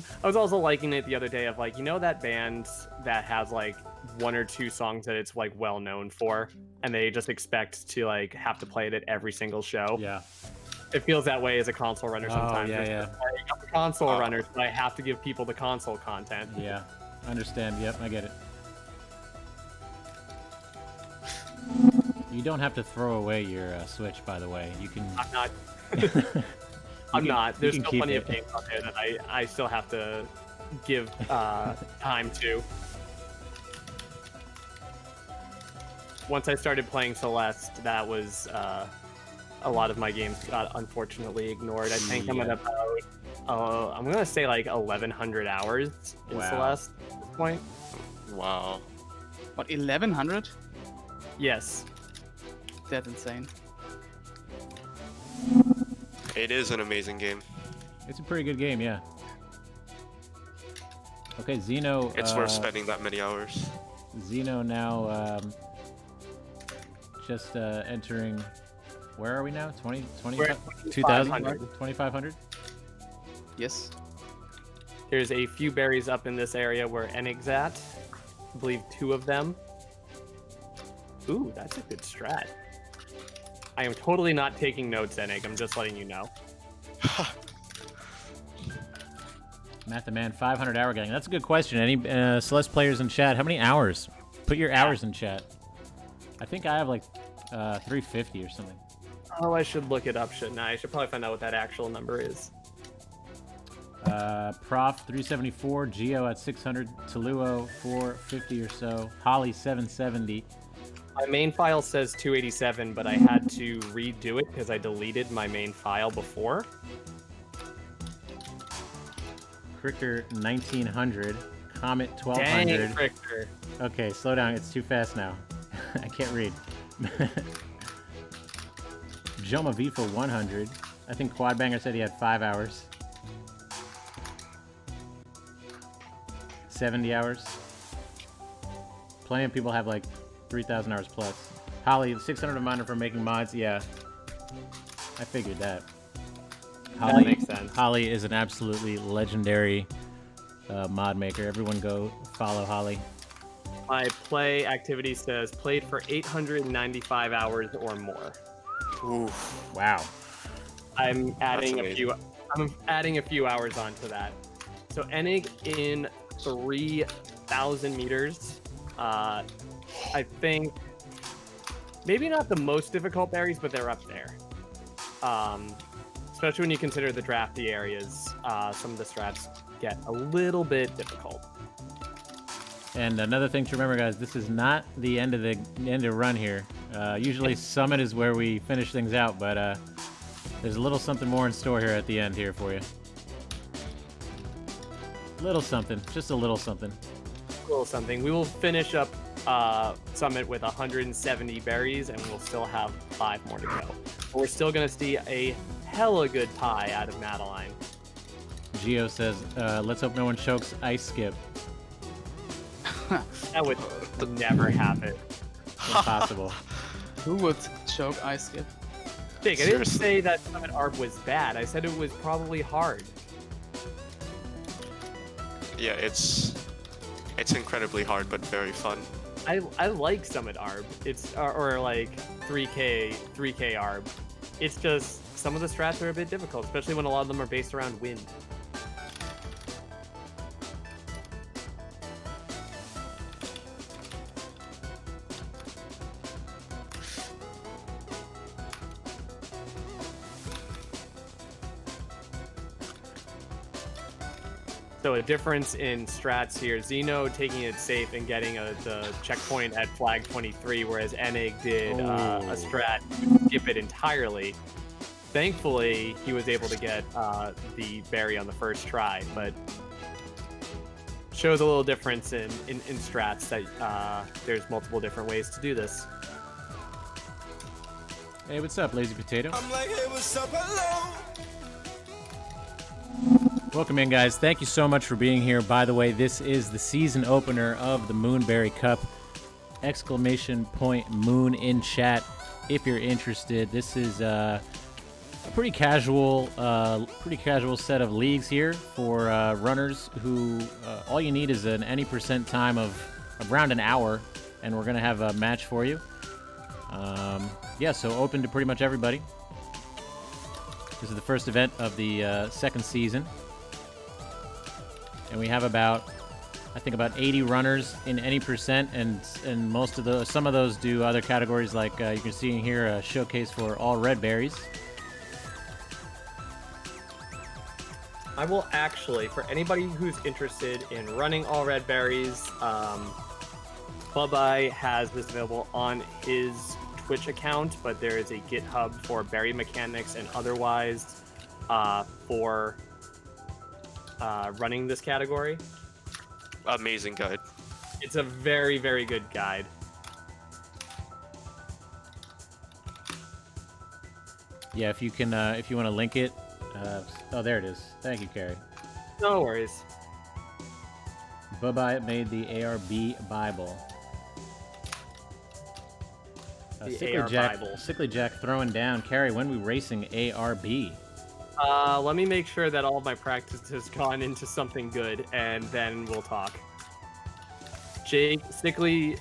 liking it the other day of like, you know, that band that has like one or two songs that it's like well known for, and they just expect to like have to play it at every single show. Yeah. It feels that way as a console runner sometimes. Oh, yeah, It's yeah. just like, I'm a console runner, so I have to give people the console content. Yeah. I understand. Yep, I get it. You don't have to throw away your Switch, by the way. You can. I'm not. can- not. you There's can still keep plenty it. of games out there that I still have to give time to. Once I started playing Celeste, that was a lot of my games got unfortunately ignored. I think I'm at about I'm gonna say like 1,100 hours in Wow. Celeste at this point. Wow. What, 1,100? Yes. That's insane. It is an amazing game. It's a pretty good game, yeah. Okay, Xeno. It's worth spending that many hours. Xeno now just entering. Where are we now? 20, 20, We're at 2000? 2,500. 2,500? Yes. There's a few berries up in this area where Enig's at. I believe 2 of them. Ooh, that's a good strat. I am totally not taking notes, Enig. I'm just letting you know. Matt the Man, 500 hour gang. That's a good question. Any Celeste players in chat? How many hours? Put your hours in chat. I think I have like 350 or something. Oh, I should look it up, shouldn't I? I should probably find out what that actual number is. Prof 374, Geo at 600, Toluo 450 or so, Holly 770. My main file says 287, but I had to redo it because I deleted my main file before. Cricker 1900, Comet Dang, 1200. Richter. Okay, slow down. It's too fast now. I can't read. Joma V for 100. I think Quadbanger said he had 5 hours. 70 hours. Plenty of people have like 3,000 hours plus. Holly, 600 reminder for making mods. Yeah, I figured that. That makes sense. Holly is an absolutely legendary mod maker. Everyone go follow Holly. My play activity says played for 895 hours or more. Oof. Wow. I'm adding That's a few. I'm adding a few hours onto that. So Enig in 3,000 meters I think maybe not the most difficult berries, but they're up there. Especially when you consider the drafty areas, some of the strats get a little bit difficult. And another thing to remember, guys, this is not the end of the run here. Usually Summit is where we finish things out, but there's a little something more in store here at the end here for you. Little something, just a little something. A little something. We will finish up Summit with 170 berries, and we'll still have 5 more to go. But we're still going to see a hella good pie out of Madeline. Gio says, let's hope no one chokes Ice Skip. That would never happen. Impossible. Who would choke Ice Skip? Jake, I didn't say that Summit Arb was bad. I said it was probably hard. Yeah, it's incredibly hard, but very fun. I like Summit Arb. It's or like 3K Arb. It's just some of the strats are a bit difficult, especially when a lot of them are based around wind. So a difference in strats here. Xeno taking it safe and getting the checkpoint at flag 23, whereas Enig did a strat to skip it entirely. Thankfully, he was able to get the berry on the first try, but shows a little difference in strats that there's multiple different ways to do this. Hey, what's up, Lazy Potato? I'm like, hey, what's up, hello? Welcome in, guys. Thank you so much for being here. By the way, this is the season opener of the Moonberry Cup. Exclamation point Moon in chat if you're interested. This is a pretty casual set of leagues here for runners who all you need is an any percent time of around an hour, and we're gonna have a match for you. Yeah, so open to pretty much everybody. This is the first event of the second season. And we have about 80 runners in any percent, and some of those do other categories, like you can see in here a showcase for all red berries. I will actually, for anybody who's interested in running all red berries, Bubbai has this available on his Twitch account, but there is a GitHub for berry mechanics and otherwise for running this category. Amazing guide. It's a very, very good guide. Yeah, if you can, if you want to link it. Oh, there it is. Thank you, Carrie. No worries. Bubbai made the ARB Bible. Sickly Jack throwing down. Carrie, when we racing ARB? Let me make sure that all of my practice has gone into something good, and then we'll talk. Jake, Sickly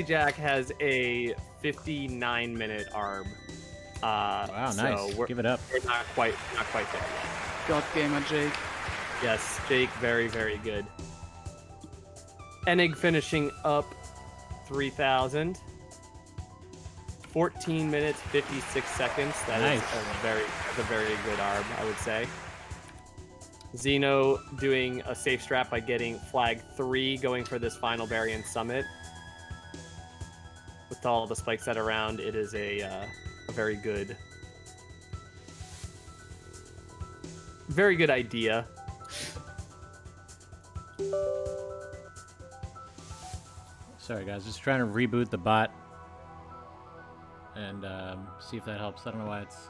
Jack has a 59-minute ARB. Wow, nice. Give it up. We're not quite there yet. God gamer Jake. Yes, Jake, very, very good. Enig finishing up 3,000. 14 minutes, 56 seconds. That nice. Is a very good ARB, I would say. Xeno doing a safe strat by getting flag 3, going for this final berry in Summit. With all the spikes that are around, it is a very good idea. Sorry, guys. Just trying to reboot the bot and see if that helps. I don't know why it's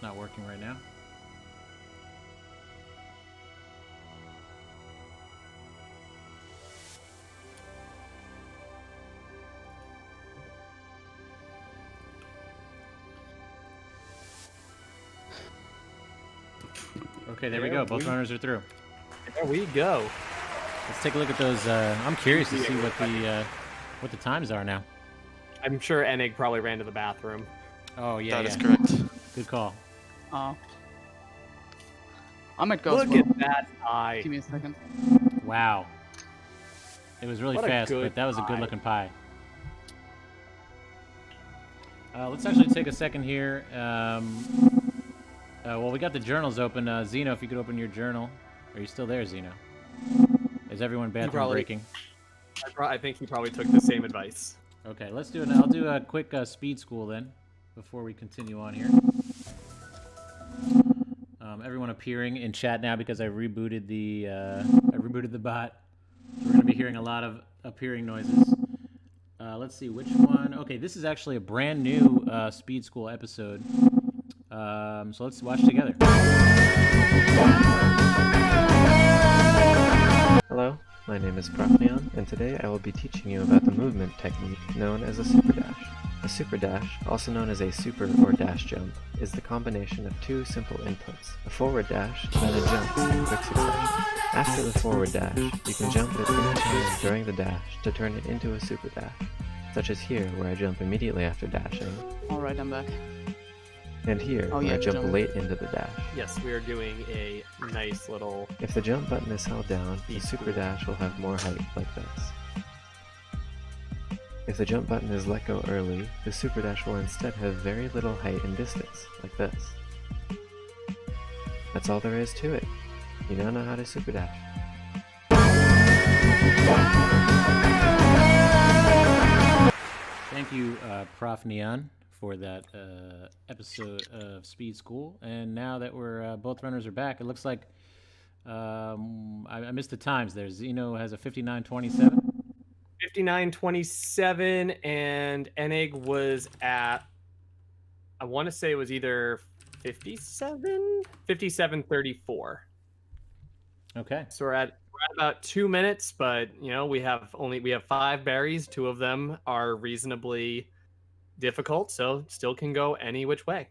not working right now. Okay, there we go. Both runners are through. There we go. Let's take a look at those. I'm curious to see what the times are now. I'm sure Enig probably ran to the bathroom. Oh yeah, That is correct. Good call. I might go. Look at that eye. Give me a second. Wow. It was really What a fast, good but that was a pie. good-looking pie. Let's actually take a second here. Well, we got the journals open. Zeno, if you could open your journal. Are you still there, Zeno? Is everyone bathroom breaking? I think he probably took the same advice. Okay, let's do it. I'll do a quick speed school then, before we continue on here. Everyone appearing in chat now because I rebooted the bot. So we're gonna be hearing a lot of appearing noises. Let's see which one. Okay, this is actually a brand new speed school episode. So let's watch together. Hello, my name is Prof. and today I will be teaching you about the movement technique known as a super dash. A super dash, also known as a super or dash jump, is the combination of two simple inputs, a forward dash and a jump in quick succession. After the forward dash, you can jump at any time during the dash to turn it into a super dash, such as here where I jump immediately after dashing, Alright, I'm back. and here where I jump late into the dash. Yes, we are doing a nice little... If the jump button is held down, the super dash will have more height, like this. If the jump button is let go early, the super dash will instead have very little height and distance, like this. That's all there is to it. You now know how to super dash. Thank you, Prof. Neon, for that episode of Speed School. And now that we're both runners are back, it looks like I missed the times there. Zeno has a 59:27. 59:27, and Enig was at, I want to say it was either 57:34. Okay. So we're at about 2 minutes, but you know we have 5 berries. 2 of them are reasonably difficult, so still can go any which way.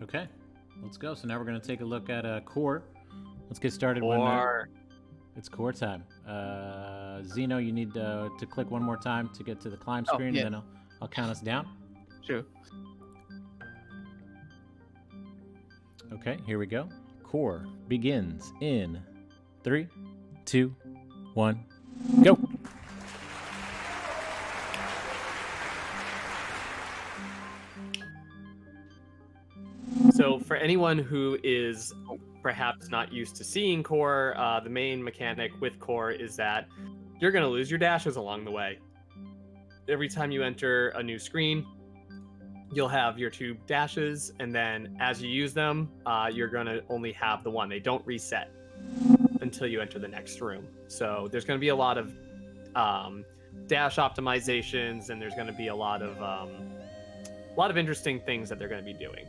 Okay, let's go. So now we're gonna take a look at core. Let's get started. It's core time. Zeno, you need to click one more time to get to the climb screen, and then I'll count us down. Sure. Okay, here we go. Core begins in 3, 2, 1, go. So for anyone who is perhaps not used to seeing core, the main mechanic with core is that you're going to lose your dashes along the way. Every time you enter a new screen, you'll have your 2 dashes, and then as you use them, you're going to only have the one. They don't reset until you enter the next room. So there's going to be a lot of dash optimizations, and there's going to be a lot of interesting things that they're going to be doing.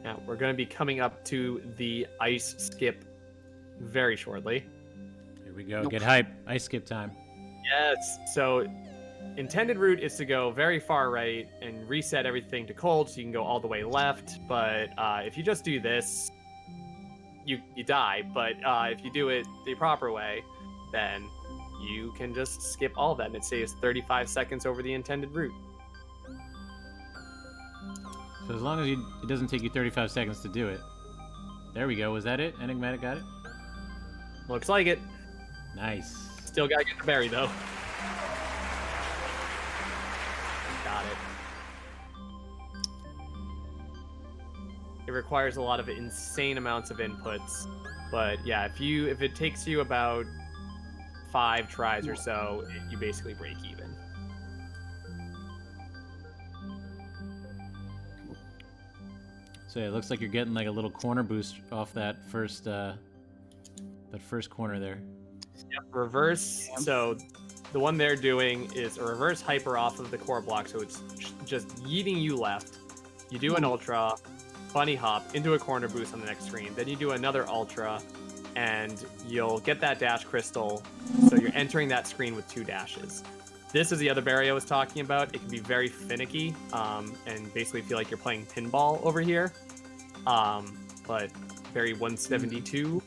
Now, we're going to be coming up to the ice skip very shortly. Here we go. Get hype. Ice skip time. Yes. So, intended route is to go very far right and reset everything to cold so you can go all the way left. But if you just do this, you die. But if you do it the proper way, then you can just skip all of that, and it saves 35 seconds over the intended route. So as long as it doesn't take you 35 seconds to do it. There we go. Was that it? Enigmatic got it? Looks like it. Nice. Still gotta get the berry, though. Got it. It requires a lot of insane amounts of inputs. But yeah, if it takes you about 5 tries or so, you basically break even. So yeah, it looks like you're getting like a little corner boost off that first corner there. Yep, reverse. So the one they're doing is a reverse hyper off of the core block, so it's just yeeting you left. You do an ultra, bunny hop into a corner boost on the next screen. Then you do another ultra, and you'll get that dash crystal. So you're entering that screen with 2 dashes. This is the other berry I was talking about. It can be very finicky, and basically feel like you're playing pinball over here. But berry 172.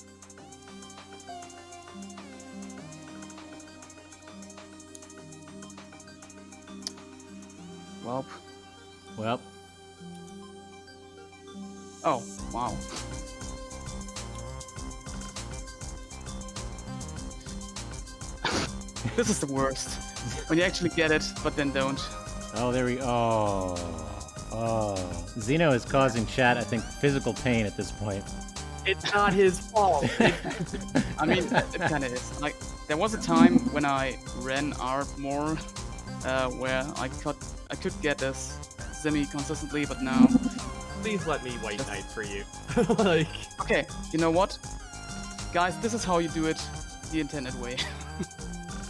Well. Oh, wow. This is the worst. When you actually get it, but then don't. Oh, there we. Oh. Zeno is causing chat, I think, physical pain at this point. It's not his fault. I mean, it kind of is. Like, there was a time when I ran ARP more, where I could get this semi-consistently, but now... Please let me white knight for you. Like... Okay, you know what? Guys, this is how you do it the intended way.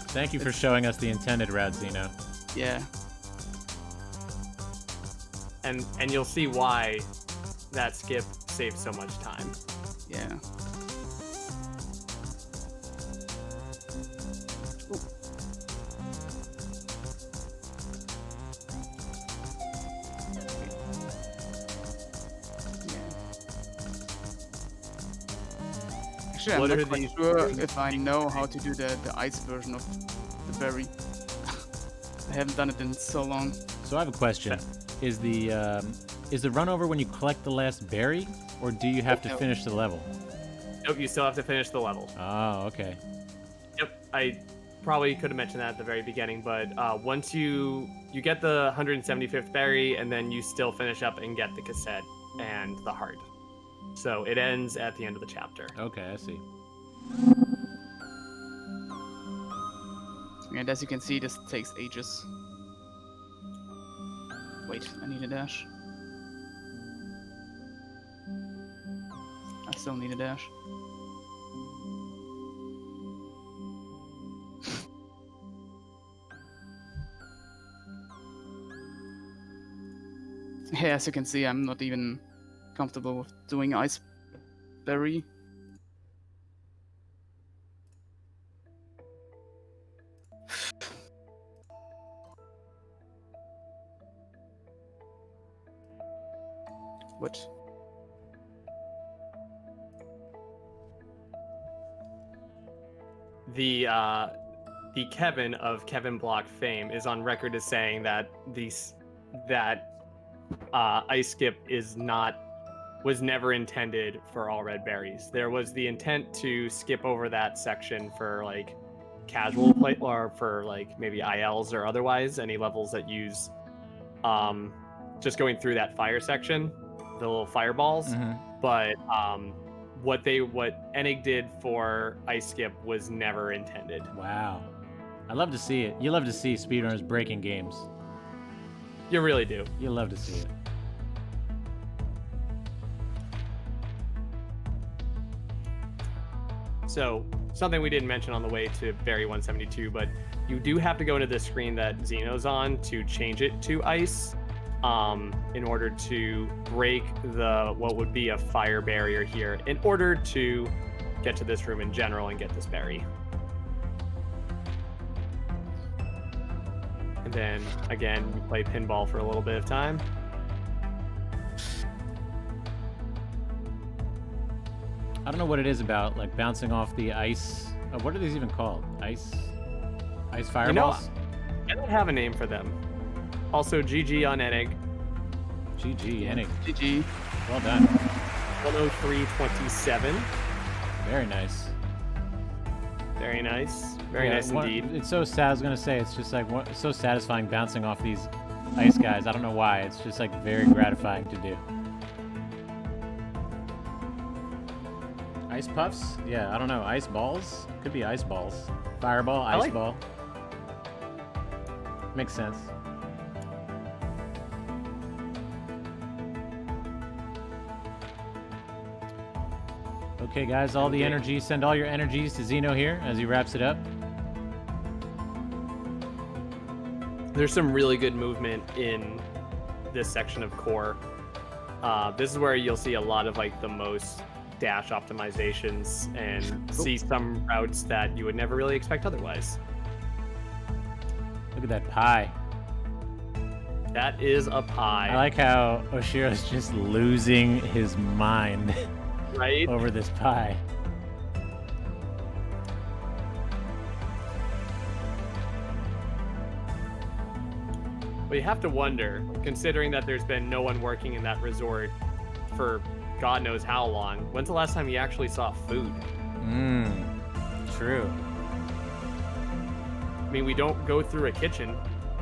Thank you for showing us the intended route, Zeno. Yeah. And you'll see why that skip saves so much time. Yeah. Ooh. Actually, I'm not quite sure if I know how to do the ice version of the berry. I haven't done it in so long. So I have a question. Is the run over when you collect the last berry, or do you have to finish the level? Nope, you still have to finish the level. Oh, okay. Yep, I probably could have mentioned that at the very beginning, but once you get the 175th berry, and then you still finish up and get the cassette and the heart. So it ends at the end of the chapter. Okay, I see. And as you can see, this takes ages. Wait, I need a dash. I still need a dash. Yeah, as you can see, I'm not even comfortable with doing ice berry. What? The Kevin of Kevin Block fame is on record as saying that ice skip was never intended for all red berries. There was the intent to skip over that section for like casual play, or for like maybe ILs or otherwise any levels that use just going through that fire section, the little fireballs. Mm-hmm. But what Enig did for ice skip was never intended. Wow. I love to see it. You love to see speedrunners breaking games. You really do. You love to see it. So, something we didn't mention on the way to Berry 172, but you do have to go into the screen that Zeno's on to change it to ice, in order to break what would be a fire barrier here, in order to get to this room in general and get this berry. And then, again, you play pinball for a little bit of time. I don't know what it is about, like, bouncing off the ice. What are these even called? Ice fireballs? I don't have a name for them. Also, GG on Enig. GG, Enig. GG. Well done. 103.27. Very nice. Very nice. Very nice indeed. It's so sad. I was going to say, it's just like it's so satisfying bouncing off these ice guys. I don't know why. It's just like very gratifying to do. Ice puffs? Yeah, I don't know. Ice balls? Could be ice balls. Fireball, ice ball. Makes sense. Okay, guys, all the energy. Send all your energies to Zeno here as he wraps it up. There's some really good movement in this section of core. This is where you'll see a lot of like the most dash optimizations and see some routes that you would never really expect otherwise. Look at that pie. That is a pie. I like how Oshiro's just losing his mind right over this pie. But you have to wonder, considering that there's been no one working in that resort for God knows how long. When's the last time you actually saw food? True. I mean, we don't go through a kitchen,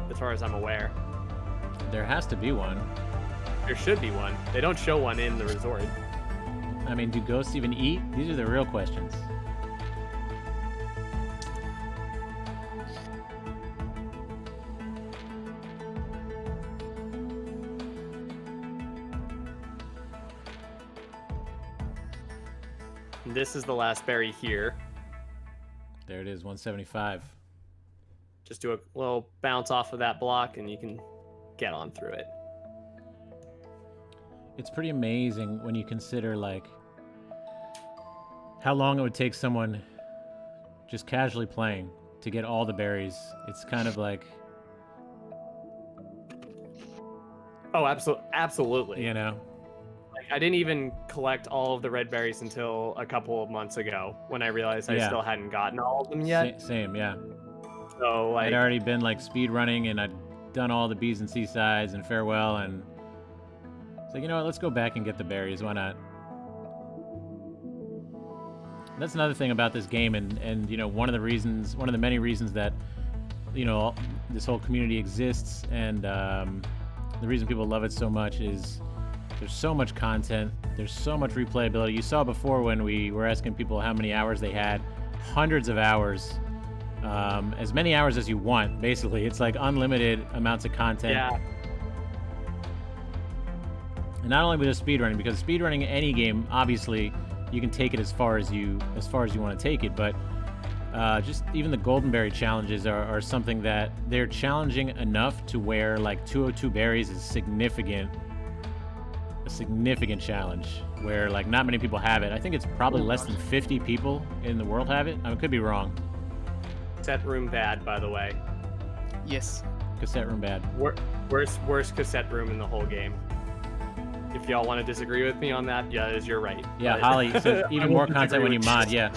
as far as I'm aware. There has to be one. There should be one. They don't show one in the resort. I mean, do ghosts even eat? These are the real questions. This is the last berry here. There it is, 175. Just do a little bounce off of that block and you can get on through it. It's pretty amazing when you consider, like, how long it would take someone just casually playing to get all the berries. It's kind of like... Oh, absolutely. You know? Like, I didn't even collect all of the red berries until a couple of months ago when I realized I still hadn't gotten all of them yet. Same, yeah. So, like... I'd already been, like, speed running, and I'd done all the B's and C sides and farewell, and... It's like, you know what, let's go back and get the berries, why not? That's another thing about this game, and you know, one of the many reasons that, you know, this whole community exists, and the reason people love it so much is there's so much content, there's so much replayability. You saw before when we were asking people how many hours they had, hundreds of hours, as many hours as you want, basically. It's like unlimited amounts of content. Yeah. And not only with speedrunning, because speedrunning any game, obviously, you can take it as far as you want to take it, but just even the Goldenberry challenges are something that they're challenging enough to where, like, 202 berries is a significant challenge, where, like, not many people have it. I think it's probably less than 50 people in the world have it. I could be wrong. Cassette room bad, by the way. Yes. Cassette room bad. Worst cassette room in the whole game. If y'all want to disagree with me on that, yeah, you're right. Yeah, But Holly says I even will more content disagree when you with mod. Yeah,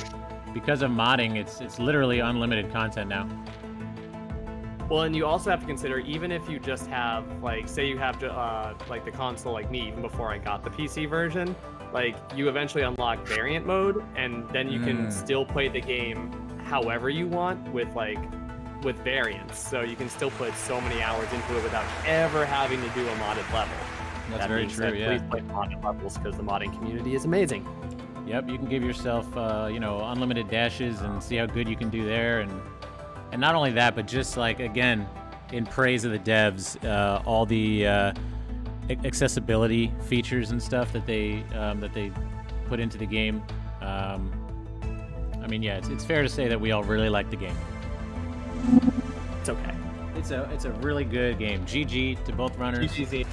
because of modding, it's literally unlimited content now. Well, and you also have to consider, even if you just have, like, say you have like the console like me, even before I got the PC version, like, you eventually unlock variant mode, and then you can still play the game however you want with variants. So you can still put so many hours into it without ever having to do a modded level. That's That very being true, said, yeah. Please play modded levels because the modding community is amazing. Yep, you can give yourself, you know, unlimited dashes and see how good you can do there, and not only that, but just, like, again, in praise of the devs, all the accessibility features and stuff that they put into the game. I mean, yeah, it's fair to say that we all really like the game. It's okay. It's a really good game. GG to both runners. GG.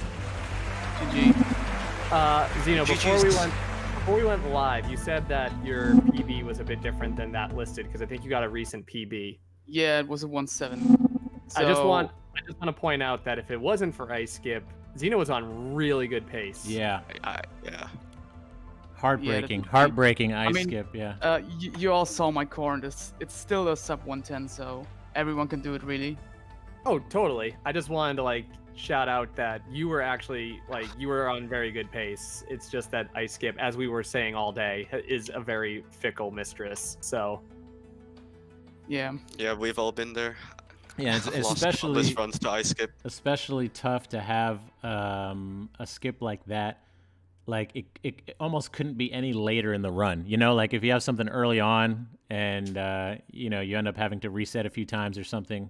GG. Zeno, before we went live, you said that your PB was a bit different than that listed because I think you got a recent PB. Yeah, it was a 1-7. So... I just want to point out that if it wasn't for Ice Skip, Zeno was on really good pace. Yeah. Yeah. Heartbreaking Ice Skip. Yeah. You all saw my core, and it's still a sub 110, so everyone can do it, really. Oh, totally. I just wanted to, like, shout out that you were actually, like, you were on very good pace. It's just that Ice Skip, as we were saying all day, is a very fickle mistress. So. Yeah. Yeah, we've all been there. Yeah, it's I've lost especially countless runs to Ice Skip. Especially tough to have a skip like that. Like, it almost couldn't be any later in the run. You know, like if you have something early on and you know, you end up having to reset a few times or something.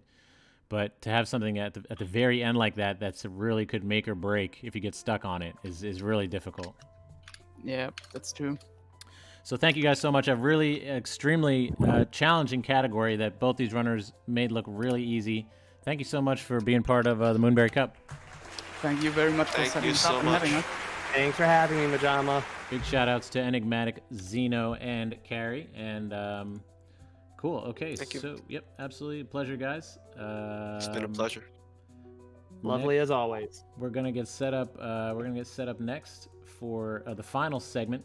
But to have something at the very end like that, that's really could make or break if you get stuck on it is really difficult. Yeah, that's true. So thank you guys so much. A really extremely challenging category that both these runners made look really easy. Thank you so much for being part of the Moonberry Cup. Thank you very much for setting us up and having us. Thanks for having me, Majama. Big shout outs to Enigmatic, Zeno, and Carrie. And cool. Okay. Thank you. So, yep, absolutely. Pleasure, guys. It's been a pleasure. Lovely as always. We're gonna get set up. Next for the final segment.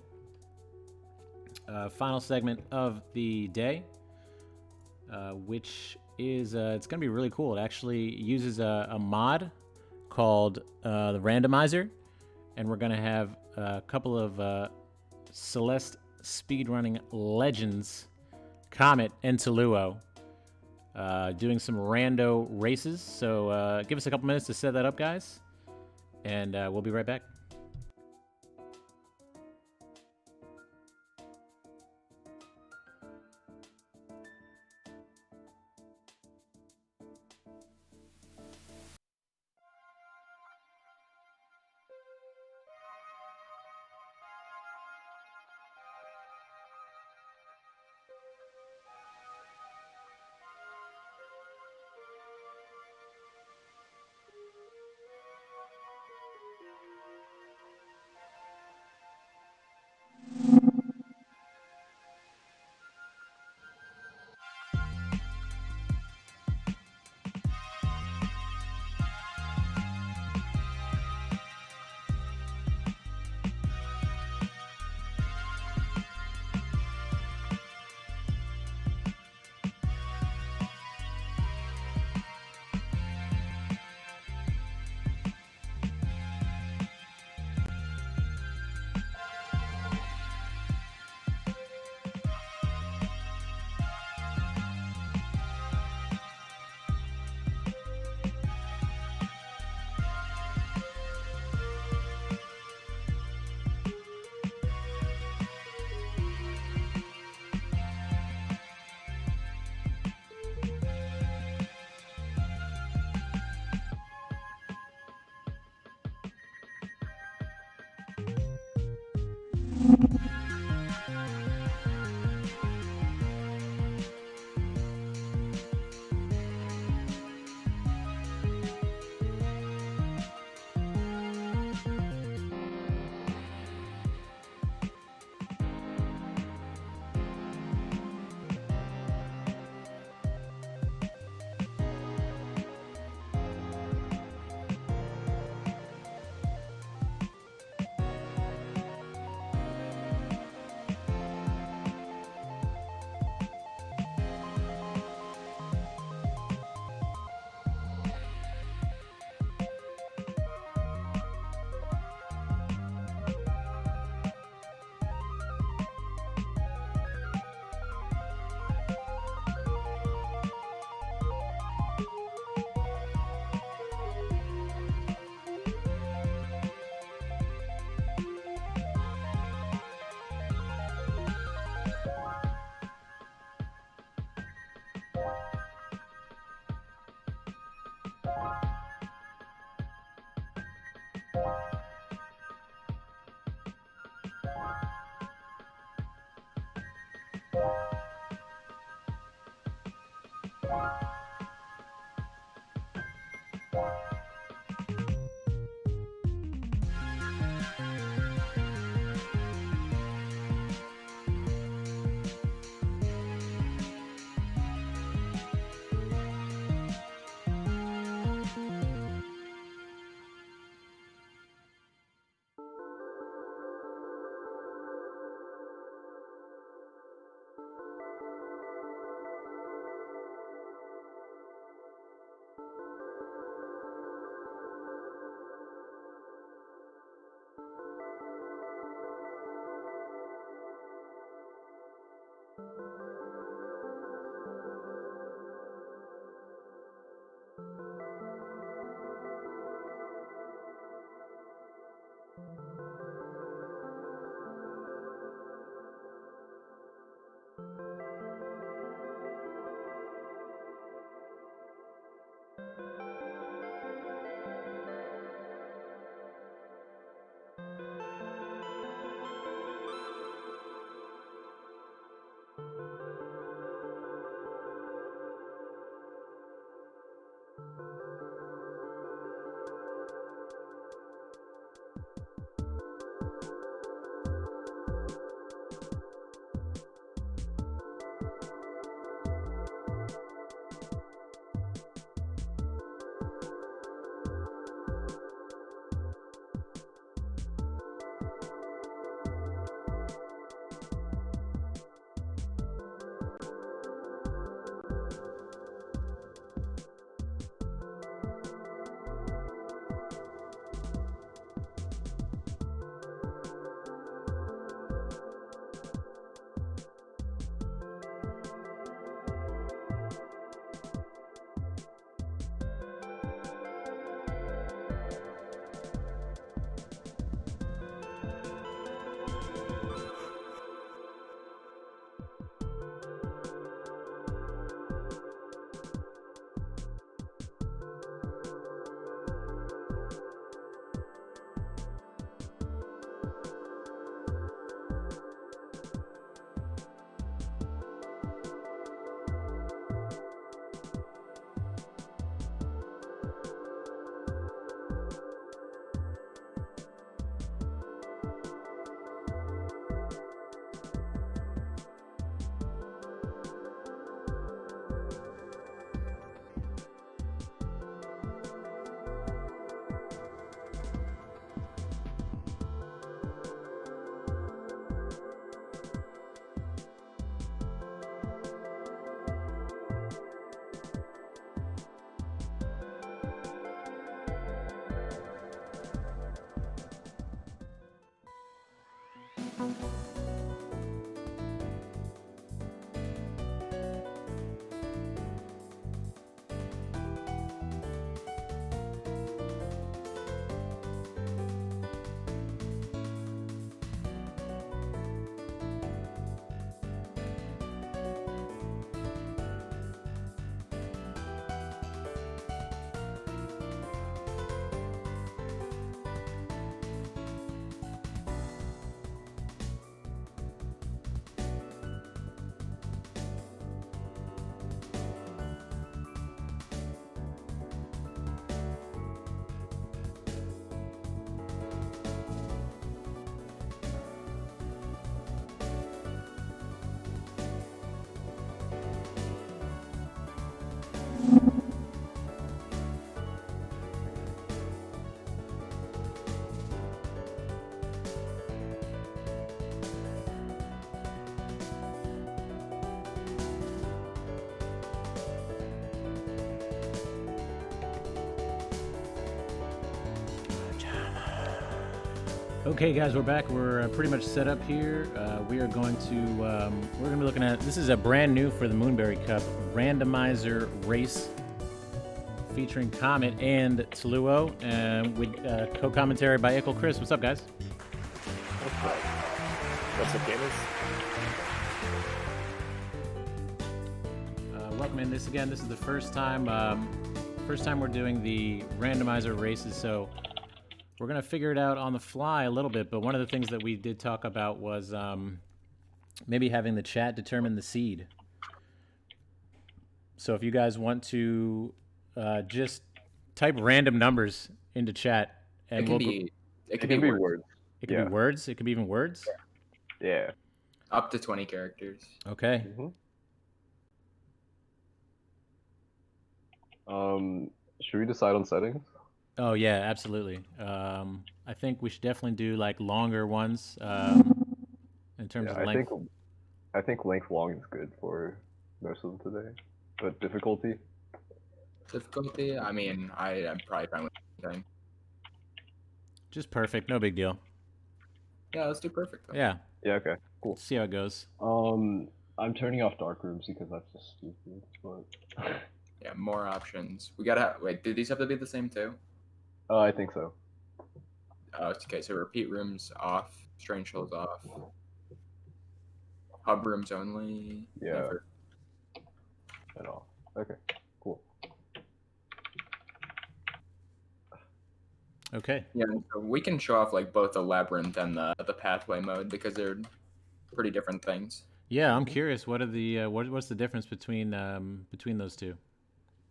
Final segment of the day, which is it's gonna be really cool. It actually uses a mod called the randomizer, and we're gonna have a couple of Celeste speedrunning legends, Comet and Tuluo, doing some rando races. So give us a couple minutes to set that up, guys, and we'll be right back. Okay, guys, we're back. We're pretty much set up here. We are going to we're going to be looking at, this is a brand new for the Moonberry Cup randomizer race featuring Comet and Toluo, and with co-commentary by Ickle Chris. What's up, guys? What's up, gamers? Welcome in. This is the first time we're doing the randomizer races, so we're gonna figure it out on the fly a little bit. But one of the things that we did talk about was maybe having the chat determine the seed. So if you guys want to just type random numbers into chat, and it can be words. It can be words. It can be even words. Yeah. Up to 20 characters. Okay. Should we decide on settings? Oh yeah, absolutely. I think we should definitely do like longer ones in terms of length. I think length long is good for most of them today. But difficulty? Difficulty? I mean, I'm probably fine with anything. Just perfect, no big deal. Yeah, let's do perfect. Though. Yeah. Yeah, okay. Cool. See how it goes. I'm turning off dark rooms because that's just stupid, but yeah, more options. We gotta wait, do these have to be the same too? I think so. Okay, so repeat rooms off, strange souls off. Hub rooms only. Yeah. Never. At all. Okay, cool. Okay. Yeah, so we can show off like both the labyrinth and the pathway mode because they're pretty different things. Yeah, I'm curious. What are the what's the difference between those two?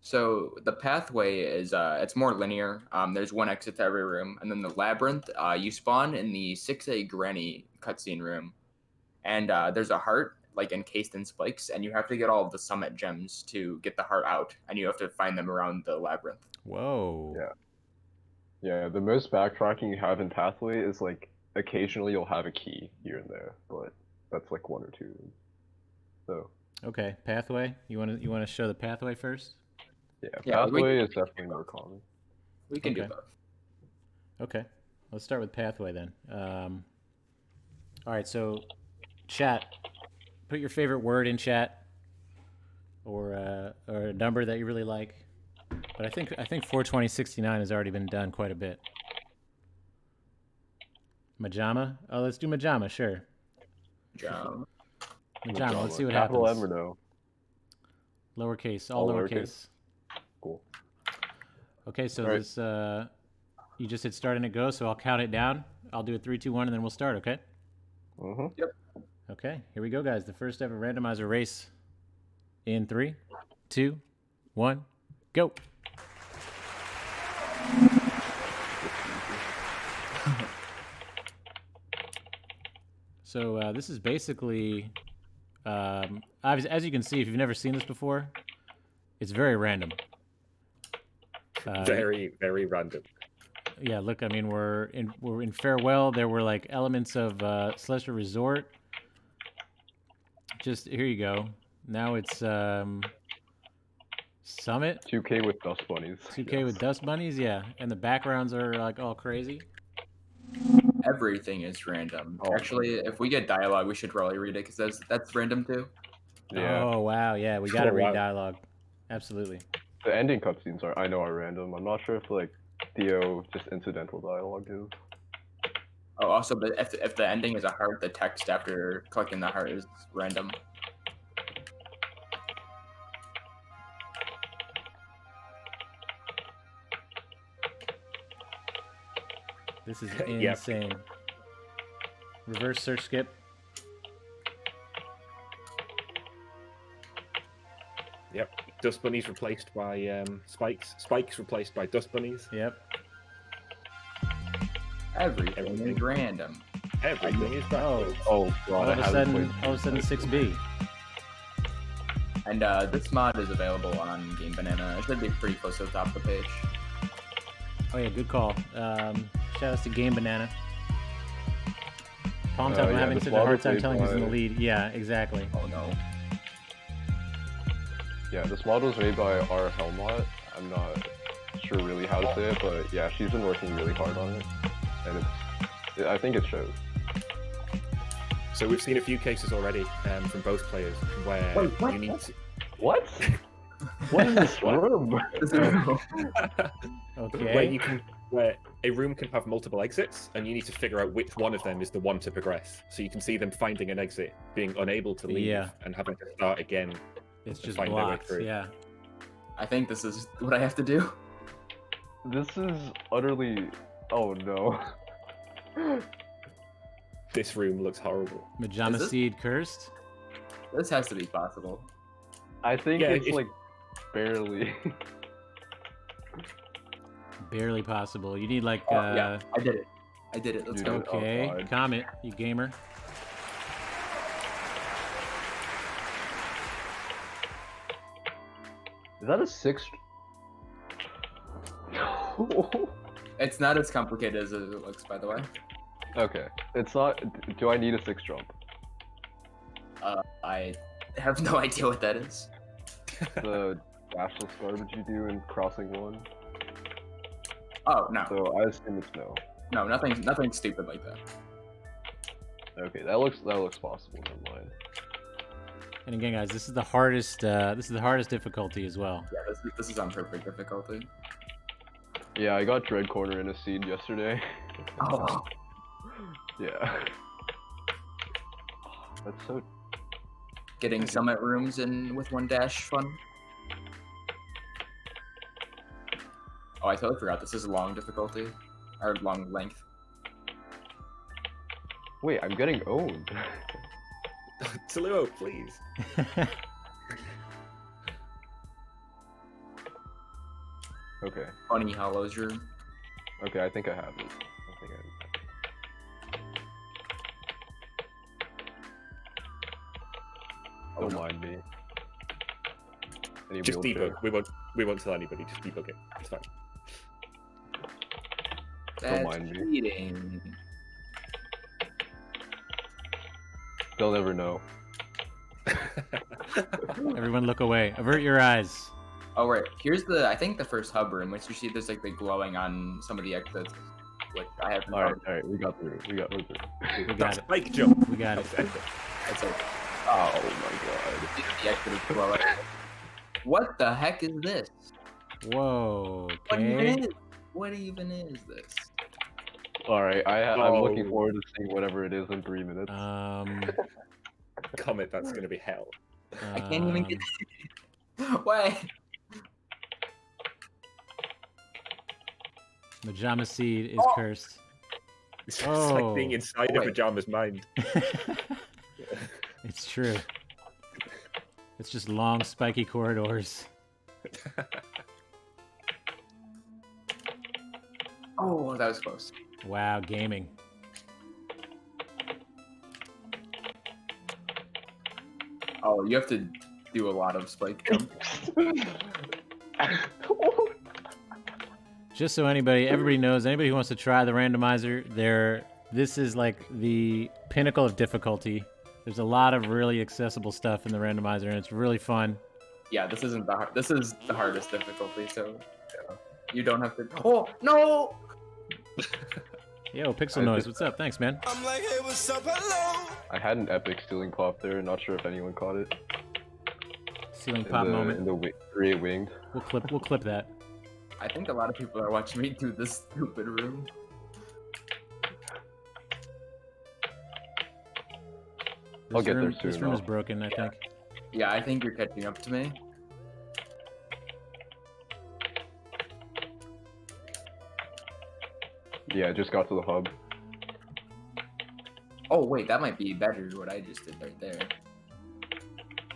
So the pathway is it's more linear. There's one exit to every room, and then the labyrinth, you spawn in the 6A Granny cutscene room, and there's a heart like encased in spikes, and you have to get all of the summit gems to get the heart out, and you have to find them around the labyrinth. Whoa. Yeah. Yeah, the most backtracking you have in pathway is like occasionally you'll have a key here and there, but that's like one or two. So. Okay, pathway. You want to show the pathway first? Yeah, pathway is definitely more common. We can do both. Okay, let's start with pathway then. All right, so chat, put your favorite word in chat, or a number that you really like. But I think 42069 has already been done quite a bit. Majama? Oh, let's do Majama, sure. Majama. Majama, let's see what Capital happens. M or no? Lowercase, all lowercase. Cool. Okay, so this you just hit start and it goes, so I'll count it down. I'll do a 3, 2, 1, and then we'll start, okay? Yep. Okay, here we go, guys. The first ever randomizer race in 3, 2, 1, go. So this is basically, as you can see, if you've never seen this before, it's very random. Very, very random. Yeah, look, I mean, we're in Farewell. There were like elements of Celestial Resort. Just here you go. Now it's Summit. 2K with dust bunnies. 2K with dust bunnies, yeah. And the backgrounds are like all crazy. Everything is random. Oh. Actually, if we get dialogue, we should probably read it because that's random too. Yeah. Oh wow, yeah, we gotta Oh, read wow. dialogue. Absolutely. The ending cutscenes are random. I'm not sure if like Theo just incidental dialogue is. Oh, also, but if the ending is a heart, the text after clicking the heart is random. This is Yep. insane. Reverse search skip. Yep. Dust bunnies replaced by spikes. Spikes replaced by dust bunnies. Yep. Everything is random. Everything is backwards. Oh god, All I of a haven't sudden, 6B. And this mod is available on Game Banana. It should be pretty close to the top of the page. Oh yeah, good call. Shout outs to Game Banana. Palm Top yeah, having the such a hard mod time was telling who's in the made lead. Yeah, exactly. Oh no. Yeah, this mod was made by R. Helmut. I'm not sure really how to say it, but yeah, she's been working really hard on it, and I think it shows. So we've seen a few cases already from both players where Wait, you need to. What? What is this room? Okay. Where a room can have multiple exits, and you need to figure out which one of them is the one to progress. So you can see them finding an exit, being unable to leave, Yeah. and having to start again. It's to just find their way blocked. through. Yeah. I think this is what I have to do. This is utterly. Oh no. This room looks horrible. Majama Is this- Seed cursed. This has to be possible. I think Yeah, it's if- like barely. Barely possible. You need like. Yeah, I did it. I did it. Let's Dude, go. Okay. Oh, God. Comet, you gamer. Is that a 6? It's not as complicated as it looks, by the way. Okay. It's not. Do I need a 6 jump? I have no idea what that is. The dashless garbage you do in crossing 1? Oh no, So I assume it's no. no, nothing stupid like that. Okay, that looks possible. Never mind. And again, guys, this is the hardest. This is the hardest difficulty as well. Yeah, this is on perfect difficulty. Yeah, I got Dread Corner in a seed yesterday. Oh, Yeah. That's so. getting summit rooms in with 1 dash fun. Oh, I totally forgot. This is long difficulty, or long length. Wait, I'm getting owned. Saluo, please. Okay. Funny hollows room. Okay, I think I have it. I think I. Oh, Don't no. mind me. Any Just wheelchair? debug. We won't tell anybody. Just debug it. It's fine. That's mind me. cheating. They'll never know. Everyone, look away. Avert your eyes. Oh right, here's I think the first hub room, which you see there's like the glowing on some of the exits, which I have. Alright, we got through. We got through. We got it. Spike jump. We got it. It's like, Oh my the exit is glowing. What the heck is this? Whoa. What even Okay. is? What even is this? god. Alright, I'm looking Oh. forward to seeing whatever it is in 3 minutes. Comet, that's gonna be hell. I can't even get. Why? Majama Seed is Oh. cursed. It's like being inside Oh, a wait. pajama's mind. It's true. It's just long, spiky corridors. Oh, that was close. Wow, gaming. Oh, you have to do a lot of spike jumps. Just so everybody knows, anybody who wants to try the randomizer, this is like the pinnacle of difficulty. There's a lot of really accessible stuff in the randomizer, and it's really fun. Yeah, this isn't the hard. This is the hardest difficulty, so you don't have to. Oh no! Yo, Pixel Noise, what's up? Thanks, man. I'm like, hey, what's up, hello? I had an epic ceiling pop there. Not sure if anyone caught it. Ceiling pop moment. In the create winged. We'll clip that. I think a lot of people are watching me do this stupid room. I'll get there soon. This room is broken, I think. Yeah, I think you're catching up to me. Yeah, I just got to the hub. Oh wait, that might be better what I just did right there.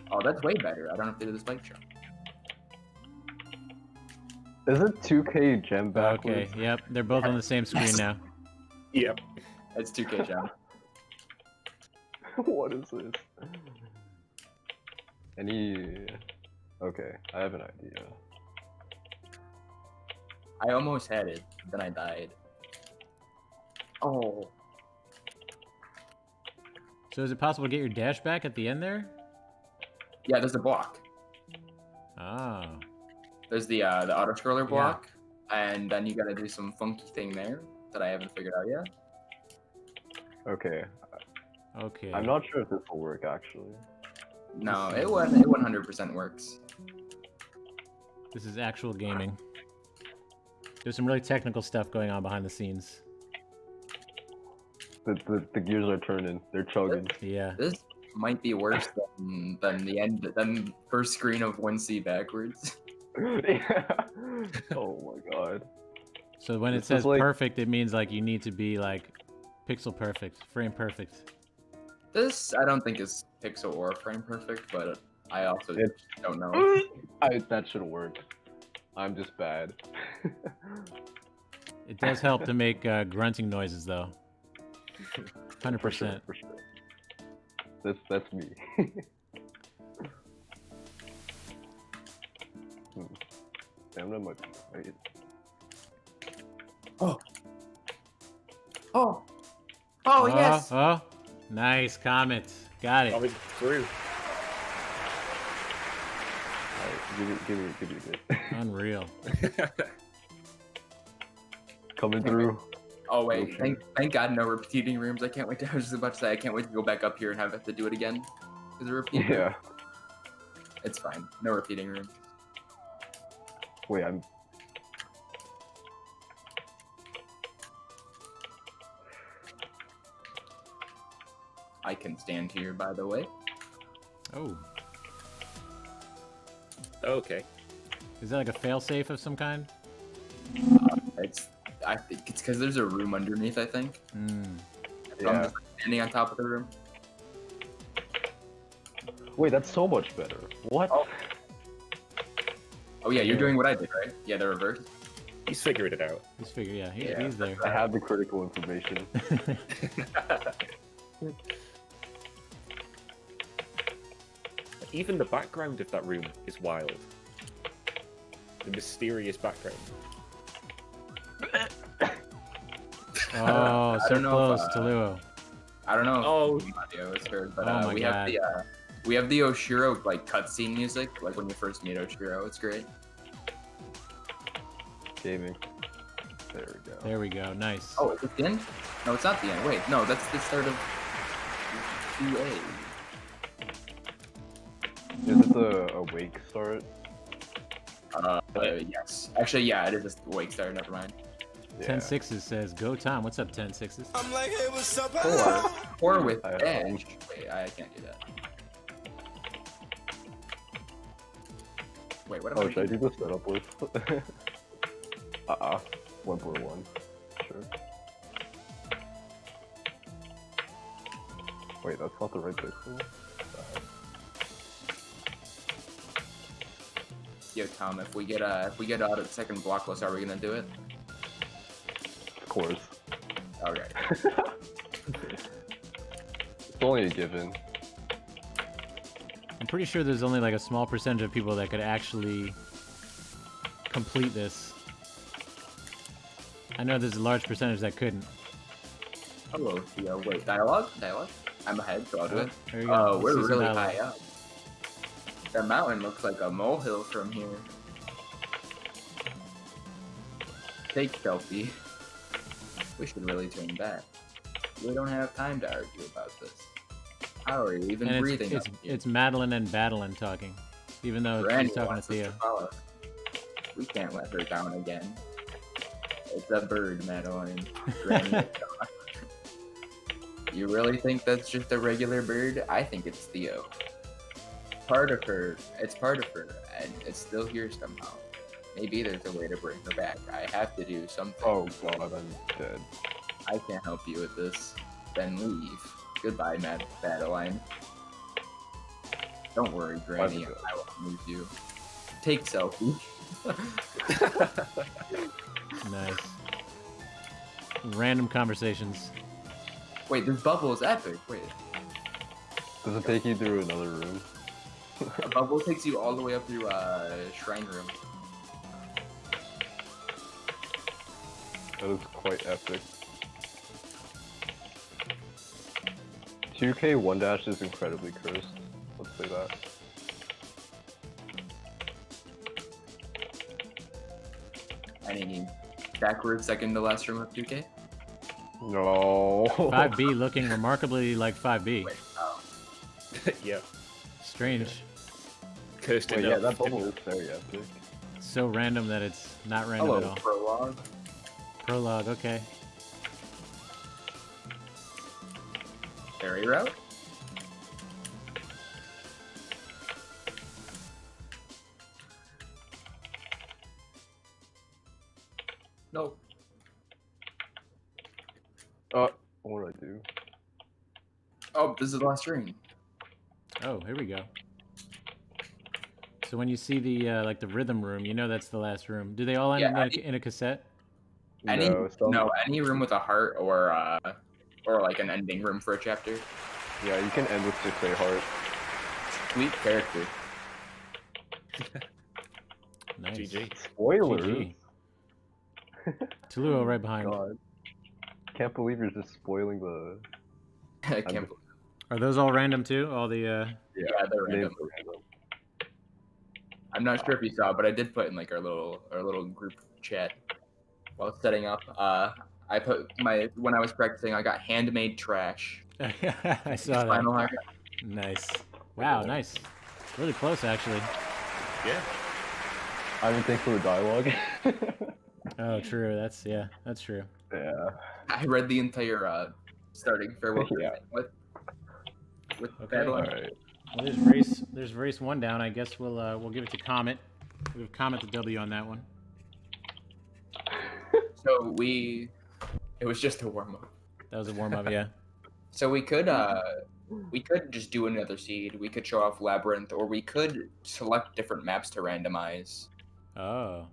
Oh, that's way better. I don't have to do the spike jump. Is it 2K gem backwards? Okay, yep, they're both on the same screen now. Yep. It's 2K jump. What is this? Okay, I have an idea. I almost had it, then I died. Oh. So is it possible to get your dash back at the end there? Yeah, there's a block. Ah. There's the auto scroller block, and then you gotta do some funky thing there that I haven't figured out yet. Okay. Okay. I'm not sure if this will work actually. No, it 100% works. This is actual gaming. There's some really technical stuff going on behind the scenes. The gears are turning. They're chugging. Yeah. This might be worse than first screen of 1C backwards. Yeah. Oh my god. So when it This says is like- perfect, it means like you need to be like pixel perfect, frame perfect. This I don't think is pixel or frame perfect, but I also don't know. That should work. I'm just bad. It does help to make grunting noises though. 100%. For sure. That's me. Damn, that might be right. Oh yes. Oh, nice comment. Got it. Oh, it's true. Alright, give me a bit. Unreal. Coming through. Oh wait, thank God no repeating rooms. I can't wait to. I was just about to say I can't wait to go back up here and have to do it again. Is it repeat? Yeah. It's fine. No repeating room. Wait, I'm. I can stand here, by the way. Oh. Okay. Is that like a failsafe of some kind? I think it's because there's a room underneath. I think. So I'm just standing on top of the room. Wait, that's so much better. What? Oh yeah, you're doing what I did, right? Yeah, the reverse. He's figured it out. He's he's there. I have the critical information. Even the background of that room is wild. The mysterious background. Oh, so close to Luo. I don't know. Oh, audio is heard, but Oh my we God. have the Oshiro like cutscene music, like when you first meet Oshiro. It's great. Gaming. There we go. There we go. Nice. Oh, is it the end? No, it's not the end. Wait, no, that's the start of 2A. Is it the awake start? Yes. Actually, yeah, it is just awake start. Never mind. 10 Sixes says, "Go Tom." What's up, 10 Sixes? I'm like, hey, what's up, Four with dash. Wait, I can't do that. Wait, what am I Should I do the setup with? 1.1. Sure. Wait, that's not the right pixel. Yo, Tom, if we get out of the second block list, are we gonna do it? Of course. Okay. It's only a given. I'm pretty sure there's only like a small percentage of people that could actually complete this. I know there's a large percentage that couldn't. Hello, Theo. Wait, dialogue? Dialogue? I'm ahead, so I'll do it. There you go. Oh, Let's we're do some really dialogue. high up. The mountain looks like a molehill from here. Take selfie. We should really tune back. We don't have time to argue about this. How are you even And breathing? it's Madeline and Badeline talking, even though Granny she's talking to wants us Theo. follow. We can't let her down again. It's a bird, Madeline. Granny is gone. You really think that's just a regular bird? I think it's Theo. Part of her, it's part of her, and it's still here somehow. Maybe there's a way to bring her back. I have to do something. Oh god, I'm dead. I can't help you with this. Then leave. Goodbye, Madeline. Don't worry, Granny. I won't lose you. Take selfie. Nice. Random conversations. Wait, this bubble is epic. Wait. Does it take you through another room? A bubble takes you all the way up through shrine room. That is quite epic. 2K 1- is incredibly cursed. Let's say that. Any backwards second to last room of 2K? No. 5B looking remarkably like 5B. Wait, oh. Yeah. Strange. Cursed Wait, enough. yeah, that bubble is very epic. So random that it's not random Hello, at all. prologue. Prologue, okay. Fairy route? No. What did I do? Oh, this is the last screen. Oh, here we go. So when you see the like the rhythm room, you know that's the last room. Do they all end in a cassette? Any No, any room with a heart or like an ending room for a chapter. Yeah, you can end with 6A heart. Sweet character. Nice. GG. Spoilers. GG. Tuluo right behind. God. Can't believe you're just spoiling the. I can't believe. Are those all random too? All the Yeah, they're random. I'm not sure if you saw, but I did put in like our little group chat while setting up. I put when I was practicing, I got handmade trash. I saw that. Final hack. Nice. Wow, nice. Really close actually. Yeah. I didn't think for the dialogue. Oh, true. That's true. Yeah. I read the entire starting farewell Yeah. with Okay. Madeline. Alright. Well, there's race 1 down. I guess we'll give it to Comet. We'll give Comet the W on that one. So it was just a warm up. That was a warm up, yeah. So we could just do another seed. We could show off Labyrinth, or we could select different maps to randomize. Oh.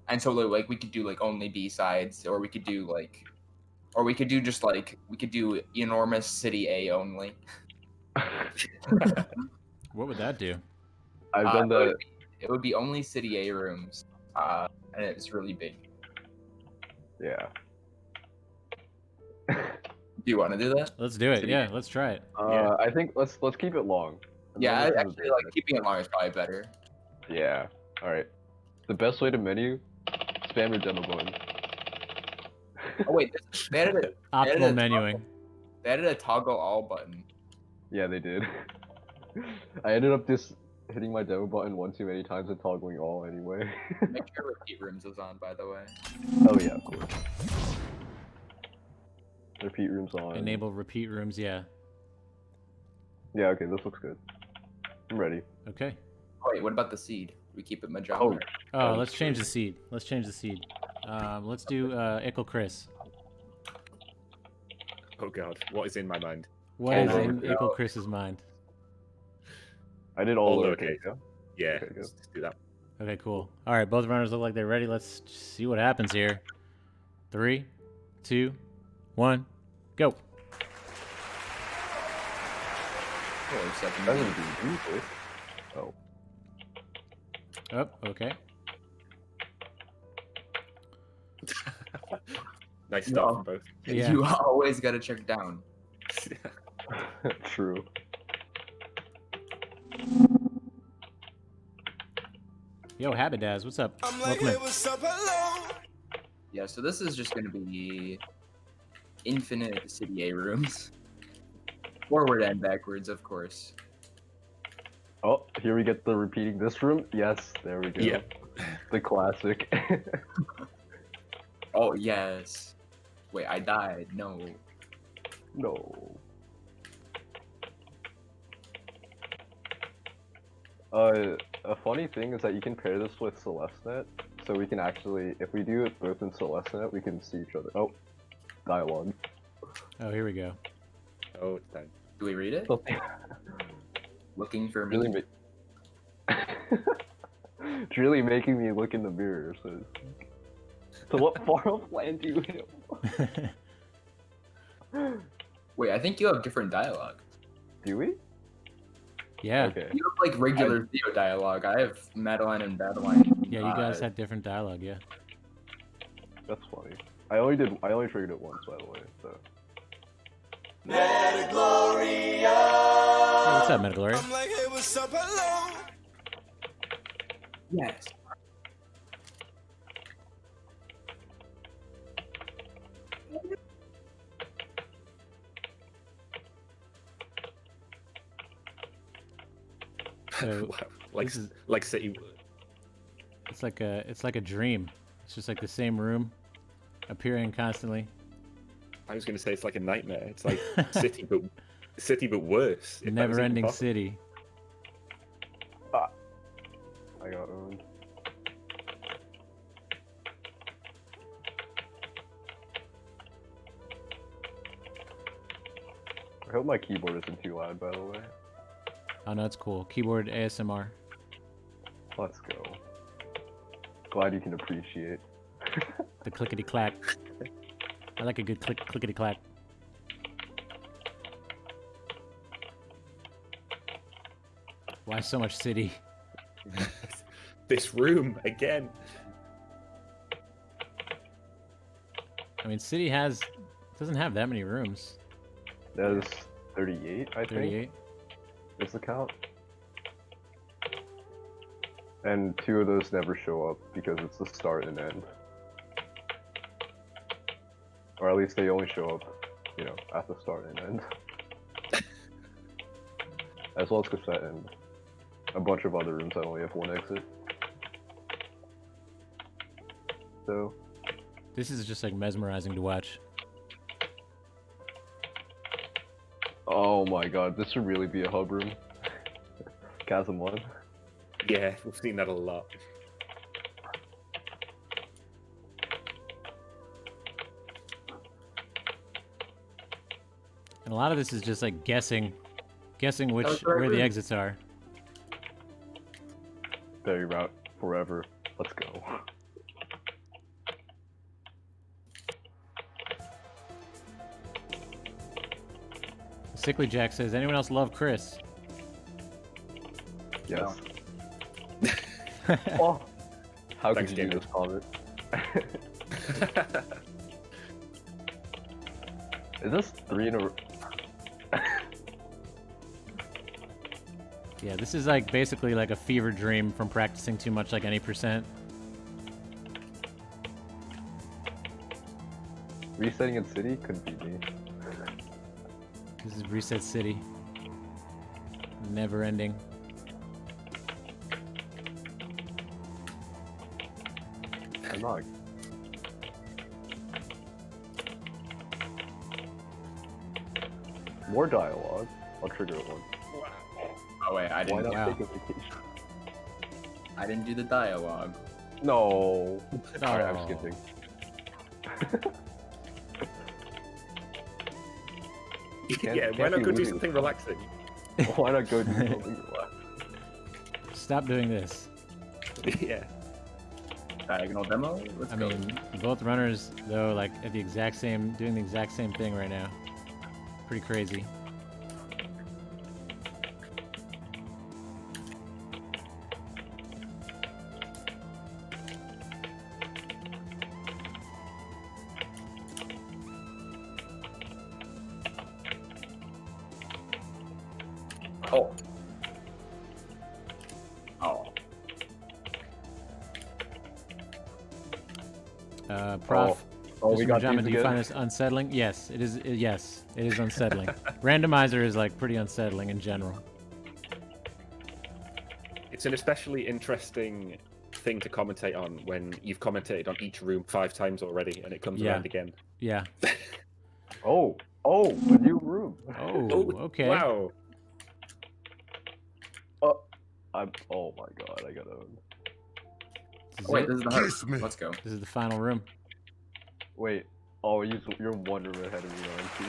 And so like we could do like only B sides, or we could do enormous city A only. What would that do? I've done that. It would be only city A rooms, and it's really big. Yeah. Do you want to do that? Let's do it. Yeah, let's try it. I think let's keep it long. Yeah, I actually like keeping it long is probably better. Yeah. All right. The best way to menu: spam your demo button. Oh wait, they added Optimal menuing. They added a toggle all button. Yeah, they did. I ended up just hitting my demo button one too many times and toggling all anyway. Make sure repeat rooms is on, by the way. Oh yeah, of course. Repeat rooms on. Enable repeat rooms, yeah. Yeah, okay, this looks good. I'm ready. Okay. Wait, what about the seed? We keep it Majama. Oh, let's change the seed. Let's change the seed. Let's do Ickle Chris. Oh god, what is in my mind? What is in Ickle Chris's mind? I did all lowercase. lowercase, yeah? Yeah, Okay, good. let's do that. Okay, cool. All right, both runners look like they're ready. Let's see what happens here. 3, 2, 1, go. That would be easy. Oh. Oh, okay. Nice start from both. Yeah. You always gotta check down. True. Yo, Habidaz, what's up? I'm like, Welcome in. hey, what's up, hello? Yeah, so this is just going to be infinite City A rooms. Forward and backwards, of course. Oh, here we get the repeating this room. Yes, there we go. Yeah. The classic. Oh, yes. Wait, I died. No. No. A funny thing is that you can pair this with CelesteNet, so we can actually, if we do it both in CelesteNet, we can see each other. Oh, dialogue. Oh, here we go. Oh, it's time. Do we read it? Looking for me. Really it's really making me look in the mirror. So what far-off land do you have? Wait, I think you have different dialogue. Do we? Yeah. Okay. You have like regular Theo dialogue. I have Madeline and Madeline. Yeah, you guys had different dialogue, yeah. That's funny. I only triggered it once, by the way. So. Metagloria. Hey, what's up, Metagloria? I'm like, hey, what's up, hello? Yes. So, like this is- like City. It's like a dream. It's just like the same room, appearing constantly. I was going to say it's like a nightmare. It's like City, but worse. if that was even Never-ending possible. city. I got owned. I hope my keyboard isn't too loud, by the way. Oh no, it's cool. Keyboard ASMR. Let's go. Glad you can appreciate. The clickety clack. I like a good clickety clack. Why so much city? This room again. I mean, city doesn't have that many rooms. There's 38, I think. 38. Is the count. And 2 of those never show up because it's the start and end. Or at least they only show up, you know, at the start and end. As well as cassette and a bunch of other rooms that only have 1 exit. So... This is just like mesmerizing to watch. Oh my god, this should really be a hub room. Chasm 1. Yeah, we've seen that a lot. And a lot of this is just like guessing which That's right, where the room. exits are. Berry route forever. Let's go. Sickly Jack says, anyone else love Chris? Yes. Oh, how Thanks, could you do David. this comment? Is this 3 in a row? Yeah, this is like basically like a fever dream from practicing too much like any percent. Resetting in city? Couldn't be me. This is Reset City. Never ending. I'm not. More dialogue. I'll trigger it once. Oh wait, I Why didn't. not take a vacation? I didn't do the dialogue. No. Alright, I'm Oh. skipping. Yeah, why can't not be go do losing something this. relaxing? Why not go do something relaxed? Stop doing this. Yeah. Diagonal demo. Let's I go. mean, both runners though, like at the exact same, doing the exact same thing right now. Pretty crazy. Oh. Oh. Prof. Oh, we Mr. got Majama, these do you again? find this unsettling? Yes, it is. Yes, it is unsettling. Randomizer is like pretty unsettling in general. It's an especially interesting thing to commentate on when you've commentated on each room 5 times already, and it comes Yeah. around again. Yeah. Oh, a new room. Oh, okay. Wow. Oh my god, I gotta. Wait, this is the heart. Let's go. This is the final room. Wait. Oh, you're 1 room ahead of me, aren't you?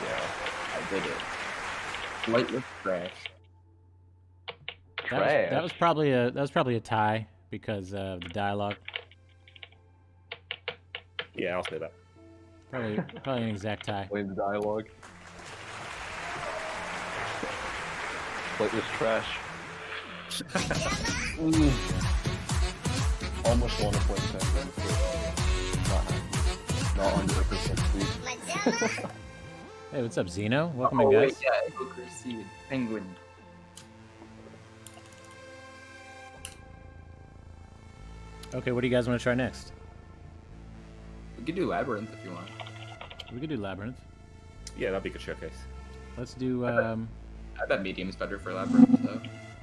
Yeah, I did it. Lightless trash. That was probably a tie because of the dialogue. Yeah, I'll say that. Probably an exact tie. Blame the dialogue. Lightless trash. Almost want to play 10 games, but not under 100% speed. Hey, what's up, Zeno? Welcome in, Oh, guys. wait, yeah, Hooker Seed. Penguin. Okay, what do you guys want to try next? We could do Labyrinth if you want. We could do Labyrinth. Yeah, that'd be a good showcase. Let's do. I bet Medium's better for Labyrinth, though.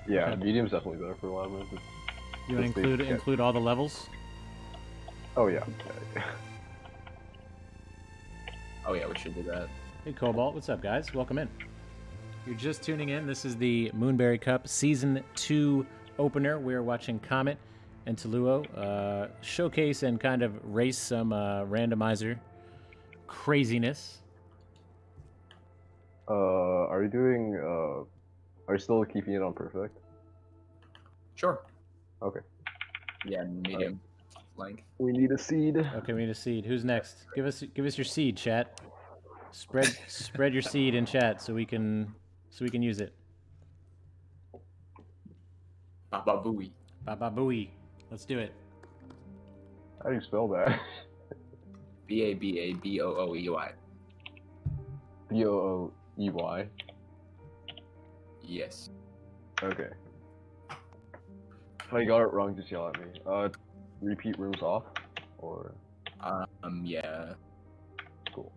Yeah, Okay. medium's definitely better for Labyrinth. You want to include all the levels? Oh yeah. Oh yeah, we should do that. Hey, Cobalt, what's up, guys? Welcome in. You're just tuning in. This is the Moonberry Cup Season 2 opener. We're watching Comet and Tuluo showcase and kind of race some randomizer craziness. Are you doing? Are you still keeping it on perfect? Sure. Okay. Yeah, medium. Length. We need a seed. Okay, we need a seed. Who's next? Give us your seed, chat. Spread your seed in chat so we can use it. Baba Booey. Baba Booey. Let's do it. How do you spell that? Bababooey. Booey. Yes. Okay. If I got it wrong, just yell at me. Repeat rooms off, or? Yeah. Cool.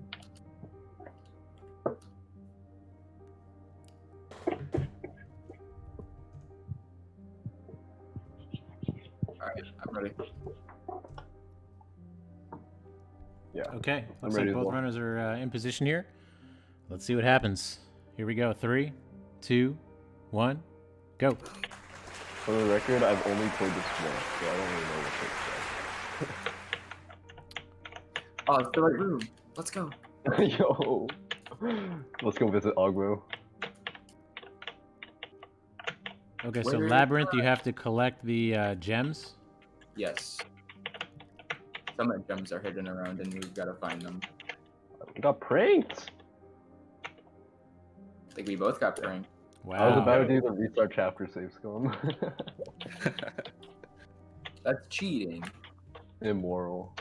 Alright, I'm ready. Yeah. Okay. I'm Looks ready like as both well. runners are in position here. Let's see what happens. Here we go. 3, 2, 1, go. For the record, I've only played this once, so I don't really know what to expect. Oh, it's the right room. Let's go. Yo! Let's go visit Ogmo. Okay, so Where- Labyrinth, you have to collect the gems. Yes. Some of the gems are hidden around and we've got to find them. We got pranked! I think we both got pranked. Wow. I was about to do the restart chapter save scum. That's cheating. Immoral.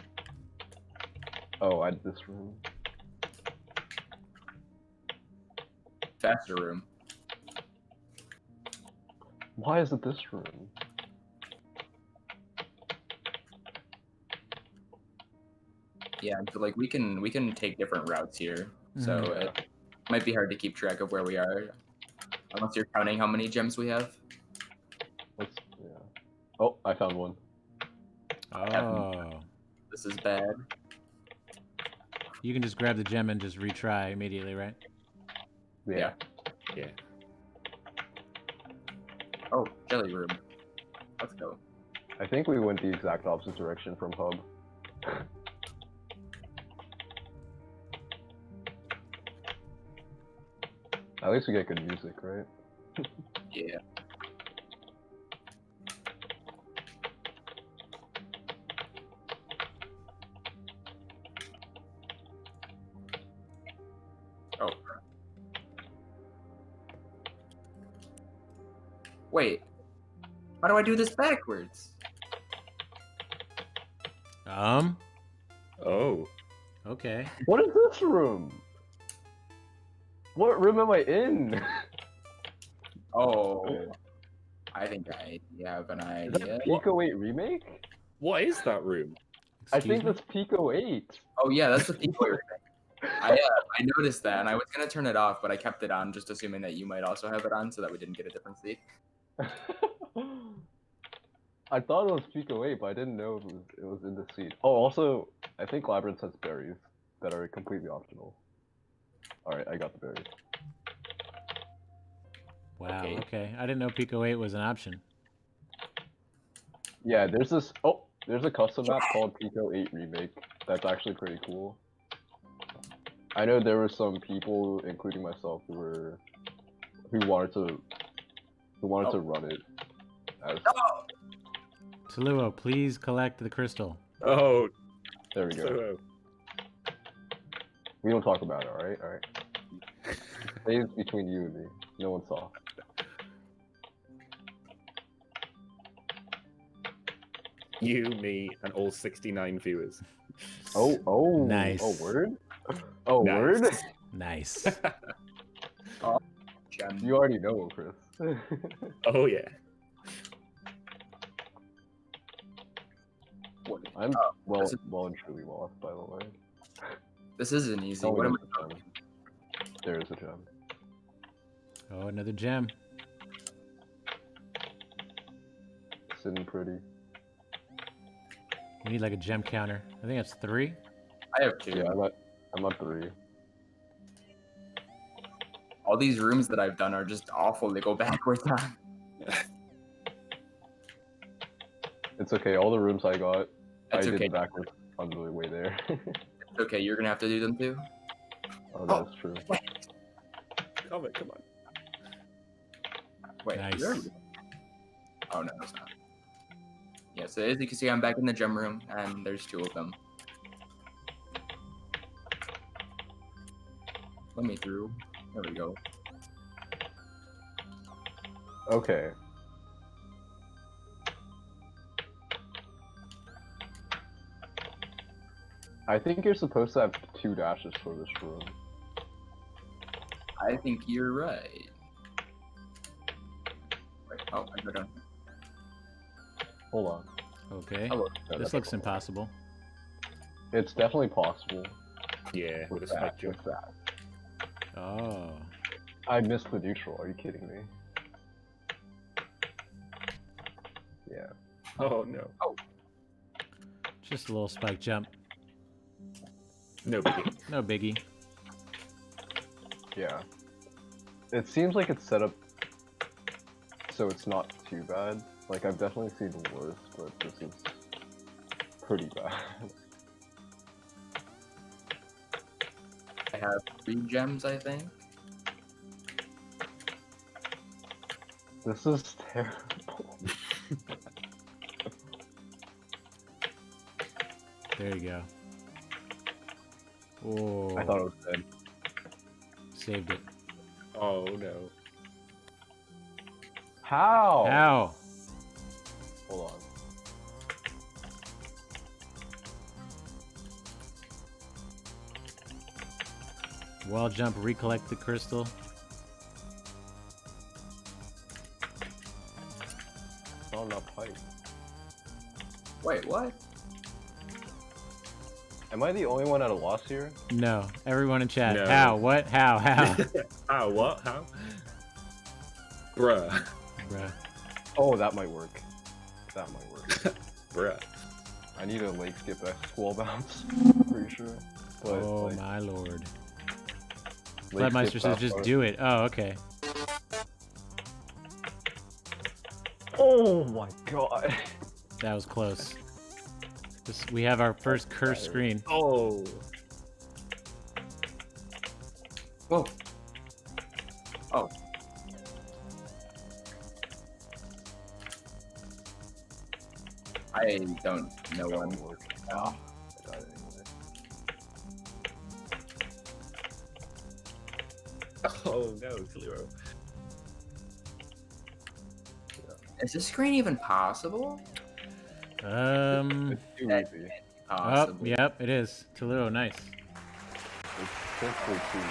Oh, I did this room. Faster room. Why is it this room? Yeah, so like we can take different routes here. So it might be hard to keep track of where we are. Unless you're counting how many gems we have. Yeah. Oh, I found one. Oh. This is bad. You can just grab the gem and just retry immediately, right? Yeah. Yeah. Oh, jelly room. Let's go. I think we went the exact opposite direction from Hub. At least we get good music, right? Yeah. Oh. Wait. How do I do this backwards? Oh. Okay. What is this room? What room am I in? Oh. I think I have an Is that idea. Pico 8 remake? What is that room? I Excuse think me? that's Pico 8. Oh yeah, that's the Pico 8. I noticed that, and I was gonna turn it off, but I kept it on, just assuming that you might also have it on, so that we didn't get a different seed. I thought it was Pico 8, but I didn't know it was in the seed. Oh, also, I think Labyrinth has berries that are completely optional. Alright, I got the berries. Wow, okay. I didn't know Pico 8 was an option. Yeah, there's this. Oh, there's a custom map called Pico 8 Remake. That's actually pretty cool. I know there were some people, including myself, who wanted to run it. As... Toluo, please collect the crystal. Oh, there we go. Toluo. We don't talk about it, alright? Alright. It stays between you and me. No one saw. You, me, and all 69 viewers. Oh, nice. Oh, word? Oh, Nice. word? Nice. Oh, you already know, Chris. Oh, yeah. I'm well and truly lost, by the way. This isn't easy. Oh, What am there's a gem. There is a gem. Oh, another gem. Sitting pretty. We need like a gem counter. I think that's 3. I have 2. Yeah, I'm at 3. All these rooms that I've done are just awful. They go backwards on. It's okay. All the rooms I got, That's I did okay. it backwards on the way there. It's okay. You're gonna have to do them too. Oh, that's true. Come on. Wait. Nice. Oh no, it's not. Yeah. So as you can see, I'm back in the gem room, and there's 2 of them. Let me through. There we go. Okay. I think you're supposed to have 2 dashes for this room. I think you're right. Wait, oh, I go down. Hold on. Okay. Oh, no, This looks impossible. It's definitely possible. Yeah, with a that, spike jump. with that. Oh. I missed the neutral. Are you kidding me? Yeah. Oh, no. Oh. Just a little spike jump. No biggie. No biggie. Yeah. It seems like it's set up so it's not too bad. Like, I've definitely seen worse, but this is pretty bad. I have 3 gems, I think. This is terrible. There you go. Oh. I thought it was dead. Saved it. Oh, no. How? How? Hold on. Wall jump, recollect the crystal. Not enough height. Wait, what? Am I the only one at a loss here? No. Everyone in chat. No. How? What? How? How? How? What? How? Bruh. Bruh. Oh, that might work. That might work. Bruh. I need a leg skip X wall bounce. Pretty sure. But, Oh like, my lord. leg Bloodmeister skip says that just far. do it. Oh, okay. Oh my god. That was close. We have our first cursed screen. Oh. Whoa. Oh. I don't know one. Oh. Oh no, Zero. Is this screen even possible? It's too That easy. Oh, possible. yep, it is. Toluo, nice. It's simply too easy.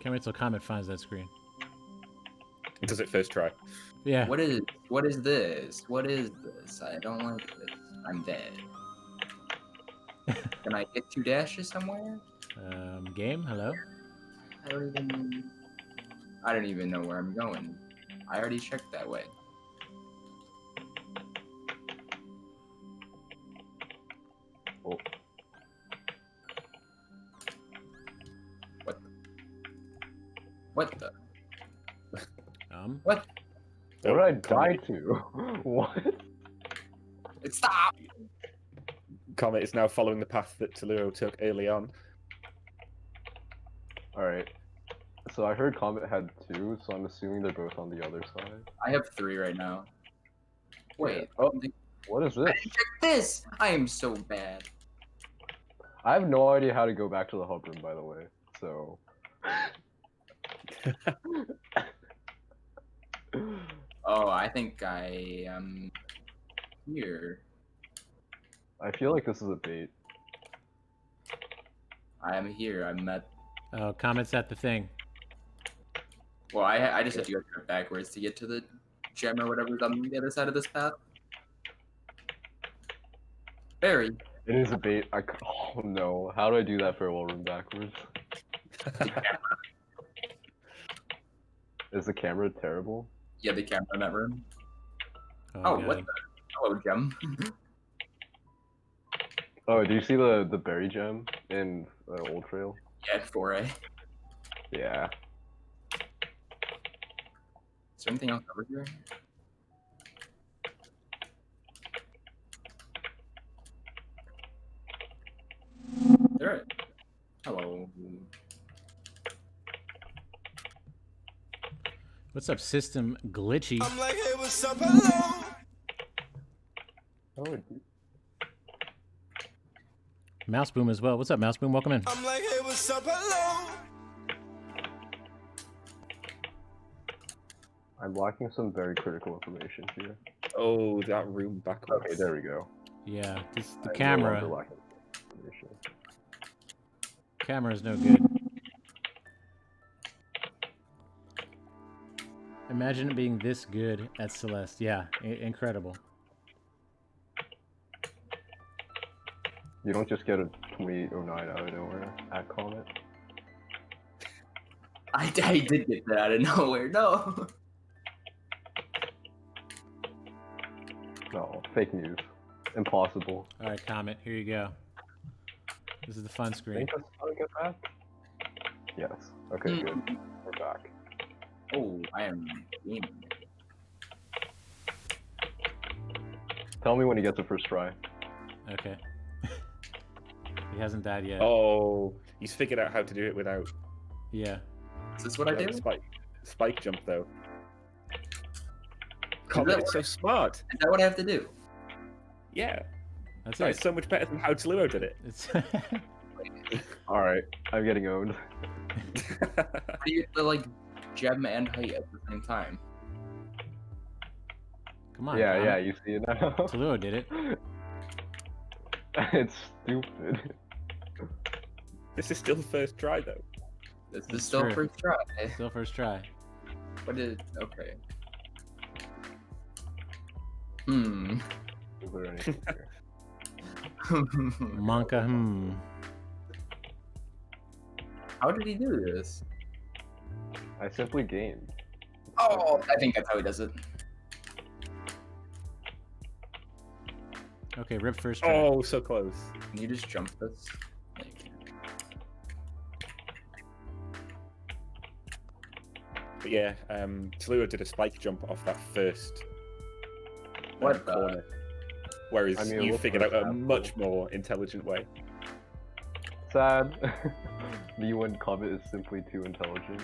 Can't wait till Comet finds that screen. does it first try. Yeah. What is this? What is this? I don't like this. I'm dead. Can I get 2 dashes somewhere? Game, hello? I don't even know where I'm going. I already checked that way. Oh. What the? What What? did I die to? What? Stop! Comet is now following the path that Toluo took early on. Alright. So I heard Comet had 2, so I'm assuming they're both on the other side. I have 3 right now. Wait. Yeah. Oh, what is this? Check this! I am so bad. I have no idea how to go back to the hub room, by the way. So. Oh, I think I am here. I feel like this is a bait. I am here. I'm at. Oh, Comet's at the thing. Well, I just have to go backwards to get to the gem or whatever's on the other side of this path. Barry. It is a bait. Oh no. How do I do that farewell room backwards? Is the camera terrible? Yeah, the camera in that room. Oh, what the? Hello, gem. Oh, do you see the berry gem in Old Trail? Yeah, 4A. Yeah. Is there anything else over here? There. Hello. What's up, System Glitchy? I'm like, hey, what's up, hello? Oh, Mouse Boom as well. What's up, Mouse Boom? Welcome in. I'm like, hey, what's up, hello? I'm lacking some very critical information here. Oh, that room backwards. Okay, there we go. Yeah, just the I'm camera. no longer lacking information. Camera's no good. Imagine it being this good at Celeste. Yeah, incredible. You don't just get a 2809 out of nowhere at Comet. I did get that out of nowhere. No. No, fake news. Impossible. All right, Comet, here you go. This is the fun screen. Think that's how to get back? Yes. Okay, good. We're back. Oh, I am gaming. Tell me when he gets the first try. Okay. He hasn't died yet. Oh, he's figured out how to do it without. Yeah. Is this what I do? Spike jump though. Comet, it's so smart. Is that what I have to do? Yeah. That's It's it. so much better than how Toluo did it. It's Alright, I'm getting owned. How do you get the like gem and height at the same time? Come on. Yeah, Comet. yeah, you see it now? Toluo did it. It's stupid. This is still the first try though. This That's is still true. first try. Still first try. What is okay? Is there anything here? Monka, How did he do this? I simply gamed. Oh, I think that's how he does it. Okay, rip first try. Oh, so close. Can you just jump this? But yeah, Toluo did a spike jump off that first What the? corner. Whereas I mean, it you looked figured out a like that. much more intelligent way. Sad. Me when Comet is simply too intelligent.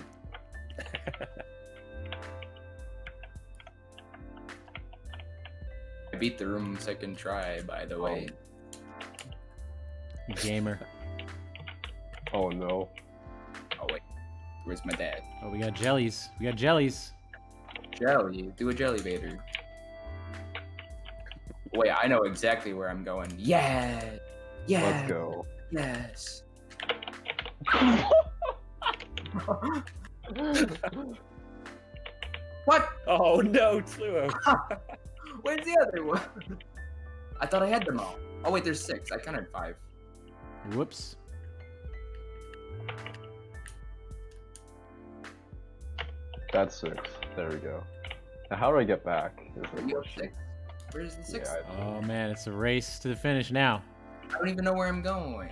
I beat the room second try, by the way. Gamer. Oh no. Oh wait, where's my dad? Oh, we got jellies. We got jellies. Jelly, do a jelly baiter. Wait, I know exactly where I'm going. Yeah, yeah. Let's go. Yes. What? Oh no, Tluo. Where's the other one? I thought I had them all. Oh wait, there's 6. I counted 5. Whoops. That's 6. There we go. Now, how do I get back? Is the You have question. 6. Where's the 6th? Yeah, Oh man, it's a race to the finish now. I don't even know where I'm going.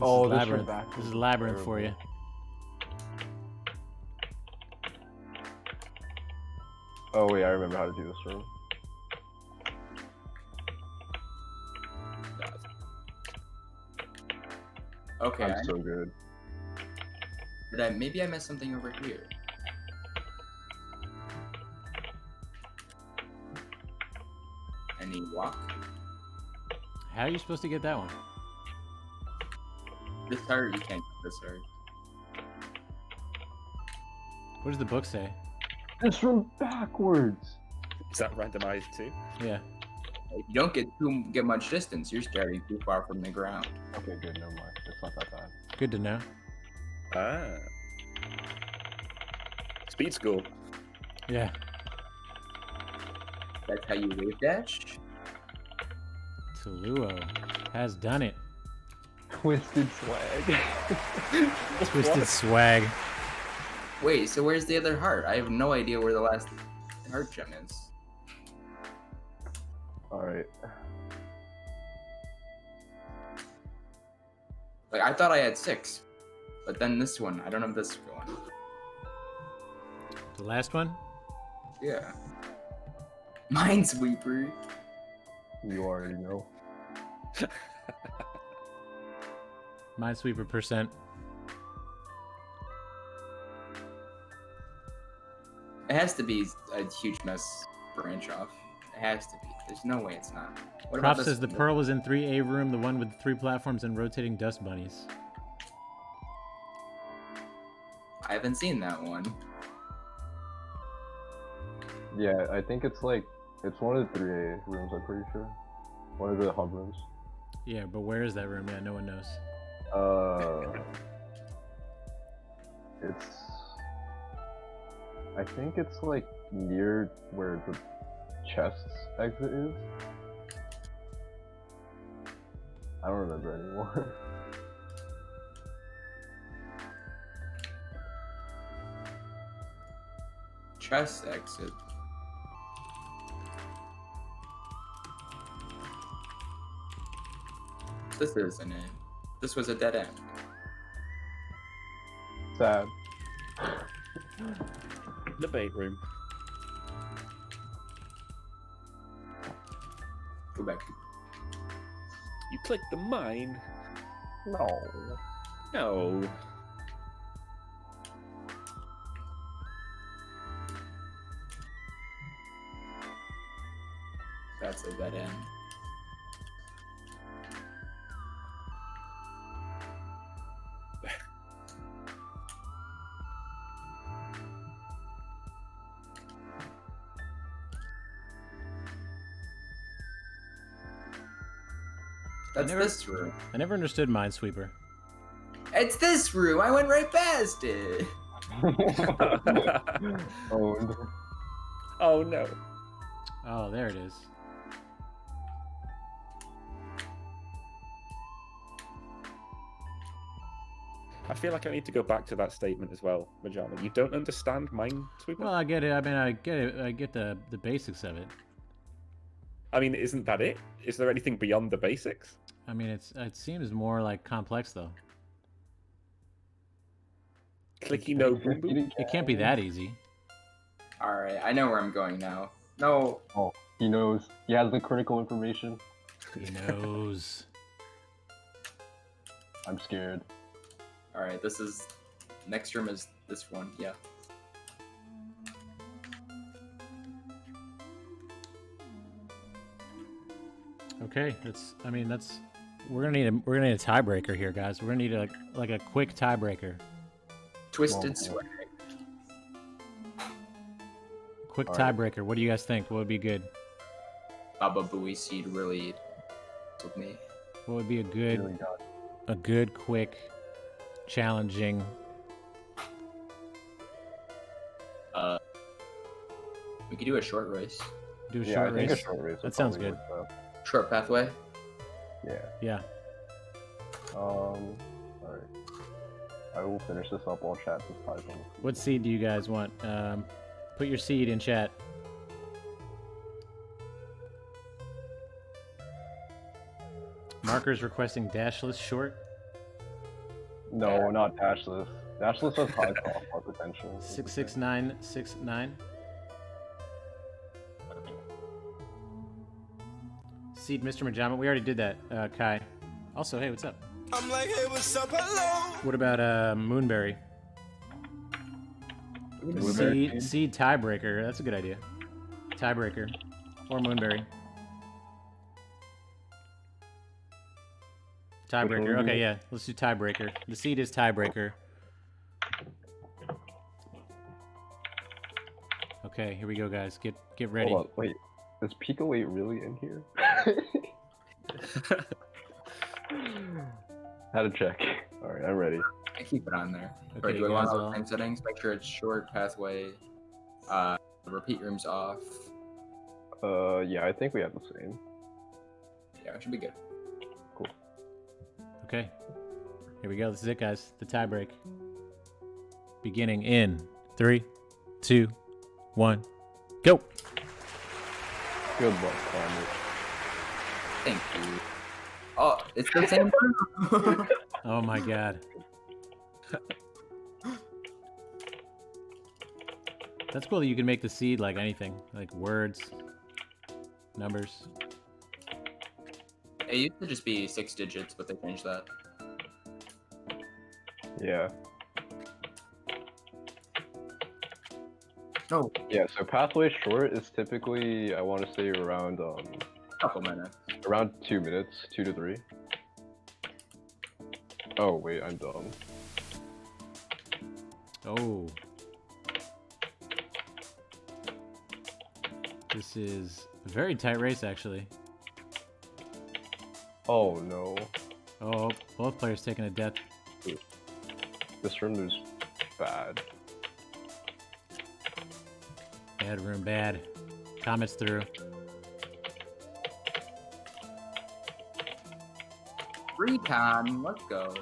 Oh, is this labyrinth. back This is is labyrinth for you. terrible. Oh wait, I remember how to do this room. Okay. I'm so good. Maybe I missed something over here. Any walk? How are you supposed to get that one? This hard, you can't get this hard. What does the book say? This room backwards. Is that randomized too? Yeah. If you don't get much distance, you're starting too far from the ground. Okay, good. Never mind. It's not that bad. Good to know. Ah. Speed school. Yeah. That's how you wave dash? Toluo has done it. Twisted swag. Twisted swag. Wait, so where's the other heart? I have no idea where the last heart gem is. Alright. Like, I thought I had 6. But then this one, I don't have this going. The last one? Yeah. Minesweeper. You already know. Minesweeper percent. It has to be a huge mess branch off. It has to be. There's no way it's not. What Prop this says the one? pearl was in 3A room, the one with 3 platforms and rotating dust bunnies. I haven't seen that one. Yeah, I think it's like it's one of the 3A rooms. I'm pretty sure. One of the hub rooms. Yeah, but where is that room? Yeah, no one knows. It's. I think it's like near where the chest's exit is. I don't remember anymore. Chest exit. This isn't it. This was a dead end. Sad. Debate room. Go back. You clicked the mine. No. No. That's a dead end. That's this room. I never understood Minesweeper. It's this room. I went right past it. Owned. Oh no. Oh, there it is. I feel like I need to go back to that statement as well, Majama. You don't understand Minesweeper? Well, I get it. I mean, I get it. I get the basics of it. I mean, isn't that it? Is there anything beyond the basics? I mean, it seems more like complex though. Clicky no boom boom. It can't be that easy. Alright, I know where I'm going now. No. Oh, he knows. He has the critical information. He knows. I'm scared. Alright, this is... Next room is this one, yeah. Okay, I mean, we're gonna need a tiebreaker here, guys. We're gonna need like a quick tiebreaker. Twisted swag. Quick All right. tiebreaker. What do you guys think? What would be good? Baba Booey Seed really told me. What would be Really got a good, quick, challenging We could do a short race. Do a Yeah, short I think race. a short race. That sounds good. Short pathway. Yeah. Yeah. Alright. I will finish this up. I'll chat this type on. What seed do you guys want? Put your seed in chat. Markers requesting dashless short. No, not dashless. Dashless has high crossbar potential. 66969. Seed Mr. Majama. We already did that, Kai. Also, hey, what's up? I'm like, hey, what's up? Hello. What about Moonberry? Seed tiebreaker. That's a good idea. Tiebreaker. Or Moonberry. Tiebreaker. Okay, yeah. Let's do tiebreaker. The seed is tiebreaker. Okay, here we go, guys. Get ready. Hold on, wait. Is Pico 8 really in here? Had to check. Alright, I'm ready. I keep it on there. Okay, Right, do we you want guys all all- the same settings? Make sure it's short pathway. Repeat rooms off. Yeah, I think we have the same. Yeah, it should be good. Okay. Here we go. This is it, guys. The tie break. Beginning in 3, 2, 1, go. Good luck, Climate. Thank you. Oh, it's the same room. Oh my god. That's cool that you can make the seed like anything, like words, numbers. It used to just be 6 digits, but they changed that. Yeah. No. Yeah, so pathway short is typically, I want to say around, Couple minutes. around 2 minutes, 2 to 3. Oh, wait, I'm dumb. Oh. This is a very tight race, actually. Oh, no. Oh, both players taking a death. This room is bad. Bad room, bad. Comments through. Recon, let's go.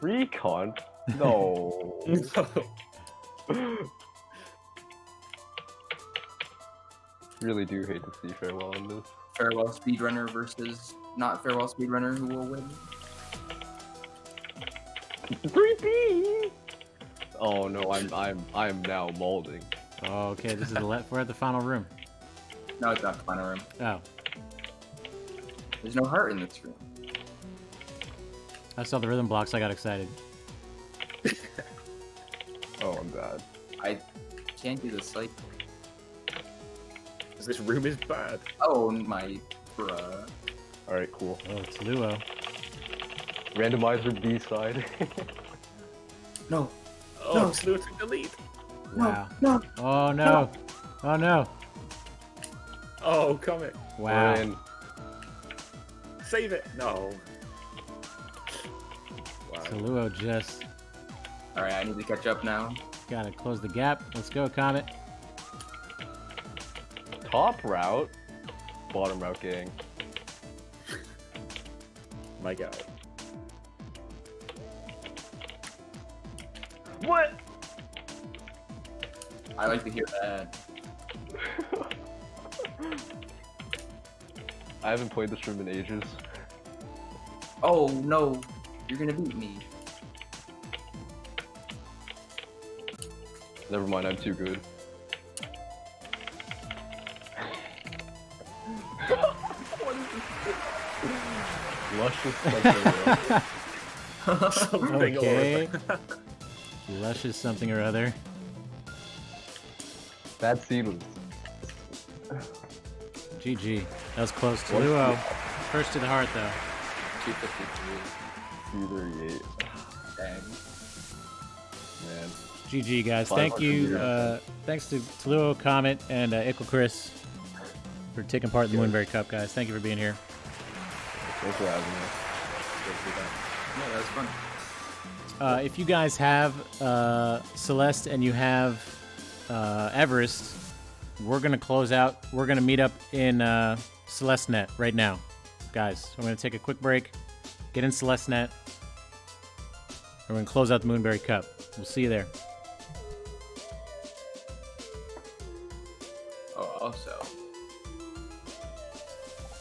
Recon? No. Really do hate to see Farewell in this. Farewell Speedrunner versus not Farewell Speedrunner, who will win? 3B! Oh no, I'm now molding. Oh, okay, this is we're at the final room. No, it's not the final room. Oh. There's no heart in this room. I saw the rhythm blocks, I got excited. Oh, I'm bad. I can't do the cycle. This room is bad. Oh my bruh. Alright, cool. Oh, it's Luo. Randomizer B side. No. Oh, No. Slew took the lead. Wow. No. Oh no. Oh no. Oh, Comet. Wow. We're in. Save it. No. Wow. So Luo just Alright, I need to catch up now. gotta close the gap. Let's go, Comet. Top route. Bottom route gang. My guy. What? I like to hear that. I haven't played this room in ages. Oh no, you're gonna beat me. Never mind, I'm too good. What is this? Luscious something. Okay. Luscious something or other. That seed was. GG. That was close to What? Luo. First to the heart, though. 253. 238. Dang. Man. GG, guys. 500 Thank you. meters. Thanks to Luo, Comet, and Ickle Chris for taking part in the Moonberry Cup, guys. Thank you for being here. Thanks for having me. Yeah, that was fun. if you guys have Celeste and you have Everest, we're gonna close out. We're gonna meet up in Celeste Net right now, guys. I'm gonna take a quick break, get in Celeste Net. We're gonna close out the Moonberry Cup. We'll see you there. Oh, also,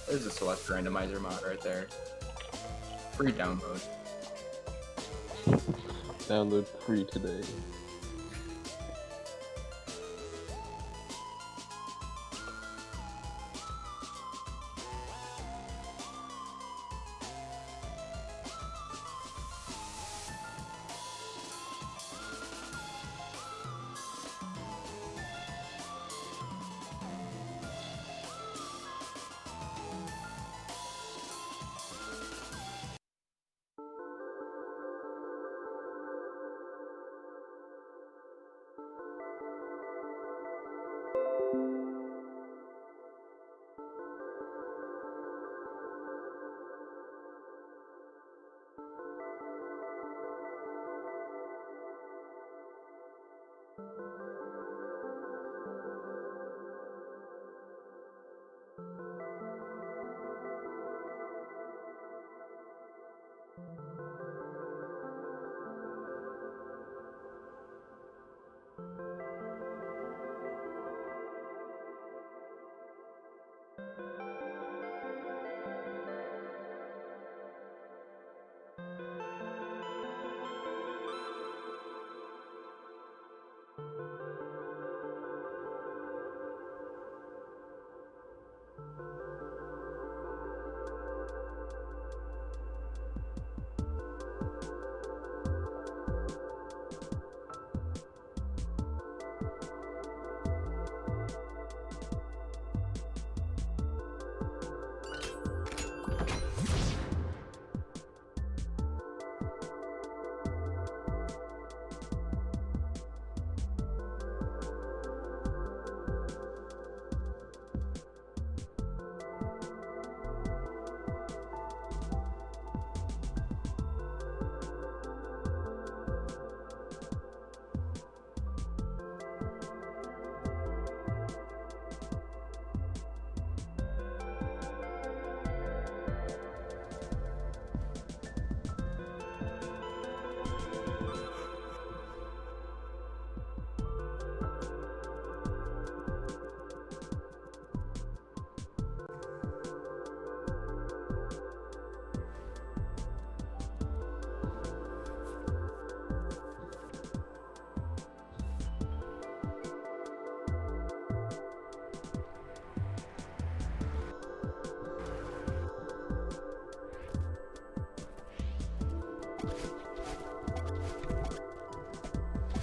there's a Celeste randomizer mod right there. Free download. Download free today.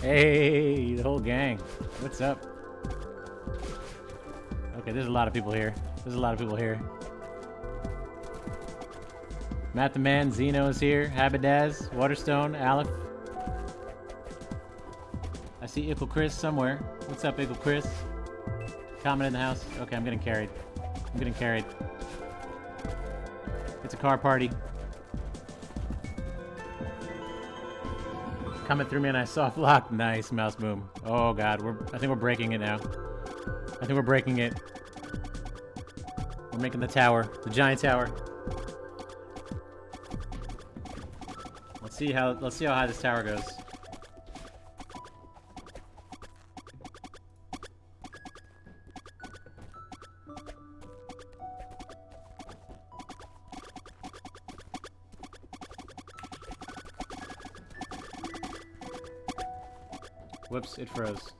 Hey, the whole gang. What's up? Okay, there's a lot of people here. Matt the Man, Zeno is here. Habadaz, Waterstone, Aleph. I see Ickle Chris somewhere. What's up, Ickle Chris? Comment in the house. Okay, I'm getting carried. It's a car party. Coming through me and I soft lock. Nice, Mouse Boom. Oh god, I think we're breaking it now. We're making the tower, the giant tower. Let's see how high this tower goes. Whoops, it froze.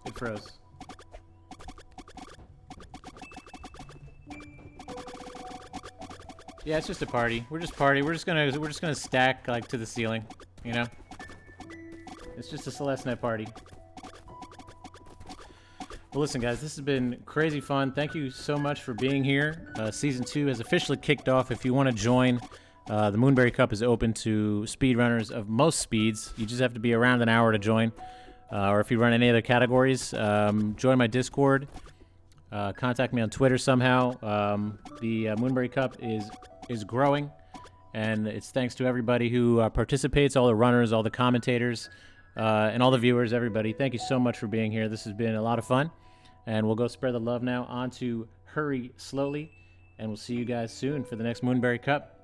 Yeah, it's just a party. We're just gonna stack like to the ceiling, you know? It's just a Celeste Net party. Well, listen, guys, this has been crazy fun. Thank you so much for being here. Season 2 has officially kicked off. If you want to join, the Moonberry Cup is open to speedrunners of most speeds. You just have to be around an hour to join. Or if you run any other categories, join my Discord. Contact me on Twitter somehow. The Moonberry Cup is growing, And it's thanks to everybody who participates, all the runners, all the commentators, and all the viewers, everybody. Thank you so much for being here. This has been a lot of fun. And we'll go spread the love now on to Hurry Slowly. And we'll see you guys soon for the next Moonberry Cup.